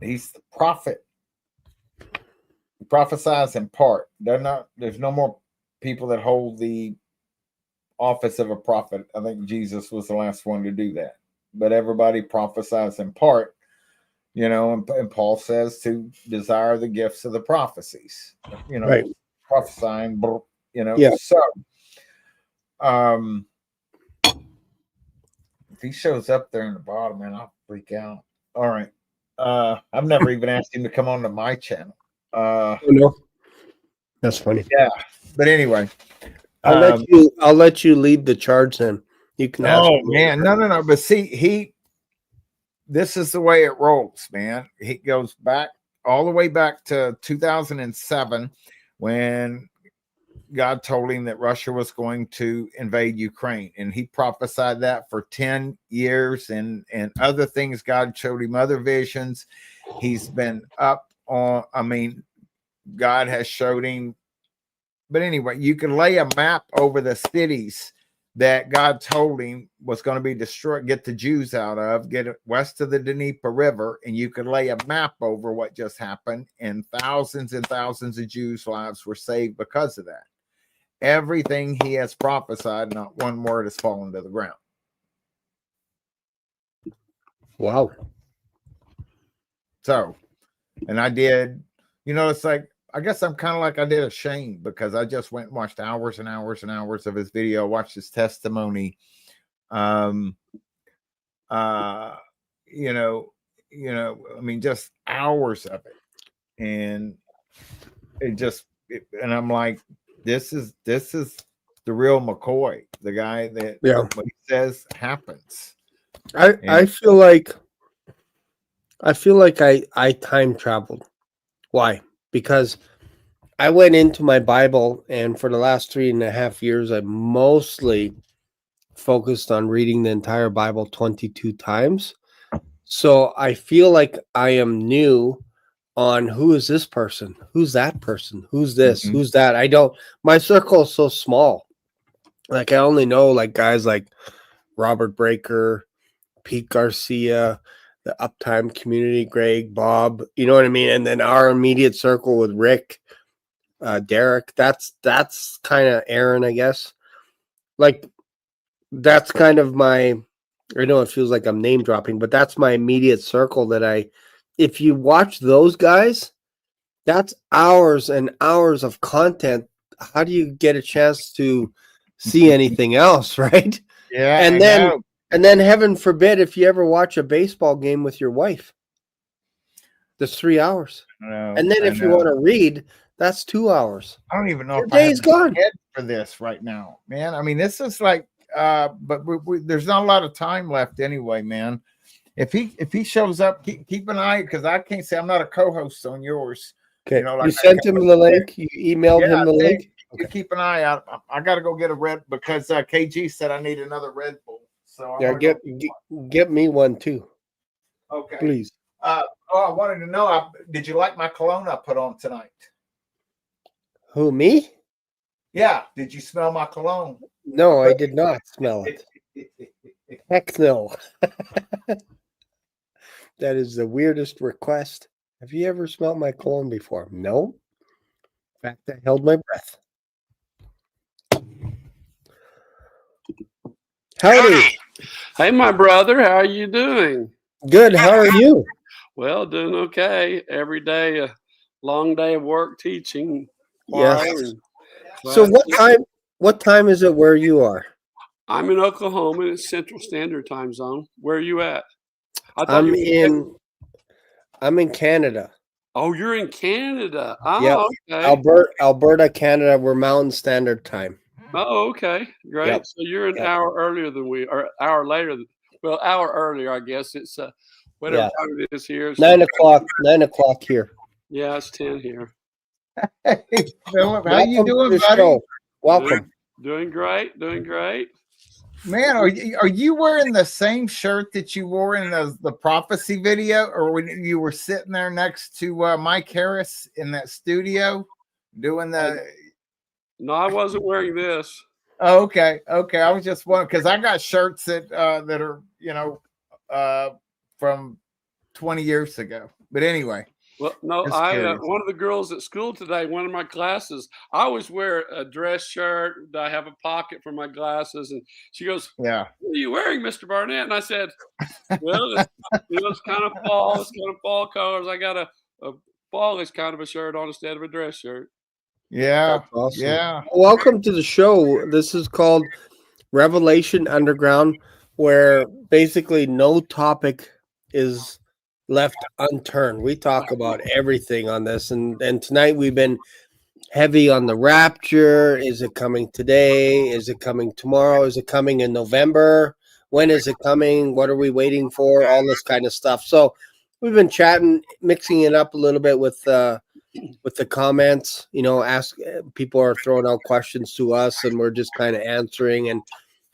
he's the prophet. He prophesies in part. There's no more people that hold the office of a prophet. I think Jesus was the last one to do that. But everybody prophesies in part, and Paul says to desire the gifts of the prophecies, right. Prophesying, Yeah. So, if he shows up there in the bottom, man, I'll freak out. All right. I've never even asked him to come on to my channel. No. That's funny. Yeah. But anyway. I'll let you lead the charge then. You can ask. Oh man, no. But see, this is the way it rolls, man. He goes back all the way back to 2007 when God told him that Russia was going to invade Ukraine, and he prophesied that for 10 years and other things. God showed him other visions. He's been up on, God has showed him. But anyway, you can lay a map over the cities that God told him was going to be destroyed, get the Jews out of, get it west of the Dnieper River, and you could lay a map over what just happened, and thousands of Jews' lives were saved because of that. Everything he has prophesied, not one word has fallen to the ground. Wow. So, and I did, it's like, I guess I'm kind of like I did a Shane, because I just went and watched hours and hours and hours of his video, watched his testimony. Just hours of it. And and I'm like, this is the real McCoy, the guy that what he says happens. I feel like I time traveled. Why? Because I went into my Bible, and for the last 3.5 years, I mostly focused on reading the entire Bible 22 times. So I feel like I am new on who is this person? Who's that person? Who's this? Who's that? My circle is so small. Like I only know like guys like Robert Breaker, Pete Garcia, the Uptime Community, Greg, Bob, you know what I mean? And then our immediate circle with Rick, Derek, that's kind of Aaron, I guess. Like that's kind of I know it feels like I'm name dropping, but that's my immediate circle that if you watch those guys, that's hours and hours of content. How do you get a chance to see anything else, right? Yeah. And then heaven forbid if you ever watch a baseball game with your wife. That's 3 hours. And then if you want to read, that's 2 hours. I don't even know your if day's gone for this right now, man. This is like but there's not a lot of time left anyway, man. If he shows up, keep an eye, because I can't say I'm not a co-host on yours. Okay. You sent him the link. You emailed him the link. You keep an eye out. I got to go get a Red, because KG said I need another Red Bull. So get me one too. Okay, please. I wanted to know. Did you like my cologne I put on tonight? Who, me? Yeah. Did you smell my cologne? No, I did not smell it. Heck no. That is the weirdest request. Have you ever smelled my cologne before? No. In fact, I held my breath. Howdy. Hey, my brother, how are you doing? Good. How are you? Well, doing okay. Every day, a long day of work teaching. Yes. choir and So classes. what time is it where you are? I'm in Oklahoma. It's Central Standard Time Zone. Where are you at? I thought I'm you were in Canada. Oh, you're in Canada. Yep. Oh, okay. Alberta, Canada. We're Mountain Standard Time. Oh, okay. Great. Yep. So you're an Yep. hour earlier than we, or hour later. Well, hour earlier, I guess. It's whatever Yeah. time it is here. It's 9 o'clock. 9 o'clock here. Yeah, it's 10 here. Hey, Philip, how you Welcome to doing, the buddy? show. Welcome. Doing great. Doing great. Man, are you wearing the same shirt that you wore in the prophecy video, or when you were sitting there next to Mike Harris in that studio doing the? No, I wasn't wearing this. Oh, okay. I was just wondering because I got shirts that that are from 20 years ago. But anyway. Well, no, Just I curious. one of the girls at school today, one of my classes, I always wear a dress shirt. I have a pocket for my glasses, and she goes, Yeah. "What are you wearing, Mr. Barnett?" And I said, "Well, it's kind of fall. It's kind of fall colors. I got a fallish kind of a shirt on instead of a dress shirt." Yeah. That's awesome. Yeah. Welcome to the show. This is called Revelation Underground, where basically no topic is left unturned. We talk about everything on this, and tonight we've been heavy on the rapture. Is it coming today? Is it coming tomorrow? Is it coming in November? When is it coming? What are we waiting for? All this kind of stuff. So we've been chatting, mixing it up a little bit with the comments. People are throwing out questions to us, and we're just kind of answering and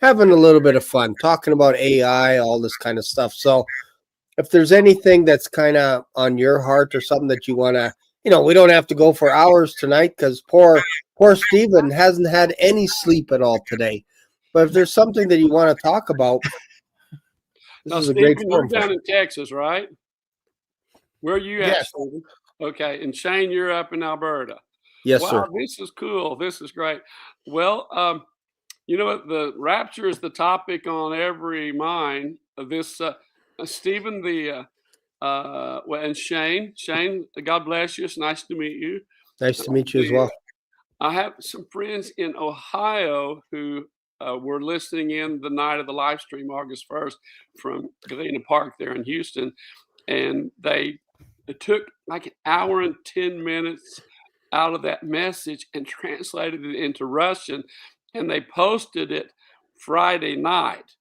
having a little bit of fun, talking about AI, all this kind of stuff. So if there's anything that's kind of on your heart or something that you want to, we don't have to go for hours tonight because poor Stephen hasn't had any sleep at all today. But if there's something that you want to talk about, this Now, is a great Stephen, you're forum for down it. in Texas, right? Where are you at, Yes. Stephen? Okay, and Shane, you're up in Alberta. Yes, Wow, sir. this is cool. This is great. Well, you know what? The rapture is the topic on every mind of this. Stephen, and Shane. Shane, God bless you. It's nice to meet you. Nice to meet you as well. I have some friends in Ohio who were listening in the night of the live stream, August 1st, from Galena Park there in Houston. And it took like an hour and 10 minutes out of that message and translated it into Russian. And they posted it Friday night.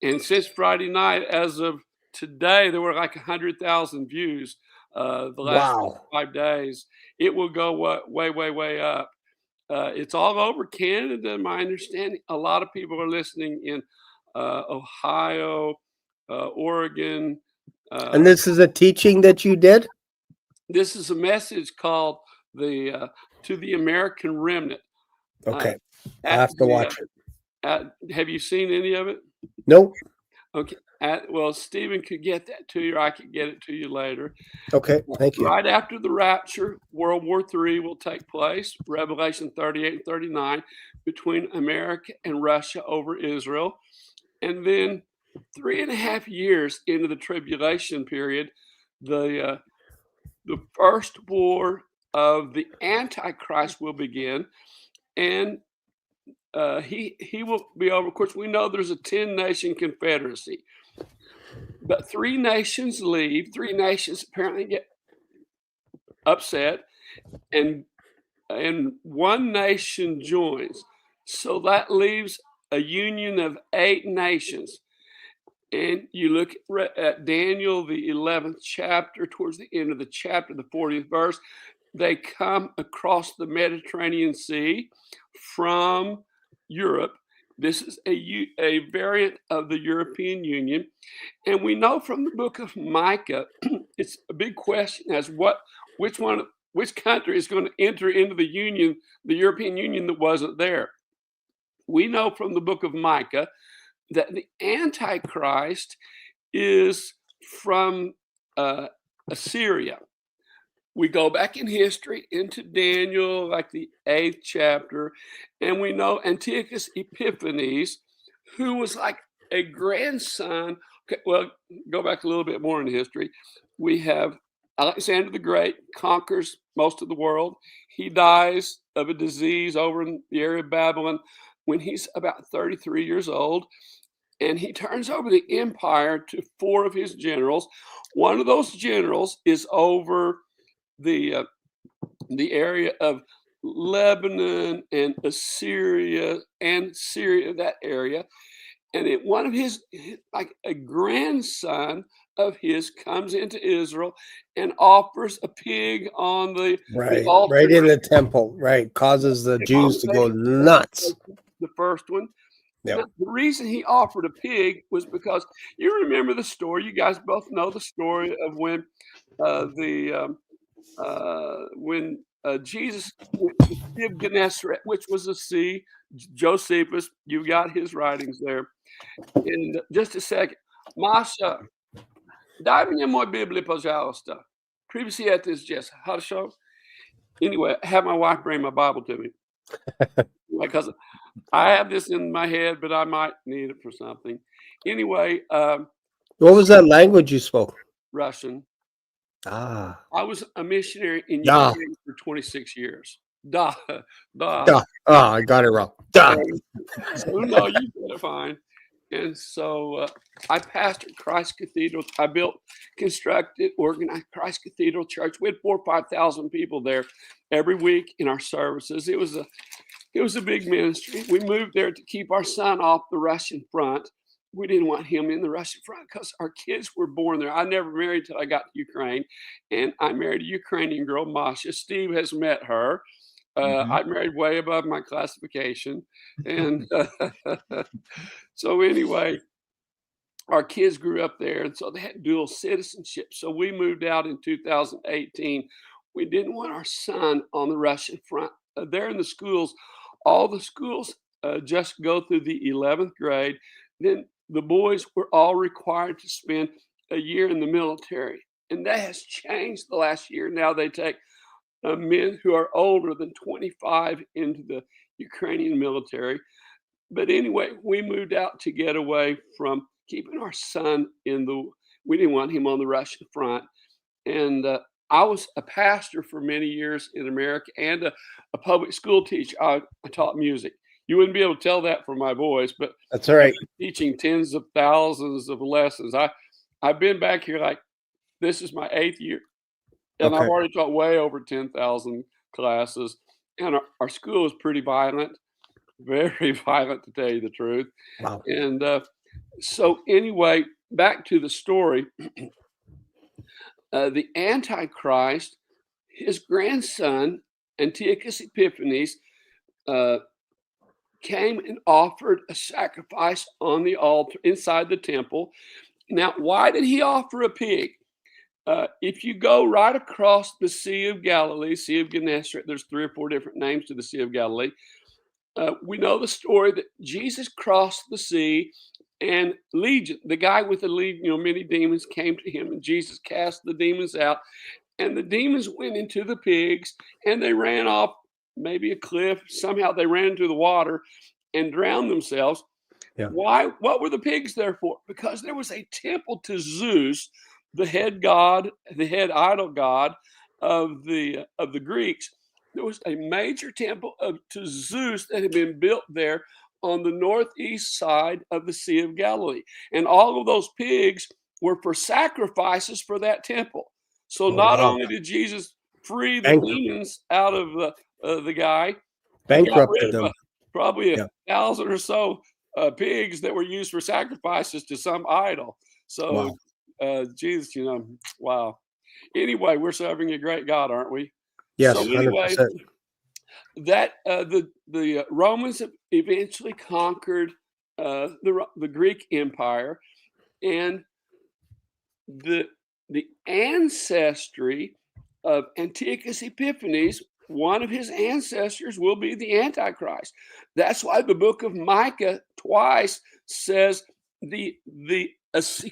And since Friday night, as of today, there were like 100,000 views the last Wow. 5 days. It will go way, way, way up. It's all over Canada, my understanding. A lot of people are listening in Ohio, Oregon. And this is a teaching that you did? This is a message called To the American Remnant. Okay. I have to watch it. Have you seen any of it? Nope. Okay. Well, Stephen could get that to you, or I could get it to you later. Okay. Thank you. Right after the rapture, World War III will take place, Revelation 38 and 39, between America and Russia over Israel. And then 3.5 years into the tribulation period, the first war of the Antichrist will begin. And he will be over. Of course, we know there's a 10-nation confederacy. But 3 nations leave. 3 nations apparently get upset, and 1 nation joins. So that leaves a union of 8 nations. And you look at Daniel, the 11th chapter, towards the end of the chapter, the 40th verse, they come across the Mediterranean Sea from Europe. This is a variant of the European Union. And we know from the book of Micah, it's a big question as which country is going to enter into the Union, the European Union that wasn't there. we know from the book of Micah that the Antichrist is from Assyria. We go back in history into Daniel, like the 8th chapter, and we know Antiochus Epiphanes, who was like a grandson. Okay, well, go back a little bit more in history. We have Alexander the Great conquers most of the world. He dies of a disease over in the area of Babylon when he's about 33 years old. And he turns over the empire to 4 of his generals. One of those generals is over the area of Lebanon and Assyria and Syria, that area. And one of his, like a grandson of his, comes into Israel and offers a pig on the altar. Right in the temple, right? Causes the Jews to go nuts. The first one. Yep. Now, the reason he offered a pig was because you remember the story. You guys both know the story of when Jesus went to the Sea of Gennesaret, which was a sea. Josephus, you got his writings there. And just a second, Masha, дай мне мой Библию, пожалуйста. Previously at this, Jess, хорошо? Anyway, have my wife bring my Bible to me. Because I have this in my head, but I might need it for something. Anyway. What was that language you spoke? Russian. I was a missionary in Ukraine for 26 years. Da. Oh, I got it wrong. Da. So, no, you did it fine. And so I pastored Christ Cathedral. I constructed, organized Christ Cathedral Church. We had 4,000 or 5,000 people there every week in our services. It was a big ministry. We moved there to keep our son off the Russian front. We didn't want him in the Russian front because our kids were born there. I never married till I got to Ukraine, and I married a Ukrainian girl, Masha. Steve has met her. I married way above my classification. And so anyway, our kids grew up there, and so they had dual citizenship. So we moved out in 2018. We didn't want our son on the Russian front. There in the schools, all the schools just go through the 11th grade. Then the boys were all required to spend a year in the military. And that has changed the last year. Now they take men who are older than 25 into the Ukrainian military. But anyway, we moved out to get away from keeping our son we didn't want him on the Russian front. And I was a pastor for many years in America and a public school teacher. I taught music. You wouldn't be able to tell that from my voice, but that's all right. Teaching tens of thousands of lessons. I've been back here this is my 8th year. And I've already taught way over 10,000 classes. And our school is pretty violent, very violent, to tell you the truth. Wow. And so anyway, back to the story. The Antichrist, his grandson, Antiochus Epiphanes, came and offered a sacrifice on the altar inside the temple. Now, why did he offer a pig? If you go right across the Sea of Galilee, Sea of Gennesaret, there's 3 or 4 different names to the Sea of Galilee. We know the story that Jesus crossed the sea, and Legion, the guy with the legion, many demons came to him, and Jesus cast the demons out, and the demons went into the pigs, and they ran off maybe a cliff. Somehow they ran into the water and drowned themselves. Yeah. Why? What were the pigs there for? Because there was a temple to Zeus, the head god, the head idol god of the Greeks. There was a major temple to Zeus that had been built there on the northeast side of the Sea of Galilee. And all of those pigs were for sacrifices for that temple. So not only did Jesus free the demons out of the guy, bankrupted them. Probably 1,000 or so pigs that were used for sacrifices to some idol. So Jesus, wow. Anyway, we're serving a great God, aren't we? Yes, so anyway, 100%. That the Romans eventually conquered the Greek Empire, and the ancestry of Antiochus Epiphanes one of his ancestors will be the Antichrist. That's why the book of Micah twice says he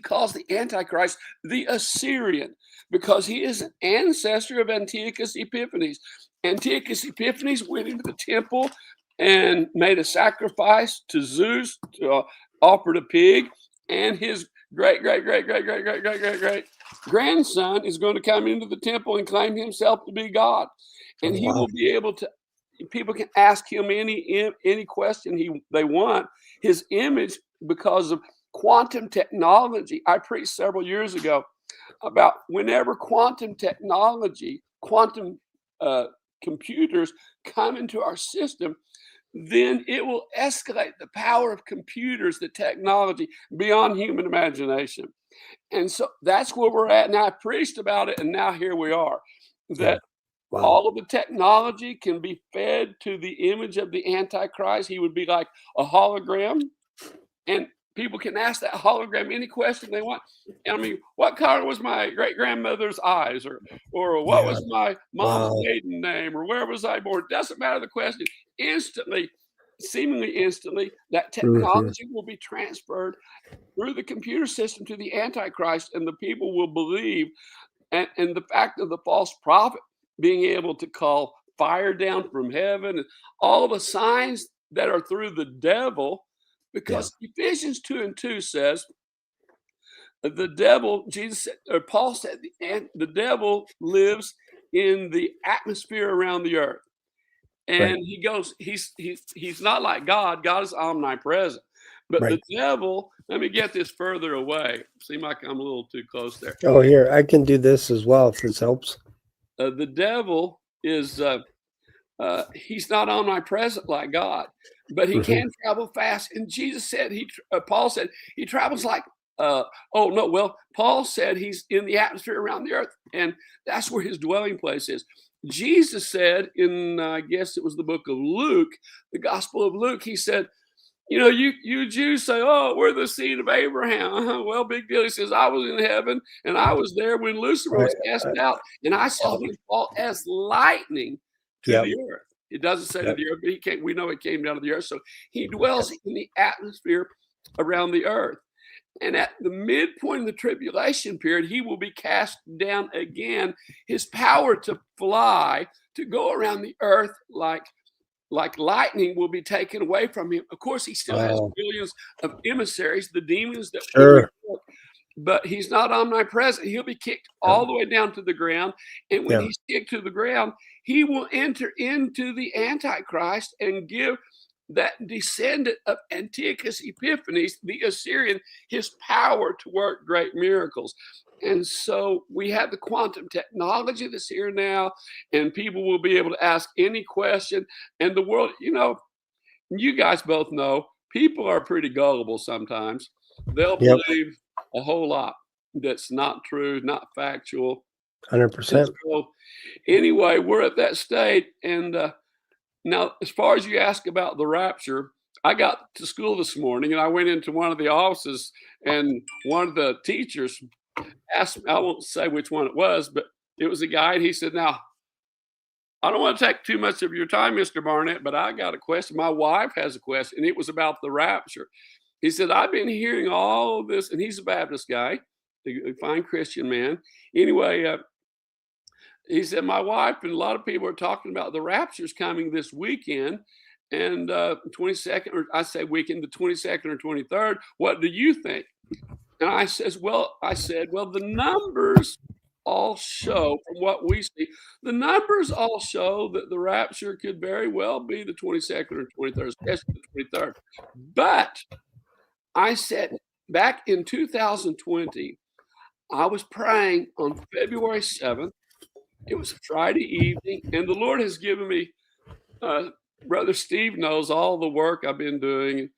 calls the Antichrist the Assyrian, because he is an ancestor of Antiochus Epiphanes. Antiochus Epiphanes went into the temple and made a sacrifice to Zeus, to offered a pig, and his great grandson is going to come into the temple and claim himself to be God, and he will be able to. People can ask him any question they want. His image, because of quantum technology. I preached several years ago about whenever quantum technology, quantum computers come into our system, then it will escalate the power of computers, the technology, beyond human imagination. And so that's where we're at. Now, I preached about it, and now here we are. That all of the technology can be fed to the image of the Antichrist. He would be like a hologram, and people can ask that hologram any question they want. I mean, what color was my great-grandmother's eyes? Or what was my mom's maiden name? Or where was I born? Doesn't matter the question. Instantly, seemingly instantly, that technology will be transferred through the computer system to the Antichrist, and the people will believe. And the fact of the false prophet being able to call fire down from heaven, and all the signs that are through the devil, because Ephesians 2:2 says the devil, Jesus said, or Paul said, the devil lives in the atmosphere around the earth. And he goes, he's not like God. God is omnipresent. But the devil, let me get this further away. Seem like I'm a little too close there. Oh, here, I can do this as well if this helps. The devil is, he's not omnipresent like God, but he can travel fast. And Jesus said, Paul said, he travels like, Paul said he's in the atmosphere around the earth, and that's where his dwelling place is. Jesus said in, I guess it was the book of Luke, the Gospel of Luke, he said, you know, you Jews say, oh, we're the seed of Abraham. Well, big deal. He says, I was in heaven, and I was there when Lucifer was cast out, and I saw him fall as lightning to the earth. It doesn't say to the earth, but we know it came down to the earth. So he dwells in the atmosphere around the earth. And at the midpoint of the tribulation period, he will be cast down again. His power to fly, to go around the earth like lightning, will be taken away from him. Of course, he still has billions of emissaries, the demons that but he's not omnipresent. He'll be kicked all the way down to the ground. And when he's kicked to the ground, he will enter into the Antichrist and give that descendant of Antiochus Epiphanes, the Assyrian, his power to work great miracles. And so we have the quantum technology that's here now, and people will be able to ask any question. And the world, you know, you guys both know, people are pretty gullible sometimes. They'll believe a whole lot that's not true, not factual. 100%. So anyway, we're at that state. And now, as far as you ask about the rapture, I got to school this morning, and I went into one of the offices, and one of the teachers asked me, I won't say which one it was, but it was a guy, and he said, now, I don't want to take too much of your time, Mr. Barnett, but I got a question. My wife has a question, and it was about the rapture. He said, I've been hearing all of this, and he's a Baptist guy, a fine Christian man. Anyway, he said, my wife and a lot of people are talking about the rapture's coming this weekend, and 22nd, or I say weekend, the 22nd or 23rd. What do you think? And I said, well, the numbers all show, from what we see, the numbers all show that the rapture could very well be the 22nd or 23rd, especially the 23rd. But I said, back in 2020, I was praying on February 7th. It was a Friday evening, and the Lord has given me, Brother Steve knows all the work I've been doing,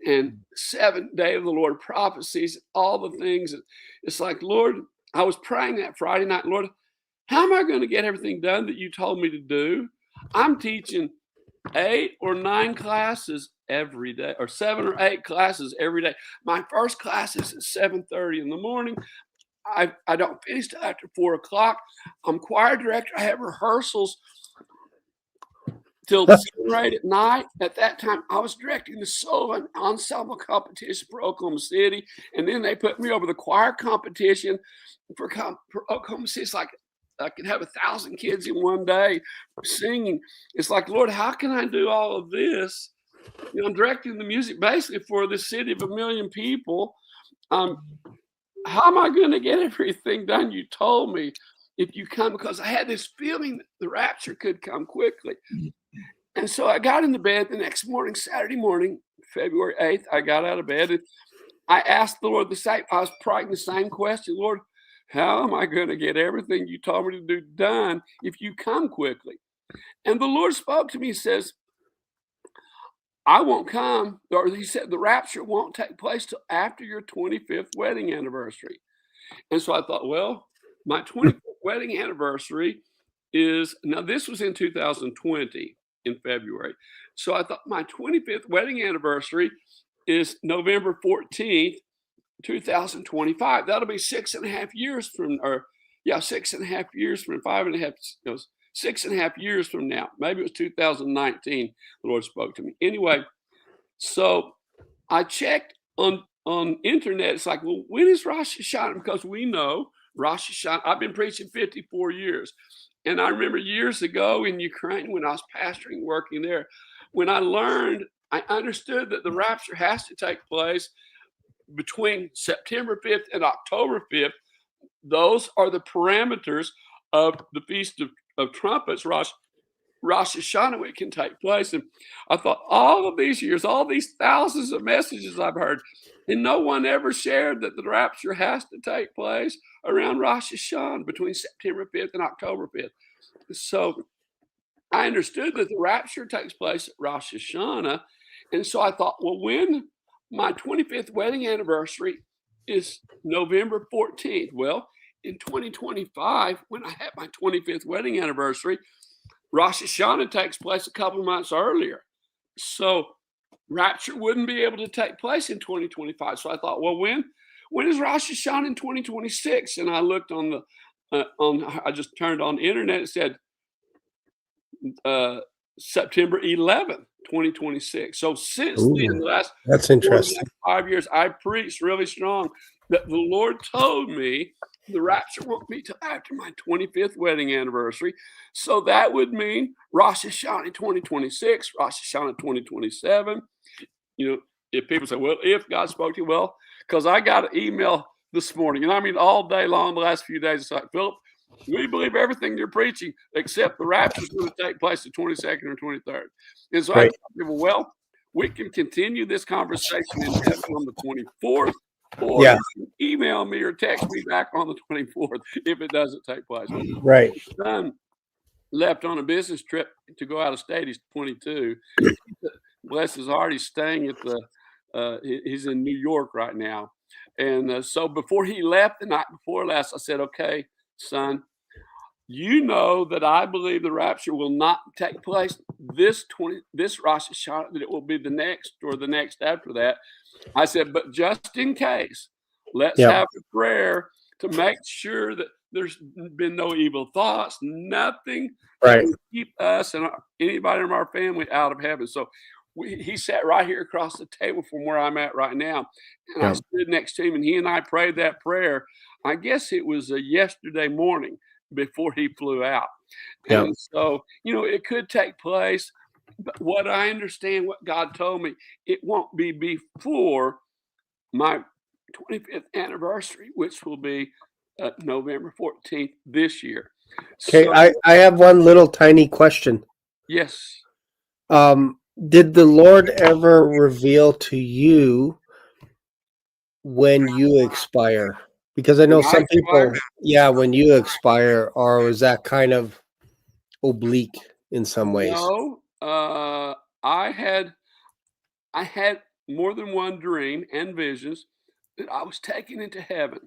and 7th day of the Lord prophecies, all the things. It's like, Lord, I was praying that Friday night, Lord, how am I going to get everything done that you told me to do? I'm teaching 8 or 9 classes every day, or 7 or 8 classes every day. My first class is at 7:30 in the morning. I don't finish till after 4 o'clock. I'm choir director. I have rehearsals till 7 at night. At that time, I was directing the solo ensemble competition for Oklahoma City, and then they put me over the choir competition for Oklahoma City. It's like I could have 1,000 kids in one day singing. It's like, Lord, how can I do all of this? I'm directing the music basically for the city of 1 million people. How am I going to get everything done you told me if you come? Because I had this feeling that the rapture could come quickly. And so I got into bed the next morning, Saturday morning, February 8th. I got out of bed and I asked the Lord the same. I was praying the same question, Lord, how am I going to get everything you told me to do done if you come quickly? And the Lord spoke to me and says, I won't come, or he said the rapture won't take place till after your 25th wedding anniversary. And so I thought, well, my 25th wedding anniversary is, now this was in 2020 in February. So I thought my 25th wedding anniversary is November 14th, 2025. That'll be 6.5 years from, 6.5 years from 5.5, 6.5 years from now. Maybe it was 2019. The Lord spoke to me. Anyway, so I checked on internet. It's like, well, when is Rosh Hashanah? Because we know Rosh Hashanah. I've been preaching 54 years. And I remember years ago in Ukraine when I was pastoring, working there, when I understood that the rapture has to take place between September 5th and October 5th. Those are the parameters of the Feast of Trumpets, Rosh Hashanah, when it can take place. And I thought, all of these years, all these thousands of messages I've heard, and no one ever shared that the rapture has to take place around Rosh Hashanah between September 5th and October 5th. So I understood that the rapture takes place at Rosh Hashanah. And so I thought, well, when my 25th wedding anniversary is November 14th. Well, in 2025, when I had my 25th wedding anniversary, Rosh Hashanah takes place a couple of months earlier. So rapture wouldn't be able to take place in 2025. So I thought, well, when is Rosh Hashanah in 2026? And I looked on I just turned on the internet. It said September 11th, 2026. So since then, the last that's interesting. 5 years, I preached really strong that the Lord told me the rapture won't be till after my 25th wedding anniversary. So that would mean Rosh Hashanah 2026, Rosh Hashanah 2027. If people say, well, if God spoke to you, well, because I got an email this morning, and I mean all day long, the last few days, it's like, Philip, we believe everything you're preaching, except the rapture is going to take place the 22nd or 23rd. And so I told people, well, we can continue this conversation in heaven on the 24th, or you can email me or text me back on the 24th if it doesn't take place. Right. My son left on a business trip to go out of state. He's 22. Bless his heart, he's staying at he's in New York right now. And so before he left the night before last, I said, okay, son, you know that I believe the rapture will not take place this Rosh Hashanah, that it will be the next or the next after that. I said, but just in case, let's have a prayer to make sure that there's been no evil thoughts, nothing that will keep us and anybody in our family out of heaven. So he sat right here across the table from where I'm at right now. And I stood next to him, and he and I prayed that prayer. I guess it was yesterday morning before he flew out. And so, it could take place. But what I understand, what God told me, it won't be before my 25th anniversary, which will be November 14th this year. Okay, so, I have one little tiny question. Yes. Did the Lord ever reveal to you when you expire? Because I know some people, when you expire, or was that kind of oblique in some ways? No, I had more than one dream and visions that I was taken into heaven.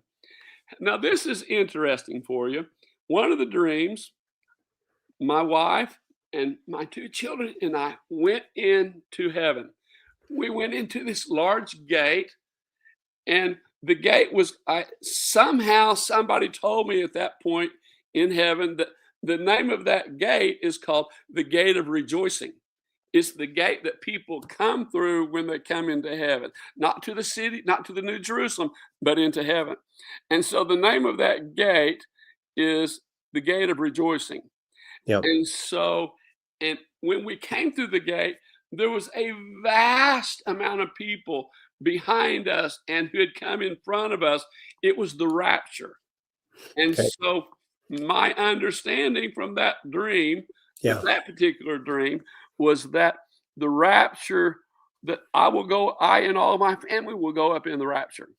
Now, this is interesting for you. One of the dreams, my wife and my 2 children and I went into heaven. We went into this large gate, and the gate was, somehow somebody told me at that point in heaven that the name of that gate is called the Gate of Rejoicing. It's the gate that people come through when they come into heaven, not to the city, not to the New Jerusalem, but into heaven. And so the name of that gate is the Gate of Rejoicing. Yep. And so, and when we came through the gate, there was a vast amount of people behind us and who had come in front of us. It was the rapture. And Okay. so my understanding from that dream, Yeah. that particular dream, was that the rapture, that I and all of my family will go up in the rapture.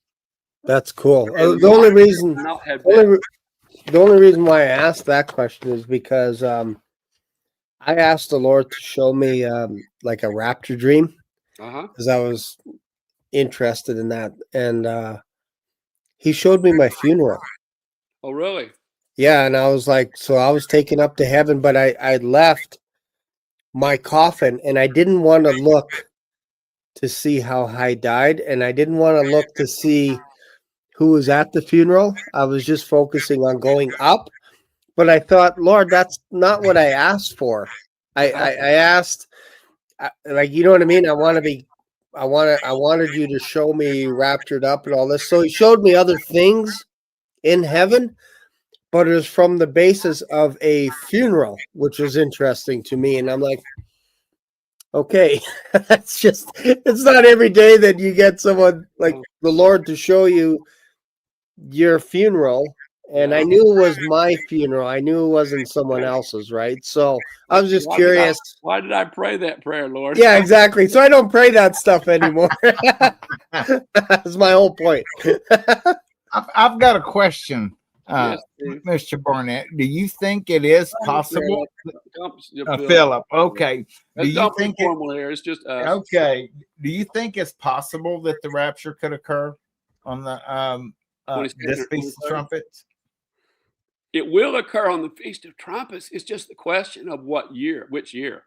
That's cool. And The only my reason, will not have the only reason why I asked that question is because I asked the Lord to show me like a rapture dream, because I was interested in that, and He showed me my funeral. Oh, really? Yeah, and I was like, so I was taken up to heaven, but I left my coffin, and I didn't want to look to see how I died, and I didn't want to look to see who was at the funeral. I was just focusing on going up, but I thought, Lord, that's not what I asked for. I asked, like, you know what I mean? I wanted you to show me raptured up and all this. So He showed me other things in heaven, but it was from the basis of a funeral, which was interesting to me. And I'm like, okay, it's not every day that you get someone like the Lord to show you your funeral. And I knew it was my funeral. I knew it wasn't someone else's, right? So I was just curious. Why did I pray that prayer, Lord? Yeah, exactly. So I don't pray that stuff anymore. That's my whole point. I've got a question, Yes, Mr. Barnett. Do you think it is possible? Philip, okay. Do you think it's just us. Okay. Do you think it's possible that the rapture could occur on the this Feast of Trumpets? It will occur on the Feast of Trumpets. It's just the question of which year.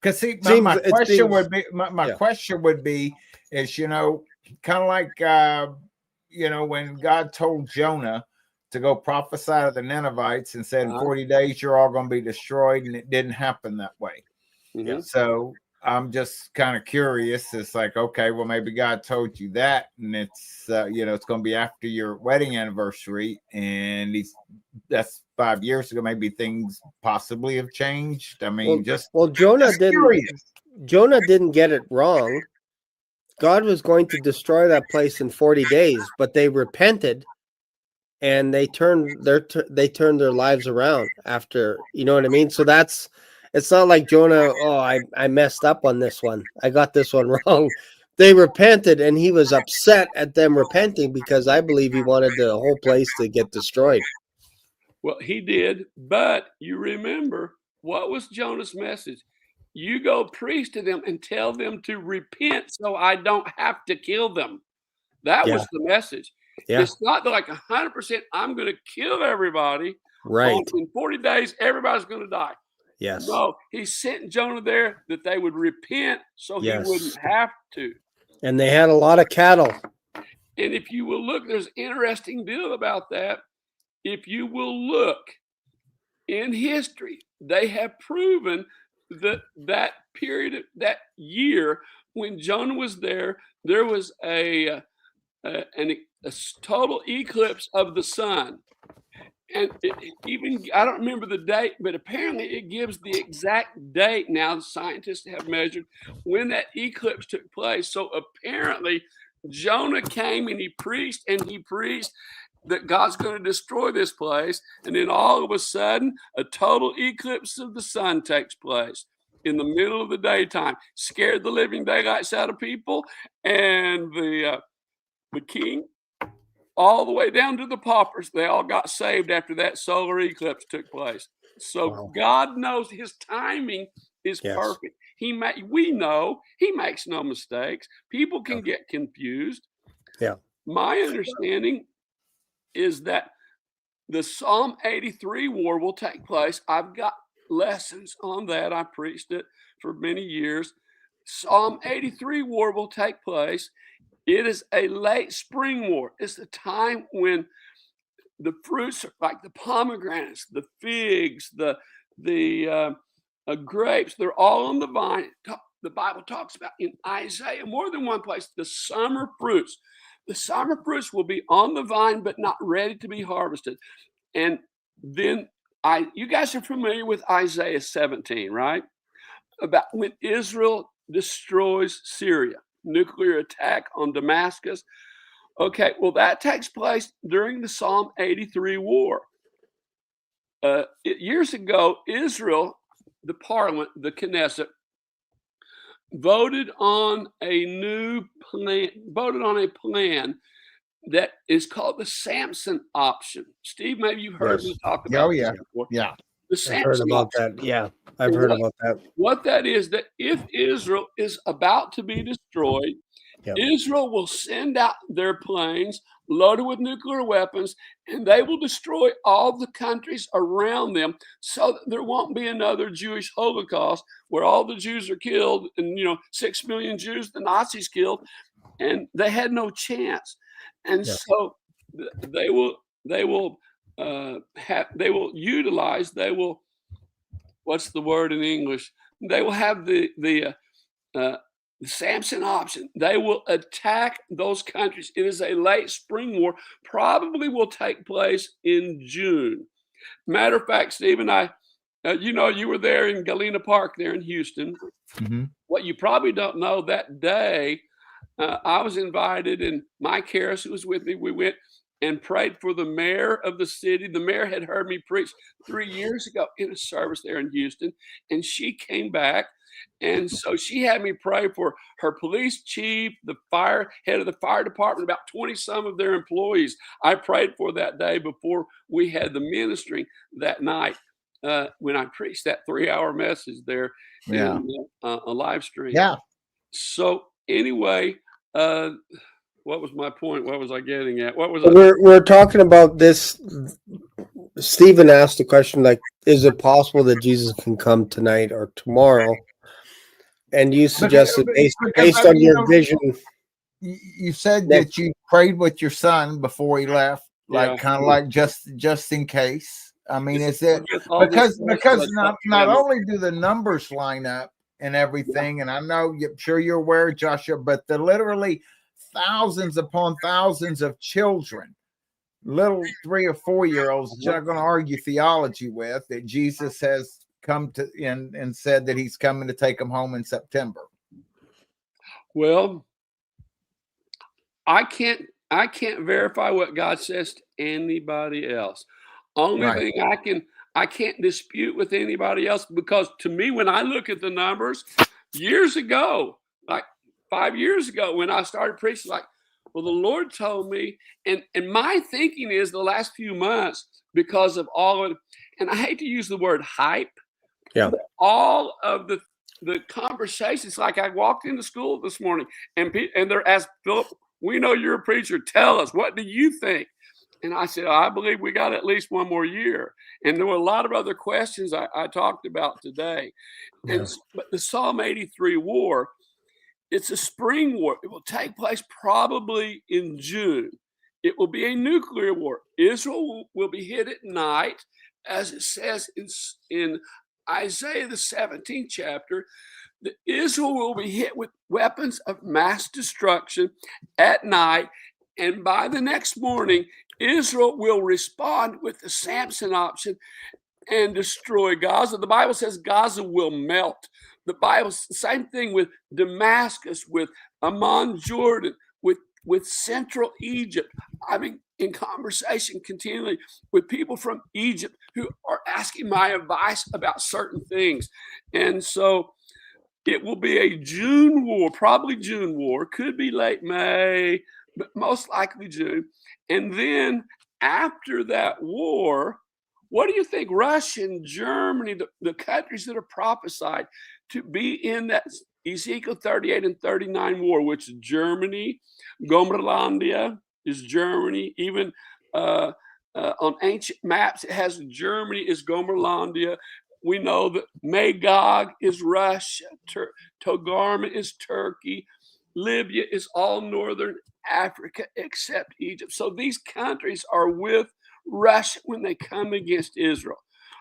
Because see, my question would be, my question would be, is, you know, kind of like, you know, when God told Jonah to go prophesy to the Ninevites and said, in 40 days, you're all going to be destroyed. And it didn't happen that way. Mm-hmm. So I'm just kind of curious. It's like, okay, well, maybe God told you that, and it's you know, it's going to be after your wedding anniversary, and that's 5 years ago. Maybe things possibly have changed. I mean, Jonah didn't get it wrong. God was going to destroy that place in 40 days, but they repented, and they turned their lives around after. You know what I mean? So it's not like Jonah, I messed up on this one. I got this one wrong. They repented, and he was upset at them repenting because I believe he wanted the whole place to get destroyed. Well, he did, but you remember, what was Jonah's message? You go preach to them and tell them to repent so I don't have to kill them. That was the message. Yeah. It's not like 100%, I'm going to kill everybody. Right. In 40 days, everybody's going to die. Yes. No, He sent Jonah there that they would repent so he wouldn't have to. And they had a lot of cattle. And if you will look, there's an interesting deal about that. If you will look in history, they have proven that period, that year when Jonah was there was a total eclipse of the sun. And I don't remember the date, but apparently it gives the exact date. Now the scientists have measured when that eclipse took place. So apparently Jonah came and he preached that God's going to destroy this place. And then all of a sudden, a total eclipse of the sun takes place in the middle of the daytime, scared the living daylights out of people. And the king, all the way down to the paupers, they all got saved after that solar eclipse took place. So God knows His timing is perfect. We know He makes no mistakes. People can get confused. Yeah. My understanding is that the Psalm 83 war will take place. I've got lessons on that. I preached it for many years. Psalm 83 war will take place. It is a late spring war. It's the time when the fruits like the pomegranates, the figs, the grapes, they're all on the vine. The Bible talks about in Isaiah more than one place the summer fruits. The summer fruits will be on the vine, but not ready to be harvested. And then you guys are familiar with Isaiah 17, right? About when Israel destroys Syria, nuclear attack on Damascus. Okay, well, that takes place during the Psalm 83 war. Years ago, Israel, the parliament, the Knesset, voted on a plan that is called the Samson option. Steve, maybe you've heard me talk about this before. Yeah. The I've heard Samson about option. that. Yeah, I've heard about that. What that is, that if Israel is about to be destroyed, Yep. Israel will send out their planes loaded with nuclear weapons, and they will destroy all the countries around them so that there won't be another Jewish Holocaust where all the Jews are killed and 6 million Jews the Nazis killed, and they had no chance. And so they will utilize, what's the word in English? They will have the Samson option. They will attack those countries. It is a late spring war, probably will take place in June. Matter of fact, Steve and I, you were there in Galena Park there in Houston. Mm-hmm. What you probably don't know, that day, I was invited, and Mike Harris, who was with me, we went and prayed for the mayor of the city. The mayor had heard me preach 3 years ago in a service there in Houston, and she came back. And so she had me pray for her police chief, the head of the fire department, about 20 some of their employees. I prayed for that day before we had the ministry that night when I preached that 3-hour message there in a live stream. Yeah. So anyway, what was my point? What was I getting at? We're talking about this. Stephen asked the question, like, is it possible that Jesus can come tonight or tomorrow? And you suggested based on your vision. You said that you prayed with your son before he left, like kind of like just in case. I mean, is it because not only do the numbers line up and everything, and I'm sure you're aware, Joshua, but the literally thousands upon thousands of children, little 3 or 4 year olds, not going to argue theology with, that Jesus has come to and said that he's coming to take them home in September. Well, I can't verify what God says to anybody else. Only thing I can't dispute with anybody else, because to me, when I look at the numbers years ago, like 5 years ago, when I started preaching, like, well, the Lord told me, and my thinking is the last few months, because of all of, and I hate to use the word hype, all of the conversations, like I walked into school this morning and they're asked, Philip, we know you're a preacher. Tell us, what do you think? And I said, I believe we got at least one more year. And there were a lot of other questions I talked about today. But the Psalm 83 war, it's a spring war. It will take place probably in June. It will be a nuclear war. Israel will be hit at night, as it says in Isaiah, the 17th chapter, that Israel will be hit with weapons of mass destruction at night. And by the next morning, Israel will respond with the Samson option and destroy Gaza. The Bible says Gaza will melt. The Bible, same thing with Damascus, with Amman, Jordan, with central Egypt. I mean, in conversation continually with people from Egypt who are asking my advice about certain things. And so it will be a June war, probably June war, could be late May, but most likely June. And then after that war, what do you think Russia and Germany, the countries that are prophesied to be in that Ezekiel 38 and 39 war, which is Germany, Gomorrah is Germany, even on ancient maps, it has Germany is Gomorrah. We know that Magog is Russia, Togarmah is Turkey, Libya is all northern Africa except Egypt. So these countries are with Russia when they come against Israel.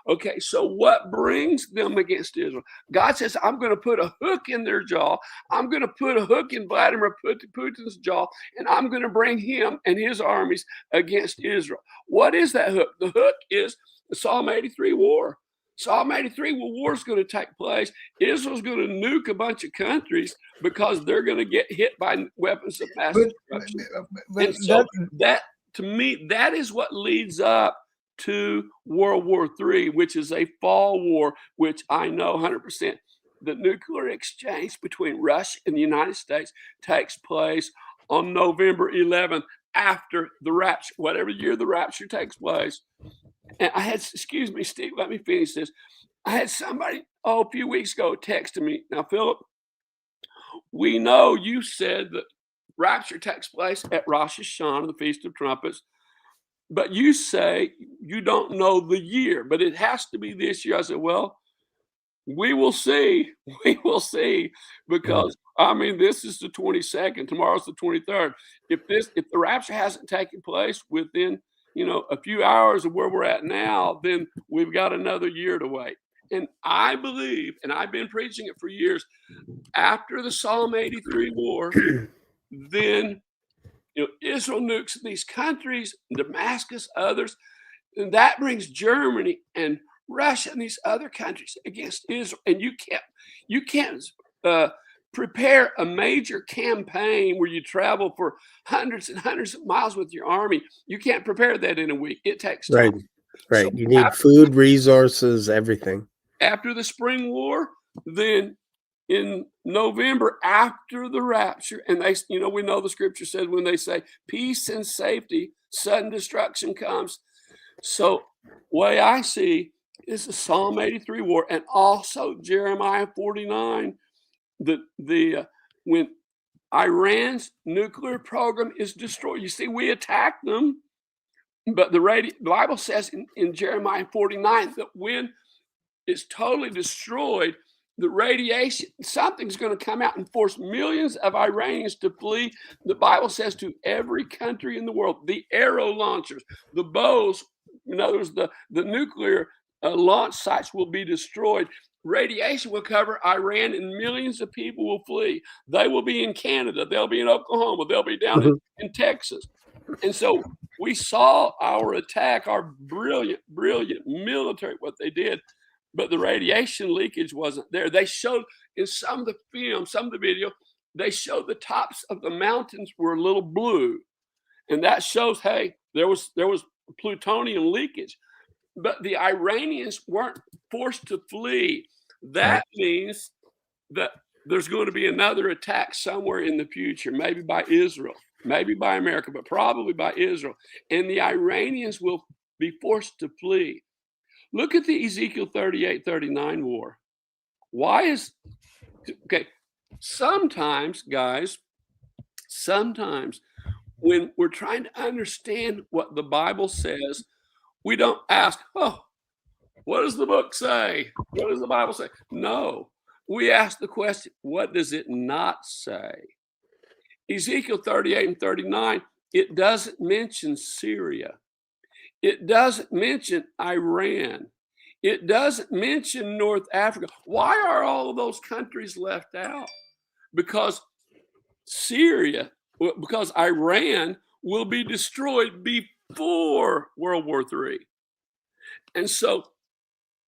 Okay, so what brings them against Israel? God says, I'm going to put a hook in their jaw. I'm going to put a hook in Vladimir Putin's jaw, and I'm going to bring him and his armies against Israel. What is that hook? The hook is the Psalm 83 war. Psalm 83 war is going to take place. Israel's going to nuke a bunch of countries because they're going to get hit by weapons of mass destruction. And so that, to me, that is what leads up to World War III, which is a fall war, which I know 100% the nuclear exchange between Russia and the United States takes place on November 11th after the rapture, whatever year the rapture takes place. And I had, excuse me, Steve, let me finish this. I had somebody, a few weeks ago texted me. Now, Philip, we know you said that rapture takes place at Rosh Hashanah, the Feast of Trumpets. But you say you don't know the year, but it has to be this year. I said, well, we will see. We will see, because I mean, this is the 22nd. Tomorrow's the 23rd. If the rapture hasn't taken place within, a few hours of where we're at now, then we've got another year to wait. And I believe, and I've been preaching it for years, after the Psalm 83 war, then Israel nukes these countries, Damascus, others, and that brings Germany and Russia and these other countries against Israel. And you can't prepare a major campaign where you travel for hundreds and hundreds of miles with your army. You can't prepare that in a week. It takes time. Right. So you need food, resources, everything. After the Spring War, then in November, after the rapture, and we know the scripture says when they say peace and safety, sudden destruction comes. So way I see is the Psalm 83 war, and also Jeremiah 49, when Iran's nuclear program is destroyed. You see, we attacked them, but the Bible says in Jeremiah 49 that when it's totally destroyed, the radiation, something's going to come out and force millions of Iranians to flee. The Bible says to every country in the world, the arrow launchers, the bows, in other words, the nuclear launch sites will be destroyed. Radiation will cover Iran and millions of people will flee. They will be in Canada. They'll be in Oklahoma. They'll be down in Texas. And so we saw our attack, our brilliant military, what they did. But the radiation leakage wasn't there. They showed in some of the film, some of the video, they showed the tops of the mountains were a little blue. And that shows, hey, there was plutonium leakage. But the Iranians weren't forced to flee. That means that there's going to be another attack somewhere in the future, maybe by Israel, maybe by America, but probably by Israel. And the Iranians will be forced to flee. Look at the Ezekiel 38-39 war. Sometimes, guys, when we're trying to understand what the Bible says, we don't ask, what does the book say? What does the Bible say? No, we ask the question, what does it not say? Ezekiel 38-39, it doesn't mention Syria. It doesn't mention Iran. It doesn't mention North Africa. Why are all of those countries left out? Because Iran will be destroyed before World War III. And so,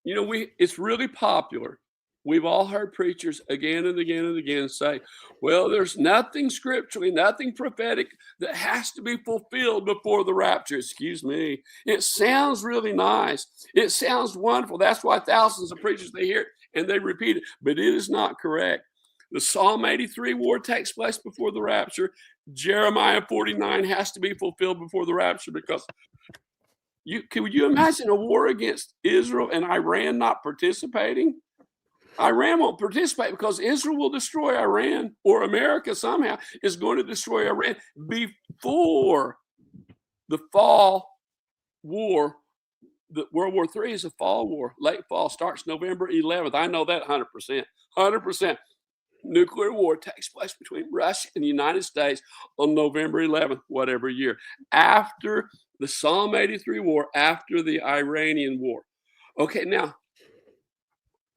it's really popular. We've all heard preachers again and again and again say, well, there's nothing scripturally, nothing prophetic that has to be fulfilled before the rapture. Excuse me. It sounds really nice. It sounds wonderful. That's why thousands of preachers, they hear it and they repeat it, but it is not correct. The Psalm 83 war takes place before the rapture. Jeremiah 49 has to be fulfilled before the rapture, because can you imagine a war against Israel and Iran not participating? Iran won't participate because Israel will destroy Iran, or America somehow is going to destroy Iran before the fall war. The World War III is a fall war, late fall, starts November 11th. I know that 100%. nuclear war takes place between Russia and the United States on November 11th, whatever year, after the Psalm 83 war, after the Iranian war. Okay, now,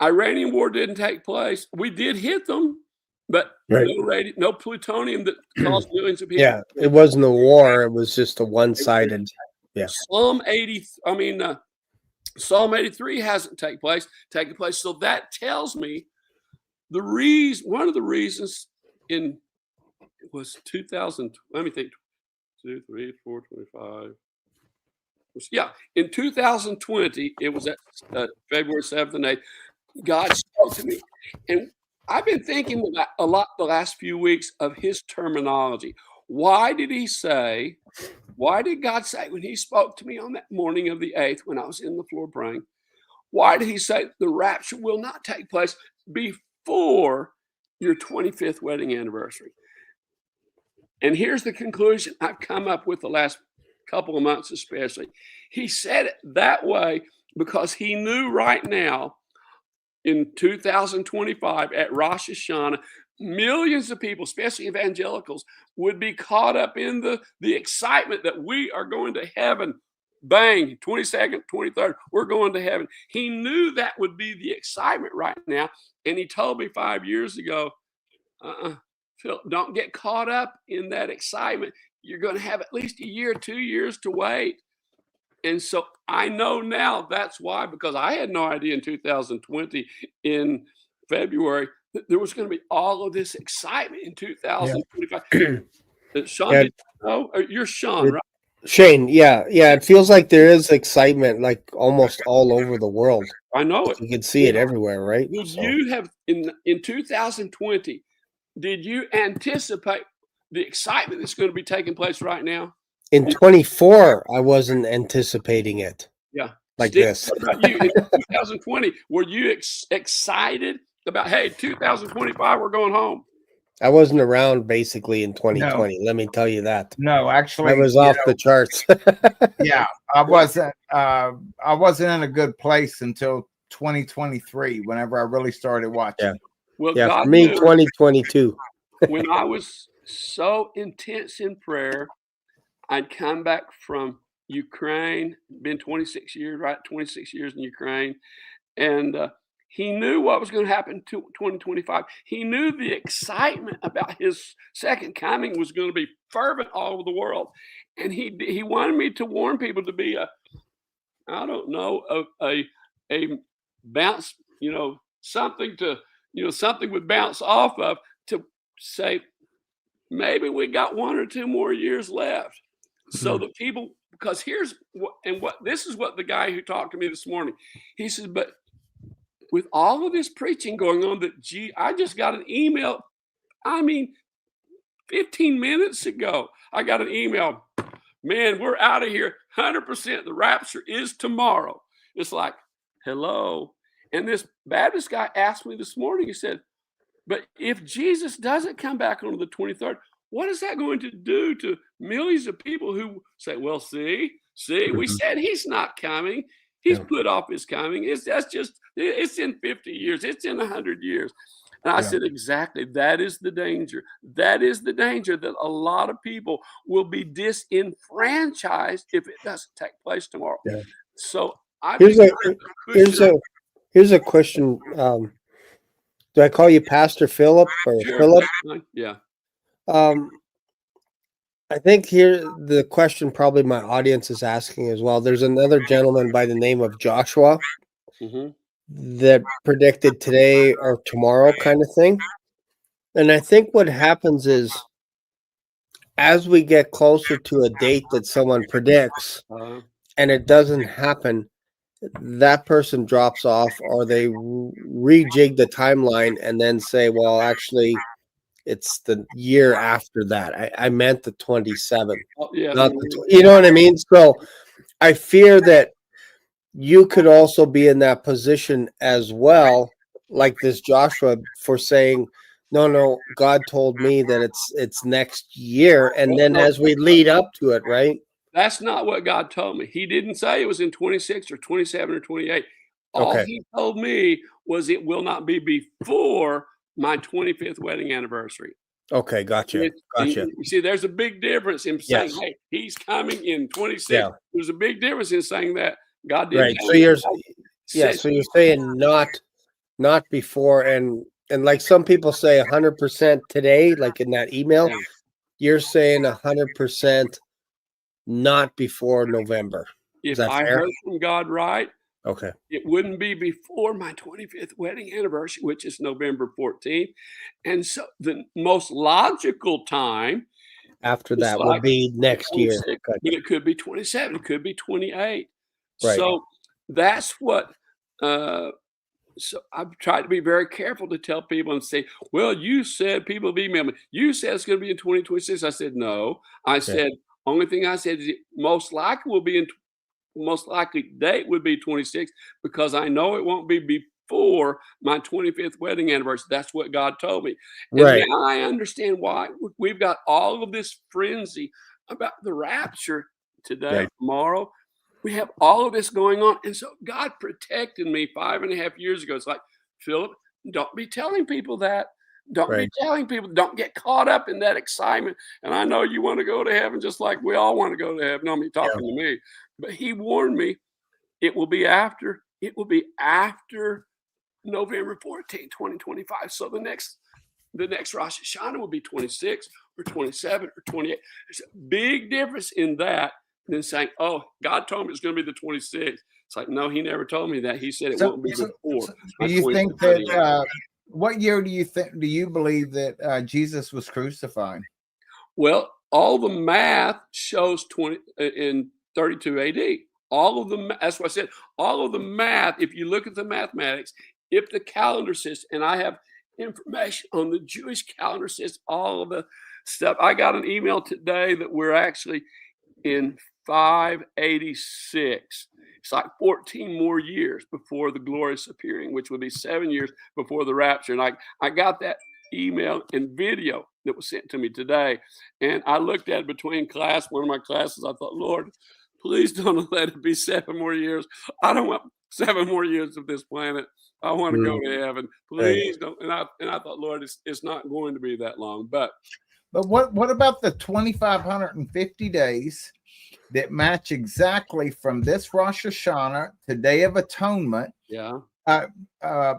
Iranian war didn't take place. We did hit them, but no plutonium that caused millions of people. Yeah, it wasn't a war. It was just a one-sided. Yeah. Psalm 83 hasn't taken place. So that tells me one of the reasons it was 2000. Let me think. 2, 3, 4, 25. Yeah, in 2020, it was at February 7th and 8th. God spoke to me, and I've been thinking a lot the last few weeks of his terminology. Why did God say when he spoke to me on that morning of the 8th when I was in the floor praying, why did he say the rapture will not take place before your 25th wedding anniversary? And here's the conclusion I've come up with the last couple of months especially. He said it that way because he knew right now in 2025 at Rosh Hashanah, millions of people, especially evangelicals, would be caught up in the excitement that we are going to heaven. Bang, 22nd, 23rd, we're going to heaven. He knew that would be the excitement right now. And he told me 5 years ago, Phil, don't get caught up in that excitement. You're going to have at least a year, 2 years to wait. And so I know now that's why, because I had no idea in 2020 in February that there was going to be all of this excitement in 2025. Sean, did you know? You're Sean, right? Shane, yeah. It feels like there is excitement like almost all over the world. I know it. You can see it everywhere, right? Would you have in 2020, did you anticipate the excitement that's going to be taking place right now? In 24, I wasn't anticipating it. Yeah. Like Steve, this. What about you in 2020? Were you excited about, hey, 2025, we're going home? I wasn't around basically in 2020. No. Let me tell you that. No, actually, I was off the charts. Yeah, I wasn't in a good place until 2023. Whenever I really started watching. Yeah. Well, yeah, God for me, knew 2022. When I was so intense in prayer, I'd come back from Ukraine, been 26 years, right? 26 years in Ukraine. And he knew what was going to happen to 2025. He knew the excitement about his second coming was going to be fervent all over the world. And he wanted me to warn people to be a bounce, something would bounce off of, to say, maybe we got 1 or 2 more years left. So that people, because this is what the guy who talked to me this morning, he says, but with all of this preaching going on, I just got an email. 15 minutes ago, I got an email. Man, we're out of here. 100%. The rapture is tomorrow. It's like, hello. And this Baptist guy asked me this morning, he said, but if Jesus doesn't come back on the 23rd, what is that going to do to millions of people who say, well, see, we said he's not coming. He's put off his coming. It's in 50 years. It's in 100 years. And I said, exactly. That is the danger. That is the danger, that a lot of people will be disenfranchised if it doesn't take place tomorrow. Yeah. So here's a question. Do I call you Pastor Philip or sure. Philip? Yeah. I think here the question probably my audience is asking as well. There's another gentleman by the name of Joshua that predicted today or tomorrow kind of thing. And I think what happens is, as we get closer to a date that someone predicts and it doesn't happen, that person drops off, or they rejig the timeline and then say, well, actually, it's the year after that. I meant the 27th. Not you know what I mean? So I fear that you could also be in that position as well, like this Joshua, for saying, no, God told me that it's next year. And then as we lead up to it, right? That's not what God told me. He didn't say it was in 26 or 27 or 28. All he told me was it will not be before my 25th wedding anniversary. Okay, gotcha. You see, there's a big difference in saying, Yes. "Hey, he's coming in 26." Yeah. There's a big difference in saying that God didn't. Right. So you're saying not before, and like some people say 100% today, like in that email, you're saying 100% not before November. Is If that I fair? heard from God right, Okay. it wouldn't be before my 25th wedding anniversary, which is November 14th. And so the most logical time After is that will like be next year. 26, but it could be 27, it could be 28. Right. So that's what so I've tried to be very careful to tell people and say, well, you said people have emailed me. You said it's going to be in 2026. I said, no. I said, only thing I said is it most likely will be in most likely date would be 26 because I know it won't be before my 25th wedding anniversary. That's what God told me. And Right. now I understand why we've got all of this frenzy about the rapture today, tomorrow. We have all of this going on. And so God protected me 5.5 years ago. It's like, Philip, don't be telling people that. Don't be telling people, don't get caught up in that excitement. And I know you want to go to heaven just like we all want to go to heaven. I mean, talking to me. But he warned me it will be after November 14, 2025. So the next Rosh Hashanah will be 26 or 27 or 28. There's a big difference in that than saying, oh, God told me it's going to be the 26th. It's like, no, he never told me that. He said it won't be before. Do you think that what year do you believe that Jesus was crucified? Well, all the math shows 32 AD. All of the that's what I said. All of the math, if you look at the mathematics, if the calendar system, and I have information on the Jewish calendar system, all of the stuff. I got an email today that we're actually in 586. It's like 14 more years before the glorious appearing, which would be 7 years before the rapture. And I got that email and video that was sent to me today. And I looked at it between one of my classes. I thought, Lord, please don't let it be 7 more years. I don't want 7 more years of this planet. I want to go to heaven. Please don't. And I thought, Lord, it's not going to be that long. But what about the 2,550 days that match exactly from this Rosh Hashanah to Day of Atonement?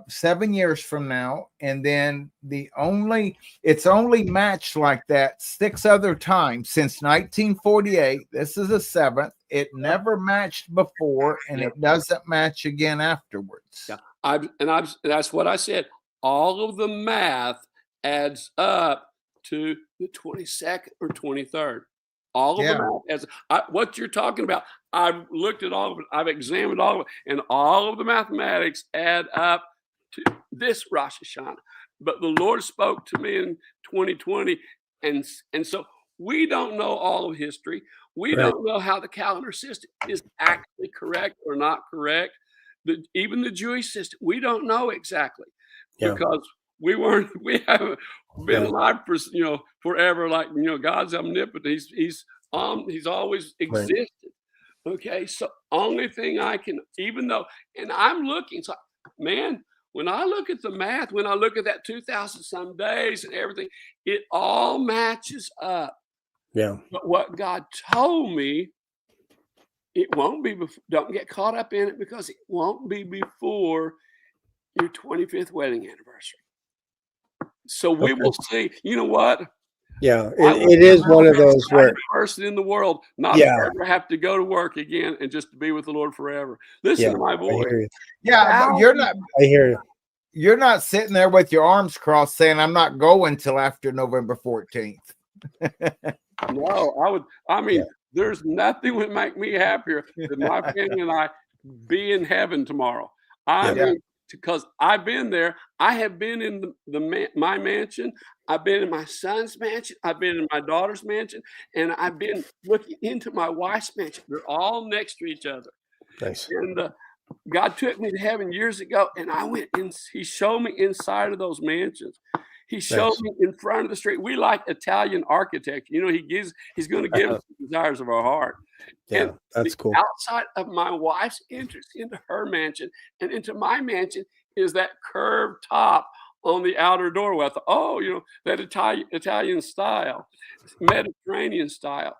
7 years from now, and then it's only matched like that 6 other times since 1948. This is the 7th. It never matched before, and it doesn't match again afterwards. That's what I said. All of the math adds up to the 22nd or 23rd. All of them, what you're talking about, I've looked at all of it, I've examined all of it, and all of the mathematics add up to this Rosh Hashanah. But the Lord spoke to me in 2020, and so we don't know all of history. We don't know how the calendar system is actually correct or not correct. Even the Jewish system, we don't know exactly because we haven't been alive for forever. Like God's omnipotent. He's always existed. Okay, so only thing I can, even though, and I'm looking, so man, when I look at the math, when I look at that 2,000 some days and everything, it all matches up. Yeah. But what God told me, it won't be before, don't get caught up in it because it won't be before your 25th wedding anniversary. So we will see. You know what? Yeah, it is one of those where person in the world not to ever have to go to work again and just to be with the Lord forever. Listen to my voice. But you're not. I hear you. You're not sitting there with your arms crossed saying, "I'm not going till after November 14th." No, I would. I mean, there's nothing would make me happier than my family and I be in heaven tomorrow. I mean, because I've been there. I have been in my mansion. I've been in my son's mansion. I've been in my daughter's mansion, and I've been looking into my wife's mansion. They're all next to each other. Nice. And God took me to heaven years ago, and I went and He showed me inside of those mansions. He showed me in front of the street. We like Italian architecture. He's going to give us the desires of our heart. Yeah, and that's cool. Outside of my wife's entrance into her mansion and into my mansion is that curved top on the outer doorway. I thought, oh, that Italian style, Mediterranean style.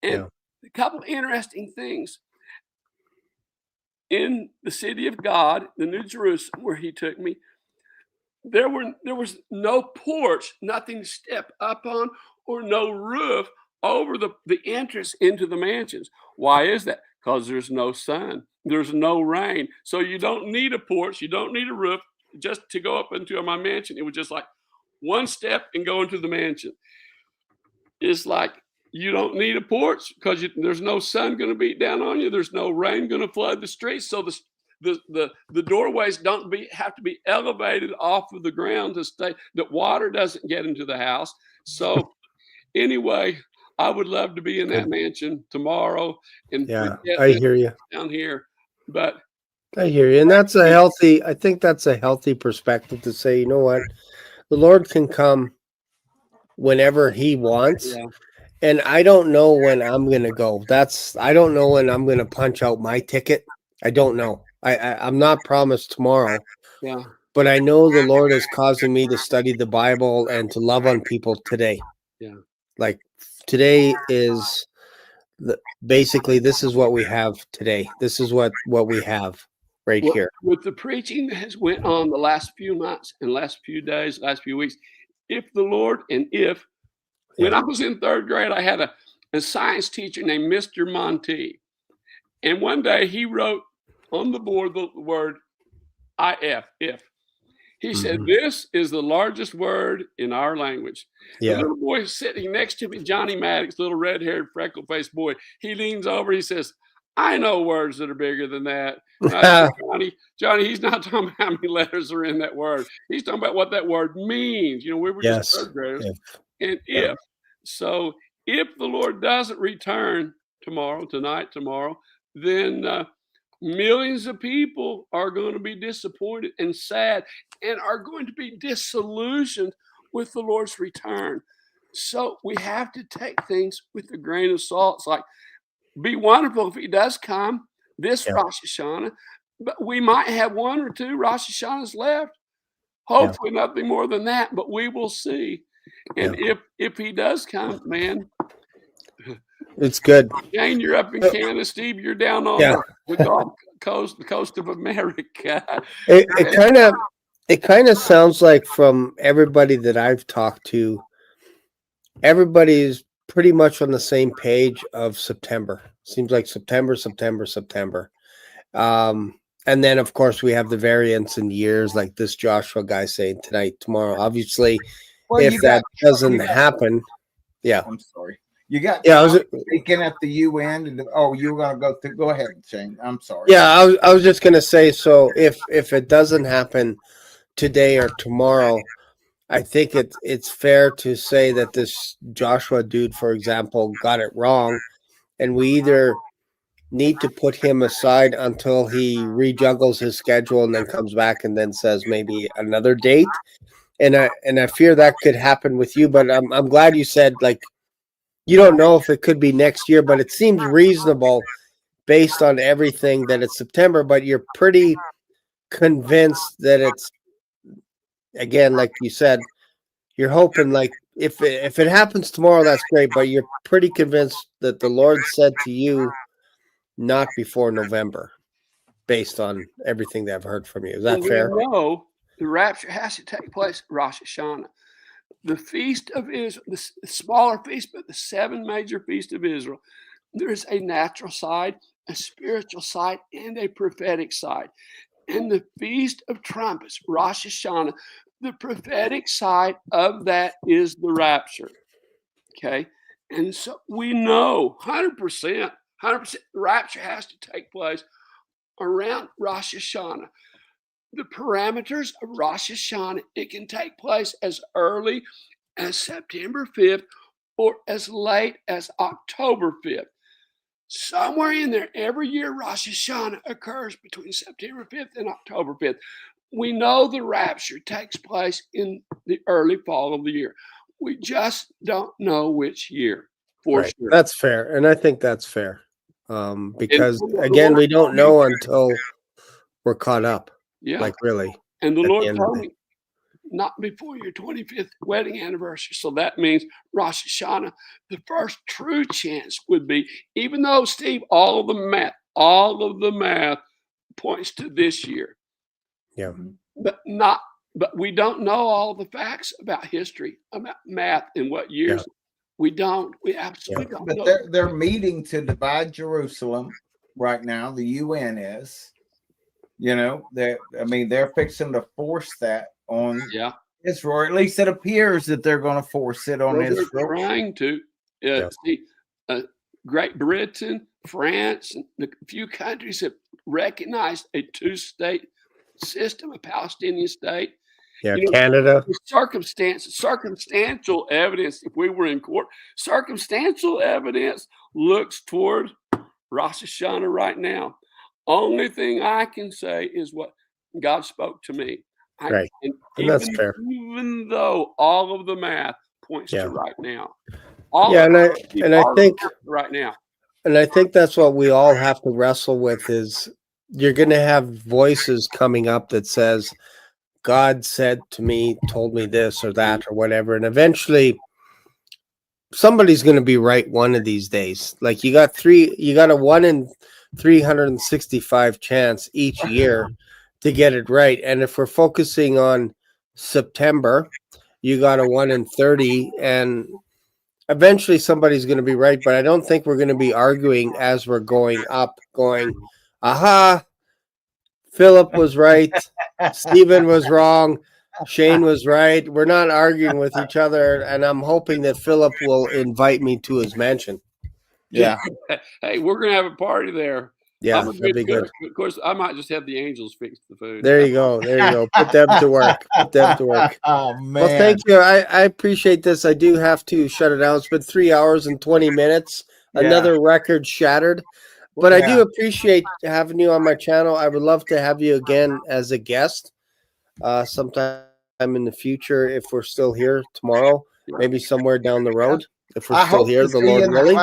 And Yeah. a couple of interesting things. In the city of God, the New Jerusalem, where he took me, there was no porch, nothing to step up on, or no roof over the entrance into the mansions. Why is that? Because there's no sun, there's no rain. So you don't need a porch, you don't need a roof just to go up into my mansion. It was just like one step and go into the mansion. It's like you don't need a porch because there's no sun going to beat down on you. There's no rain going to flood the streets. So the doorways don't have to be elevated off of the ground to stay. That water doesn't get into the house. So anyway, I would love to be in that mansion tomorrow and Yeah, get I this hear you. down here. But I hear you. And I think that's a healthy perspective to say, you know what? The Lord can come whenever he wants. yeah, And I don't know when I'm going to go. I don't know when I'm going to punch out my ticket. I don't know. I'm not promised tomorrow, yeah, but I know the Lord is causing me to study the Bible and to love on people today. yeah. Like today is basically this is what we have today. This is what we have right Well, here. with the preaching that has went on the last few months and last few days, last few weeks, if the Lord when I was in third grade, I had a science teacher named Mr. Monty. And one day he wrote on the board the word if. He said, this is the largest word in our language. Yeah. The little boy sitting next to me, Johnny Maddox, little red-haired, freckle-faced boy, he leans over, he says, I know words that are bigger than that. And I said, Johnny, he's not talking about how many letters are in that word. He's talking about what that word means. We were just third graders. And if. So if the Lord doesn't return tonight, then millions of people are going to be disappointed and sad and are going to be disillusioned with the Lord's return. So we have to take things with a grain of salt. It's like, be wonderful if he does come this Rosh Hashanah, but we might have one or two Rosh Hashanahs left. Hopefully nothing more than that, but we will see. And if he does come, man, it's good. Jane, you're up in Canada. Steve, you're down on the Gulf Coast, the coast of America. It kind of sounds like from everybody that I've talked to, everybody's pretty much on the same page of September. Seems like September. And then of course we have the variance in years, like this Joshua guy saying tonight, tomorrow. Obviously, if that doesn't happen, I'm sorry. You got speaking at the UN. You were going to go through. Go ahead, Shane. I'm sorry. Yeah, I was just going to say. So if it doesn't happen today or tomorrow, I think it's fair to say that this Joshua dude, for example, got it wrong, and we either need to put him aside until he rejuggles his schedule and then comes back and then says maybe another date. And I fear that could happen with you, but I'm glad you said, like, you don't know if it could be next year, but it seems reasonable based on everything that it's September, but you're pretty convinced that it's, again, like you said, you're hoping, like, if it happens tomorrow, that's great, but you're pretty convinced that the Lord said to you not before November, based on everything that I've heard from you. Is that fair? No, the rapture has to take place Rosh Hashanah. The feast of Israel, the smaller feast, but the 7 major feasts of Israel, there is a natural side, a spiritual side, and a prophetic side. And the Feast of Trumpets, Rosh Hashanah, the prophetic side of that is the rapture. Okay? And so we know 100%, the rapture has to take place around Rosh Hashanah. The parameters of Rosh Hashanah, it can take place as early as September 5th or as late as October 5th. Somewhere in there, every year Rosh Hashanah occurs between September 5th and October 5th. We know the rapture takes place in the early fall of the year. We just don't know which year for sure. That's fair. And I think that's fair. Because, again, we don't know until we're caught up. Yeah. Like, really. And the Lord told me, not before your 25th wedding anniversary. So that means Rosh Hashanah, the first true chance would be, even though, Steve, all of the math points to this year. Yeah. But we don't know all the facts about history, about math, and what years. Yeah. We absolutely don't But know. they're meeting to divide Jerusalem right now. The UN is, they're fixing to force that on Israel. Or at least it appears that they're going to force it on Israel. They're trying to. Great Britain, France, and a few countries have recognized a two-state system, a Palestinian state. Yeah, Canada. Circumstantial evidence, if we were in court, circumstantial evidence looks toward Rosh Hashanah right now. Only thing I can say is what God spoke to me. Right. And that's fair. Even though all of the math points to right now. And I think right now. And I think that's what we all have to wrestle with is you're going to have voices coming up that says, God said to me, told me this or that or whatever. And eventually somebody's going to be right one of these days. Like you got a 1 in 365 chance each year to get it right. And if we're focusing on September, you got a 1 in 30, and eventually somebody's going to be right. But I don't think we're going to be arguing as we're going up, going, aha, Philip was right. Stephen was wrong. Shane was right. We're not arguing with each other. And I'm hoping that Philip will invite me to his mansion. Yeah. Hey, we're going to have a party there. Yeah, that'd be good. Of course, I might just have the angels fix the food. There you go. Put them to work. Oh, man. Well, thank you. I appreciate this. I do have to shut it down. It's been 3 hours and 20 minutes. Yeah. Another record shattered. But I do appreciate having you on my channel. I would love to have you again as a guest sometime in the future if we're still here tomorrow, maybe somewhere down the road. If we're still here, the Lord willing.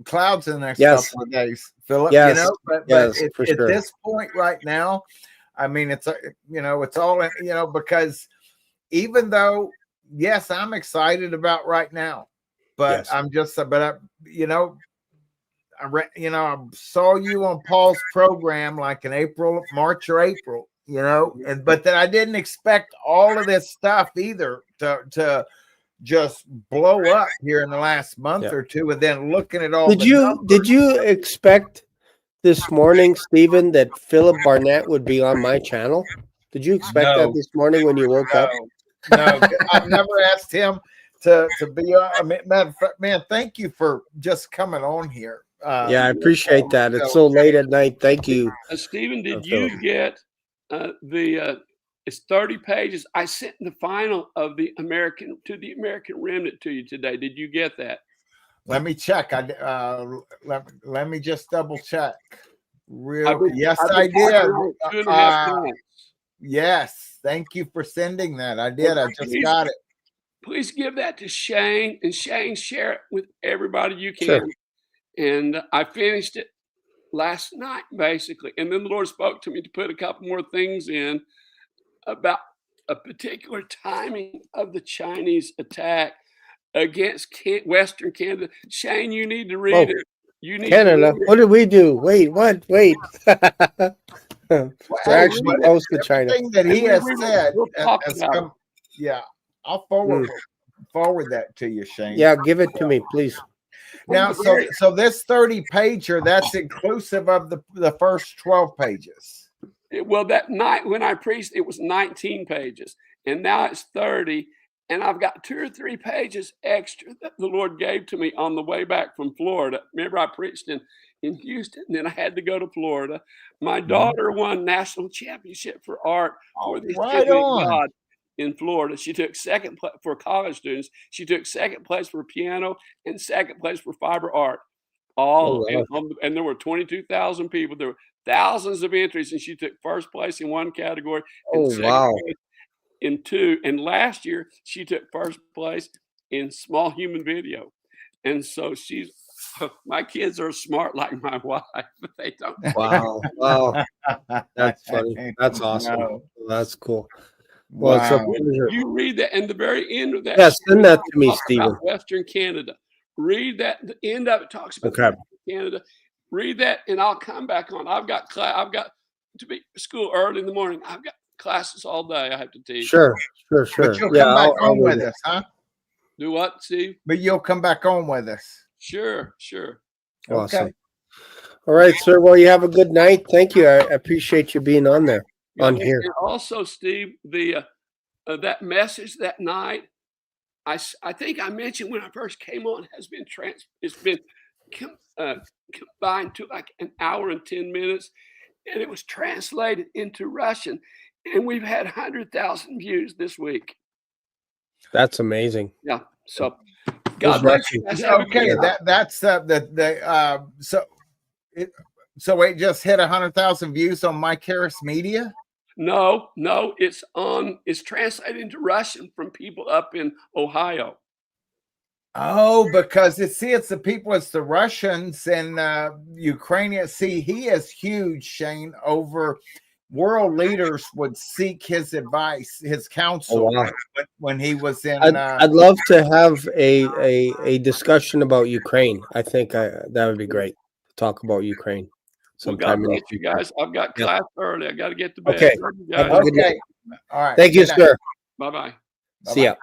Clouds in the next couple of days, Philip. Yes. But at this point right now, I mean, it's it's all because even though, yes, I'm excited about right now, but I'm just, I saw you on Paul's program like in March or April, but then I didn't expect all of this stuff either to just blow up here in the last month or two. And then looking at all, did you expect this morning, Stephen, that Philip Barnett would be on my channel? Did you expect that this morning when you woke up? No, I've never asked him to be on. I mean, man, thank you for just coming on here. I appreciate that. It's so late at night. Thank you. Stephen, did you get it's 30 pages. I sent the final of the American Remnant to you today. Did you get that? Let me check. Let me just double check. Yes, I did. 2.5 months. Yes. Thank you for sending that. I did. I just got it. Please give that to Shane, and Shane, share it with everybody you can. Sure. And I finished it last night, basically. And then the Lord spoke to me to put a couple more things in about a particular timing of the Chinese attack against Western Canada. Shane, you need to read it. You need Canada. To read it. What did we do? Wait, what? Wait. Actually, close to China. Everything that he has said. I'll forward that to you, Shane. Yeah, give it to me, please. Now, so this 30-pager, that's inclusive of the first 12 pages. Well, that night when I preached, it was 19 pages, and now it's 30. And I've got 2 or 3 pages extra that the Lord gave to me on the way back from Florida. Remember, I preached in Houston, and then I had to go to Florida. My daughter won national championship for art for the Assembly of God in Florida. She took second place for college students. She took second place for piano and second place for fiber art. And there were 22,000 people. There were thousands of entries, and she took first place in one category and second place in 2. And last year she took first place in small human video. And so my kids are smart like my wife, but they don't. Wow. That's funny. That's awesome. That's cool. Well, it's a Wow. pleasure. You read that, and the very end of that. Yeah, send that to me, talks about Stephen. Western Canada. Read that. The end of it talks about Okay. Canada. Read that, and I'll come back on. I've got to be school early in the morning. I've got classes all day. I have to teach. Sure. But you'll Yeah, come back I'll on read with it. us, huh? Do what, Steve? But you'll come back on with us. Sure. Awesome. Okay. All right, sir. Well, you have a good night. Thank you. I appreciate you being on there, on here. And also, Steve, the that message that night, I think I mentioned when I first came on, has been it's been combined to like an hour and 10 minutes, and it was translated into Russian, and we've had 100,000 views this week. That's amazing. Yeah. So Those God bless you. Russians- guys. Have a Okay, good night. that's so it just hit 100,000 views on Mike Harris Media. No, it's translated into Russian from people up in Ohio. Oh, because it's the people, it's the Russians and Ukrainians. See, he is huge, Shane. Over world leaders would seek his advice, his counsel. Oh, wow. when he was in. I'd love to have a discussion about Ukraine. I think that would be great. Talk about Ukraine Well, God sometime in the bless you future. guys. I've got class early. I got to get to bed. Okay. Love you Have a guys. good night. Okay, all right. Thank you, Good night. sir. Bye-bye. See ya.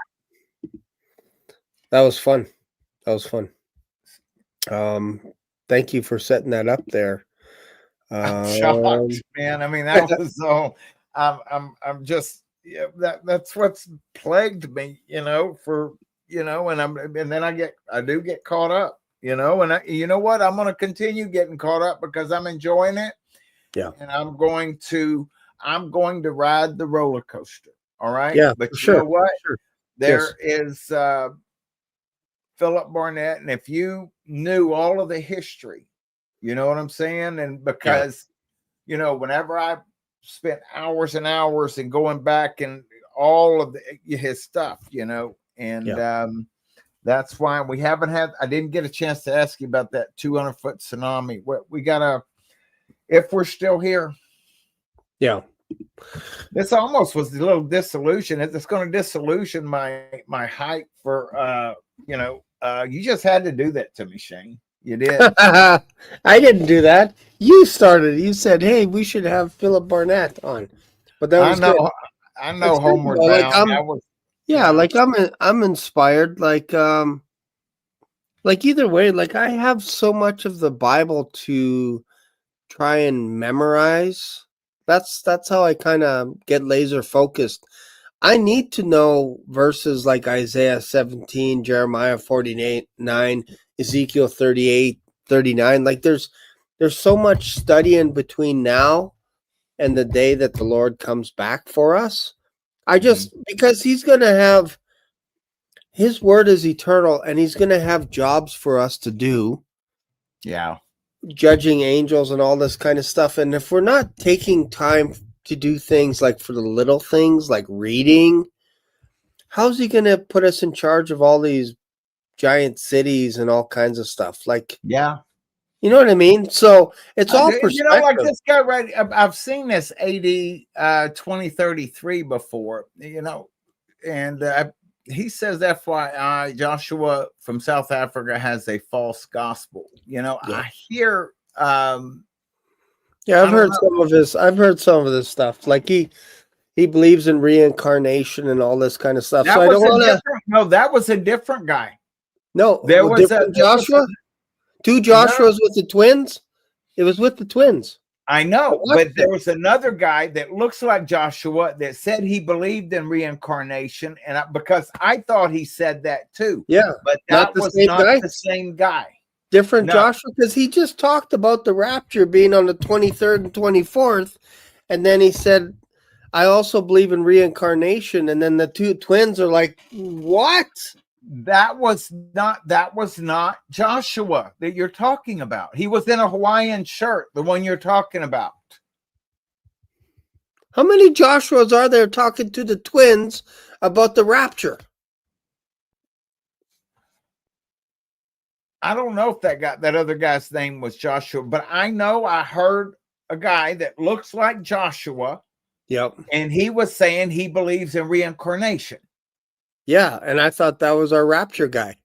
That was fun. Thank you for setting that up there. I'm shocked, man. I mean, that was so. I'm just that's what's plagued me, and then I do get caught up, and you know what? I'm going to continue getting caught up because I'm enjoying it. Yeah, and I'm going to ride the roller coaster. All right. Yeah, but for you sure. know what? Sure. There is Philip Barnett, and if you knew all of the history, you know what I'm saying? And because, whenever I spent hours and hours and going back and all of his stuff, and that's why we haven't I didn't get a chance to ask you about that 200-foot tsunami. We gotta, if we're still here. Yeah. This almost was a little disillusion. It's going to disillusion my hype for, you just had to do that to me, Shane. You did. I didn't do that. You started. You said, "Hey, we should have Philip Barnett on," but that was good. I know. It's Homeward good, Bound. I'm inspired. Like either way, like I have so much of the Bible to try and memorize. That's how I kind of get laser focused. I need to know verses like Isaiah 17, Jeremiah 49, Ezekiel 38, 39. Like there's so much studying between now and the day that the Lord comes back for us. Because he's going to have, his word is eternal, and he's going to have jobs for us to do. Yeah. Judging angels and all this kind of stuff. And if we're not taking time to do things like for the little things like reading, how's he going to put us in charge of all these giant cities and all kinds of stuff? Like, yeah, you know what I mean? So it's all perspective. Like this guy, right? I've seen this AD 2033 before, and he says, FYI, Joshua from South Africa has a false gospel. I hear. I've heard some of this stuff. Like he believes in reincarnation and all this kind of stuff. That so I don't want to. No, that was a different guy. No, there was different Joshua. Two Joshuas with the twins. It was with the twins. I know, but there was another guy that looks like Joshua that said he believed in reincarnation, and because I thought he said that too. Yeah, but that was not the same guy. Different Joshua, because he just talked about the rapture being on the 23rd and 24th, and then he said, "I also believe in reincarnation." And then the two twins are like, "What?" That was not Joshua that you're talking about. He was in a Hawaiian shirt, the one you're talking about. How many Joshuas are there talking to the twins about the rapture? I don't know if that other guy's name was Joshua, but I know I heard a guy that looks like Joshua Yep. And he was saying he believes in reincarnation. Yeah, and I thought that was our rapture guy.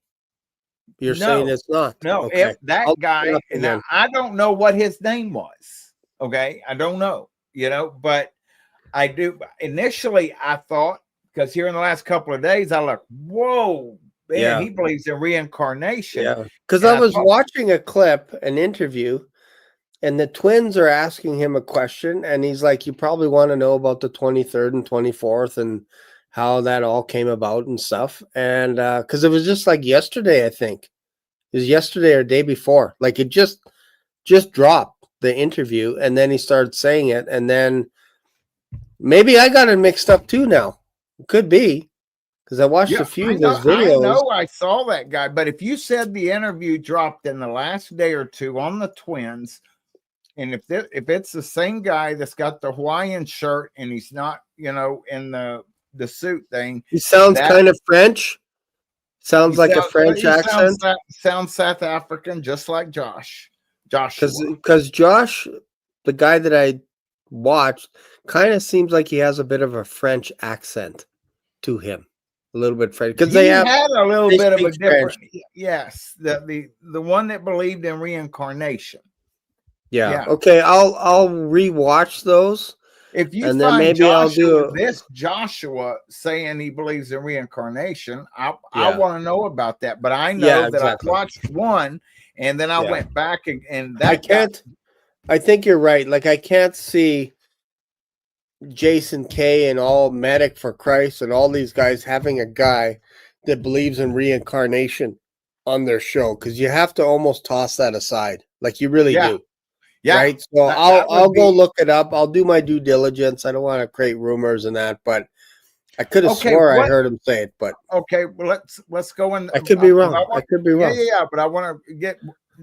You're saying it's not. No, Okay. that I'll guy, look it up and again. I don't know what his name was. Okay, I don't know, but I do. Initially, I thought, because here in the last couple of days, I looked, whoa, man, Yeah. he believes in reincarnation. Yeah, because And I was thought, watching a clip, an interview, and the twins are asking him a question, and he's like, "You probably want to know about the 23rd and 24th and how that all came about and stuff." And because it was just like yesterday, I think it was yesterday or day before, like it just dropped the interview, and then he started saying it, and then maybe I got it mixed up too now. It could be. Because I watched a few of his videos. I know I saw that guy, but if you said the interview dropped in the last day or two on the twins, and if it's the same guy that's got the Hawaiian shirt and he's not, in the suit thing, He sounds kind of French. Sounds like a French accent. Sounds South African, just like Josh. Because Josh, the guy that I watched, kind of seems like he has a bit of a French accent to him. A little bit French, because they had a little bit of a different. French. Yes, the one that believed in reincarnation. Yeah. Okay, I'll rewatch those. If you and find then maybe Joshua, I'll do this Joshua saying he believes in reincarnation, I want to know about that. But I know that I watched one, and then I went back and that I can't. I think you're right. Like I can't see Jason K and all Medic for Christ and all these guys having a guy that believes in reincarnation on their show, because you have to almost toss that aside. Like you really do. Yeah. Right. So I'll go look it up. I'll do my due diligence. I don't want to create rumors and that, but I could have swore I heard him say it. But okay, well let's go in. I could be wrong. I could be wrong. Yeah. But I want to get.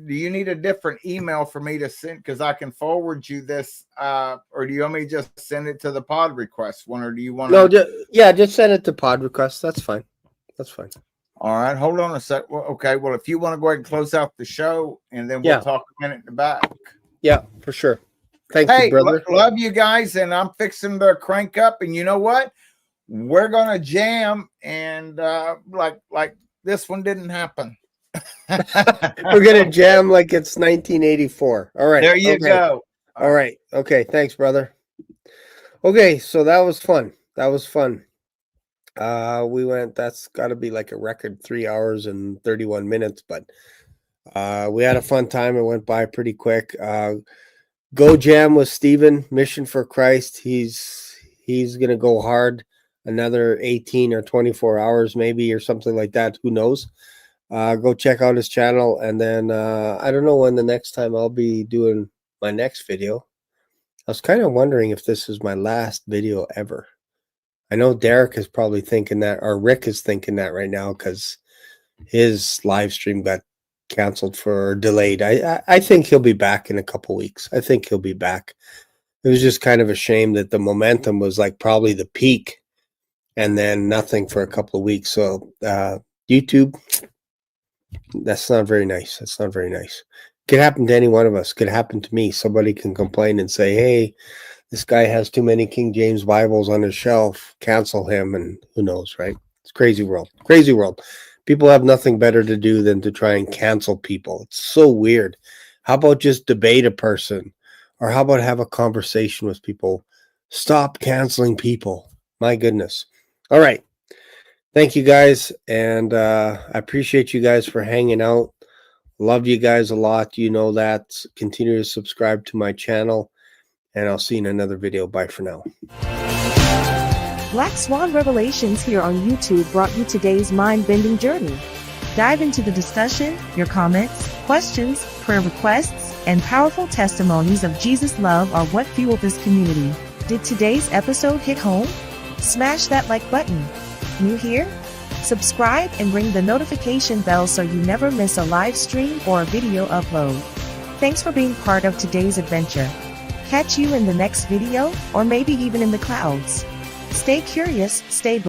Do you need a different email for me to send? Because I can forward you this, or do you want me to just send it to the pod request one, or do you want to? No, just send it to pod request. That's fine. That's fine. All right, hold on a sec. Well, okay, well, if you want to go ahead and close out the show, and then we'll talk a minute in the back. Yeah, for sure. Thank you, brother. Love you guys, and I'm fixing to crank up. And you know what? We're gonna jam, and like this one didn't happen. We're gonna jam like it's 1984. All right, there you go. All right, okay, thanks, brother. Okay, so that was fun. We went. That's got to be like a record 3 hours and 31 minutes, but we had a fun time. It went by pretty quick. Go jam with Steven, Mission for Christ. He's gonna go hard another 18 or 24 hours maybe, or something like that. Who knows? Go check out his channel, and then I don't know when the next time I'll be doing my next video. I was kind of wondering if this is my last video ever. I know Derek is probably thinking that, or Rick is thinking that right now, because his live stream got canceled or delayed. I think he'll be back in a couple weeks. I think he'll be back. It was just kind of a shame that the momentum was like probably the peak, and then nothing for a couple of weeks. So YouTube, that's not very nice. That's not very nice. Could happen to any one of us. Could happen to me. Somebody can complain and say, hey, this guy has too many King James Bibles on his shelf. Cancel him, and who knows, right? It's crazy world. Crazy world. People have nothing better to do than to try and cancel people. It's so weird. How about just debate a person? Or how about have a conversation with people? Stop canceling people. My goodness. All right. Thank you guys. And I appreciate you guys for hanging out. Love you guys a lot. You know that. Continue to subscribe to my channel. And I'll see you in another video. Bye for now. Black Swan Revelations here on YouTube brought you today's mind-bending journey. Dive into the discussion, your comments, questions, prayer requests, and powerful testimonies of Jesus' love are what fuel this community. Did today's episode hit home? Smash that like button. New here? Subscribe and ring the notification bell so you never miss a live stream or a video upload. Thanks for being part of today's adventure. Catch you in the next video, or maybe even in the clouds. Stay curious, stay blessed.